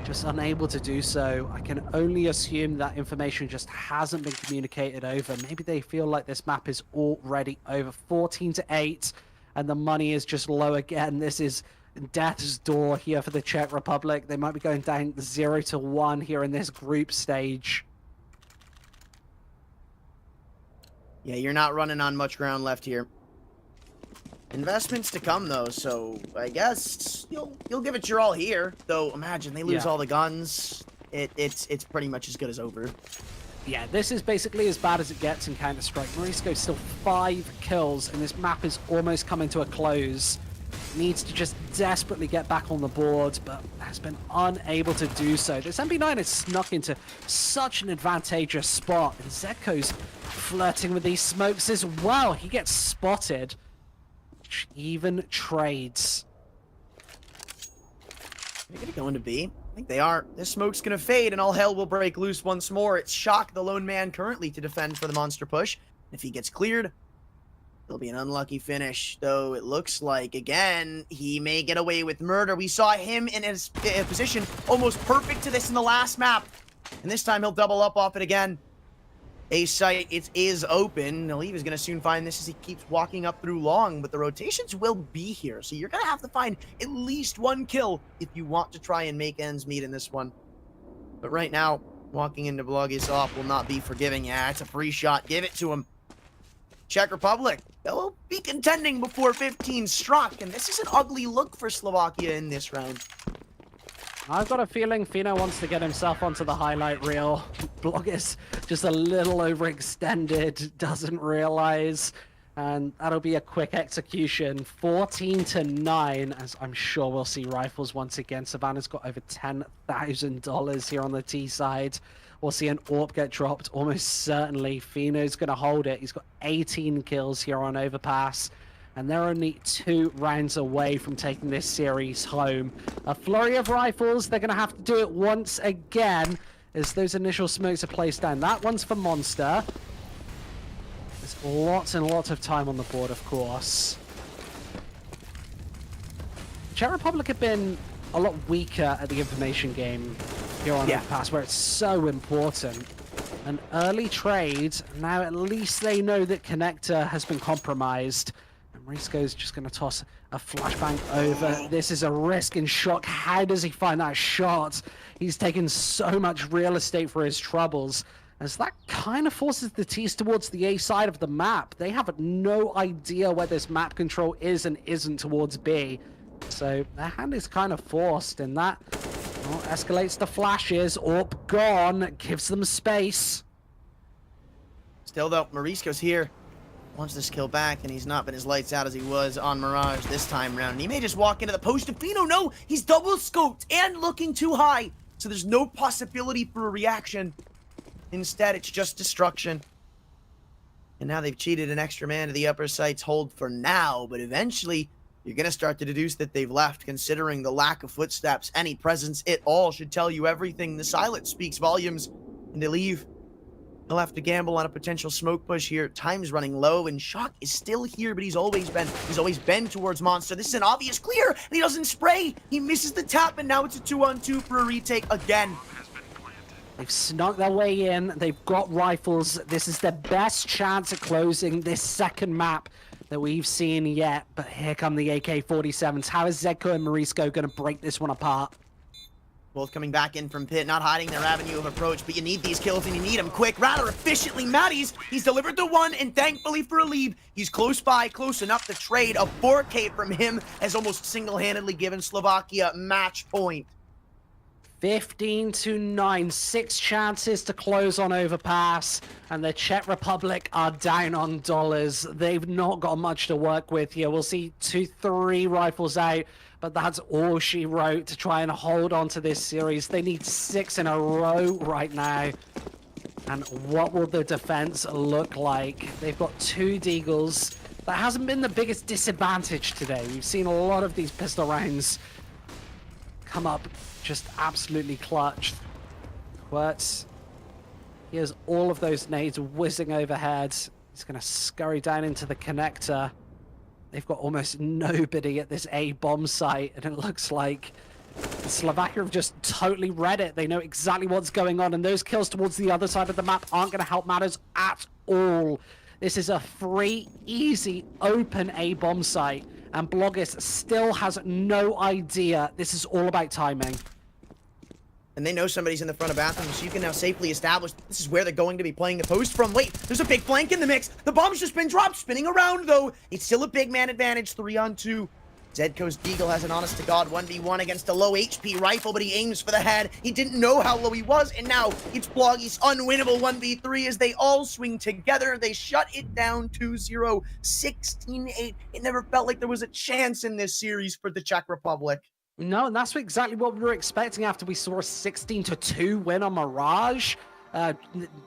Just unable to do so. I can only assume that information just hasn't been communicated over. Maybe they feel like this map is already over. 14-8, and the money is just low again. This is death's door here for the Czech Republic. They might be going down 0-1 here in this group stage. Yeah, you're not running on much ground left here. Investments to come, though, so I guess you'll give it your all here. Though, imagine they lose all the guns. It's pretty much as good as over. Yeah, this is basically as bad as it gets in Counter-Strike. Marisco's still 5 kills, and this map is almost coming to a close. Needs to just desperately get back on the board, but has been unable to do so. This MB9 has snuck into such an advantageous spot, and Zedko's flirting with these smokes as well. He gets spotted. Even trades. Are they gonna go into B? I think they are. This smoke's gonna fade and all hell will break loose once more. It's Shock, the lone man currently to defend for the monster push. If he gets cleared, it'll be an unlucky finish. Though it looks like, again, he may get away with murder. We saw him in his position almost perfect to this in the last map. And this time he'll double up off it again. A site, it is open. Elive is going to soon find this as he keeps walking up through long, but the rotations will be here. So you're going to have to find at least 1 kill if you want to try and make ends meet in this one. But right now, walking into Blogis off will not be forgiving. Yeah, it's a free shot. Give it to him. Czech Republic, they'll be contending before 15 struck, and this is an ugly look for Slovakia in this round. I've got a feeling Fino wants to get himself onto the highlight reel. Blogis just a little overextended, doesn't realize, and that'll be a quick execution. 14-9, as I'm sure we'll see rifles once again. Savannah's got over $10,000 here on the T side. We'll see an AWP get dropped almost certainly. Fino's going to hold it. He's got 18 kills here on Overpass. And they're only 2 rounds away from taking this series home. A flurry of rifles. They're going to have to do it once again as those initial smokes are placed down. That one's for Monster. There's lots and lots of time on the board, of course. Czech Republic have been a lot weaker at the information game here on Overpass, where it's so important. An early trade. Now at least they know that Connector has been compromised. And Risco's just going to toss a flashbang over. This is a risk and shock. How does he find that shot? He's taken so much real estate for his troubles, as that kind of forces the T's towards the A side of the map. They have no idea where this map control is and isn't towards B. So their hand is kind of forced, and that escalates the flashes. AWP gone, gives them space. Still though, Marisco's here. Wants this kill back, and he's not been as lights out as he was on Mirage this time round. And he may just walk into the post of Fino. No, he's double scoped and looking too high. So there's no possibility for a reaction. Instead, it's just destruction. And now they've cheated an extra man to the upper sights hold for now, but eventually you're going to start to deduce that they've left, considering the lack of footsteps. Any presence at all should tell you everything. The silence speaks volumes, and they leave. They'll have to gamble on a potential smoke push here. Time's running low, and Shock is still here, but he's always been towards Monster. This is an obvious clear, and he doesn't spray. He misses the tap, and now it's a 2-on-2 for a retake again. They've snuck their way in. They've got rifles. This is their best chance at closing this second map that we've seen yet. But here come the AK-47s. How is Zedko and Marisco going to break this one apart? Both coming back in from pit, not hiding their avenue of approach, but you need these kills and you need them quick, rather efficiently. Maddie's, he's delivered the one, and thankfully for a lead, he's close by, close enough to trade. A 4K from him has almost single-handedly given Slovakia match point. 15-9, 6 chances to close on Overpass, and the Czech Republic are down on dollars. They've not got much to work with here. We'll see 2-3 rifles out, but that's all she wrote to try and hold on to this series. They need 6 in a row right now. And what will the defense look like? They've got 2 Deagles. That hasn't been the biggest disadvantage today. We've seen a lot of these pistol rounds come up just absolutely clutched. Quirtz, here's all of those nades whizzing overhead. He's going to scurry down into the connector. They've got almost nobody at this A bomb site, and it looks like Slovakia have just totally read it. They know exactly what's going on, and those kills towards the other side of the map aren't going to help matters at all. This is a free, easy, open A bomb site, and Bloggis still has no idea. This is all about timing. And they know somebody's in the front of bathrooms, so you can now safely establish this is where they're going to be playing the post from. Wait, there's a big flank in the mix. The bomb's just been dropped, spinning around, though. It's still a big man advantage, 3-on-2. Zedko's Deagle has an honest-to-God 1v1 against a low HP rifle, but he aims for the head. He didn't know how low he was, and now it's Bloggy's unwinnable 1v3 as they all swing together. They shut it down 2-0, 16-8. It never felt like there was a chance in this series for the Czech Republic. No, and that's exactly what we were expecting after we saw a 16-2 win on Mirage.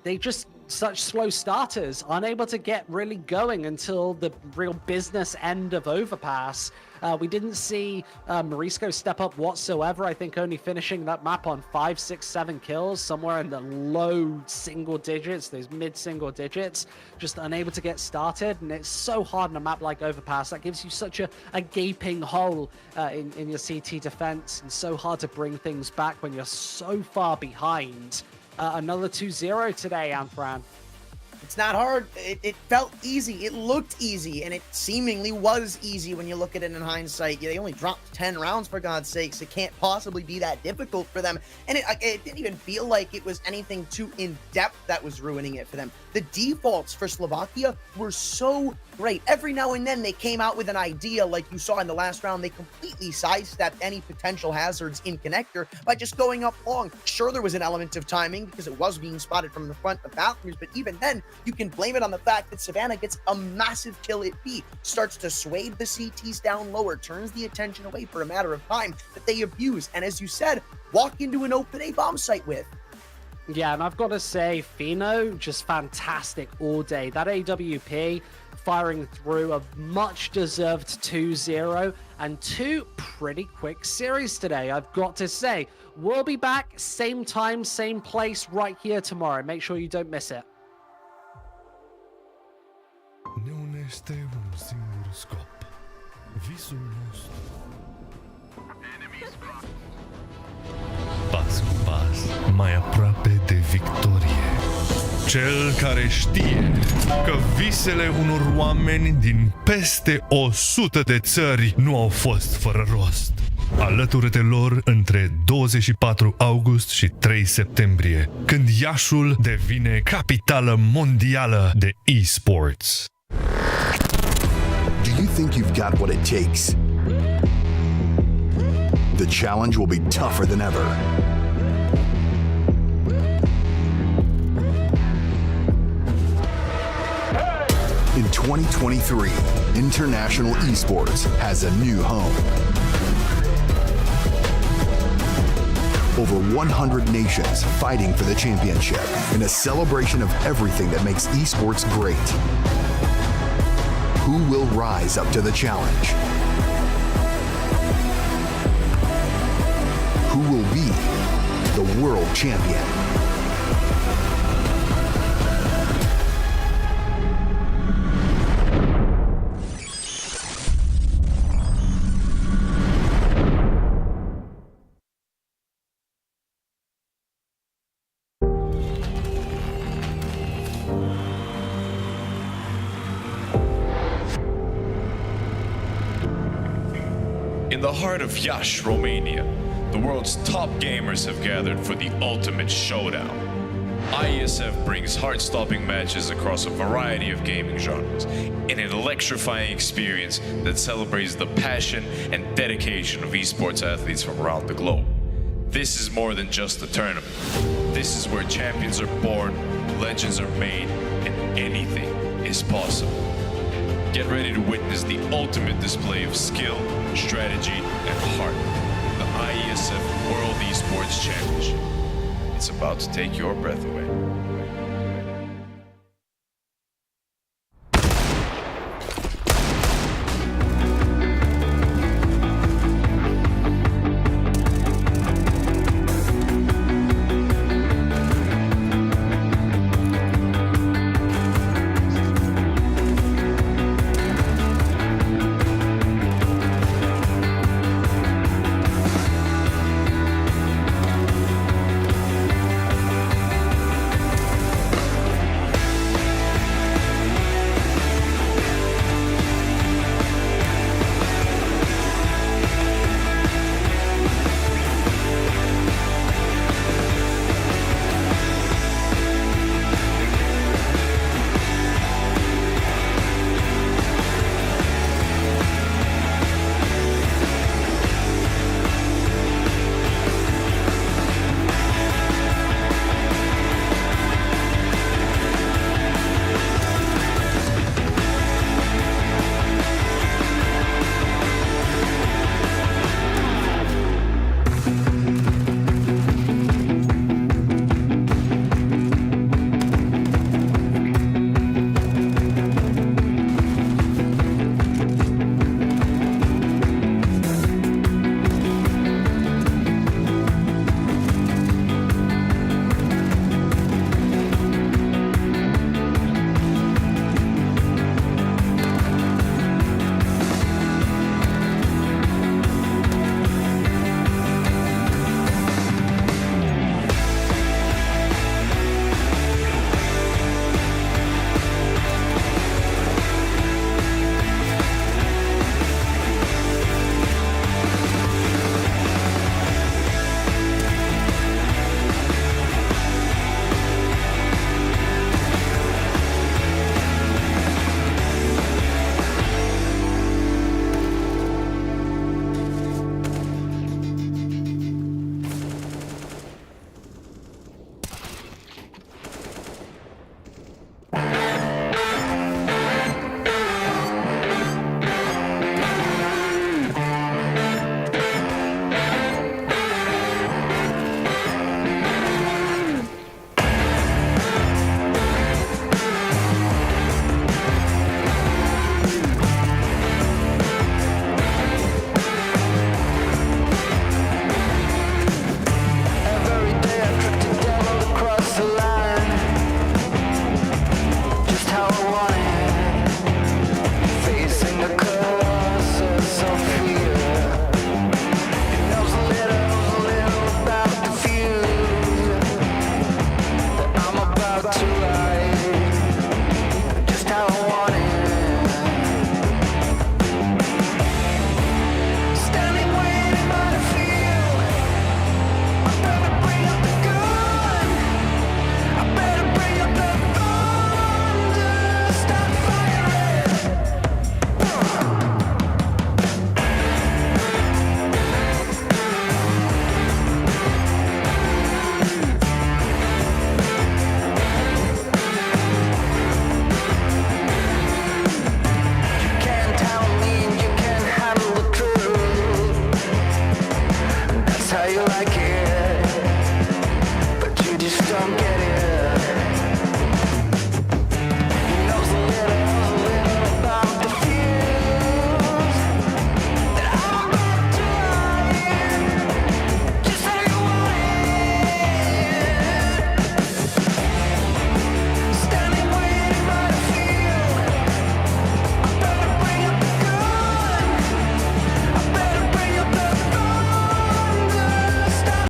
They just such slow starters, unable to get really going until the real business end of Overpass. We didn't see Marisco step up whatsoever. I think only finishing that map on 5, 6, 7 kills, somewhere in the low single digits, those mid single digits, just unable to get started. And it's so hard in a map like Overpass. That gives you such a gaping hole in your CT defense, and so hard to bring things back when you're so far behind. Another 2-0 today, Anfran. It's not hard. It felt easy. It looked easy, and it seemingly was easy when you look at it in hindsight. They only dropped 10 rounds, for God's sakes. It can't possibly be that difficult for them. And it didn't even feel like it was anything too in-depth that was ruining it for them. The defaults for Slovakia were so great. Every now and then they came out with an idea, like you saw in the last round. They completely sidestepped any potential hazards in connector by just going up long. Sure, there was an element of timing because it was being spotted from the front of bathrooms, but even then, you can blame it on the fact that Savannah gets a massive kill at B, starts to sway the CTs down lower, turns the attention away for a matter of time that they abuse, and as you said, walk into an open A bomb site with. Yeah, and I've got to say, Fino, just fantastic all day. That AWP firing through a much-deserved 2-0 and 2 pretty quick series today, I've got to say. We'll be back, same time, same place, right here tomorrow. Make sure you don't miss it. Ne unește un singur scop. Visul nostru. Pas cu pas, mai aproape de victorie. Cel care știe că visele unor oameni din peste 100 de țări nu au fost fără rost. Alătură-te lor între 24 august și 3 septembrie, când Iașul devine capitală mondială de esports. Do you think you've got what it takes? The challenge will be tougher than ever. In 2023, International Esports has a new home. Over 100 nations fighting for the championship in a celebration of everything that makes esports great. Who will rise up to the challenge? Who will be the world champion? In the heart of Iași, Romania, the world's top gamers have gathered for the ultimate showdown. IESF brings heart-stopping matches across a variety of gaming genres in an electrifying experience that celebrates the passion and dedication of esports athletes from around the globe. This is more than just a tournament. This is where champions are born, legends are made, and anything is possible. Get ready to witness the ultimate display of skill, strategy, and heart. The IESF World Esports Championship. It's about to take your breath away.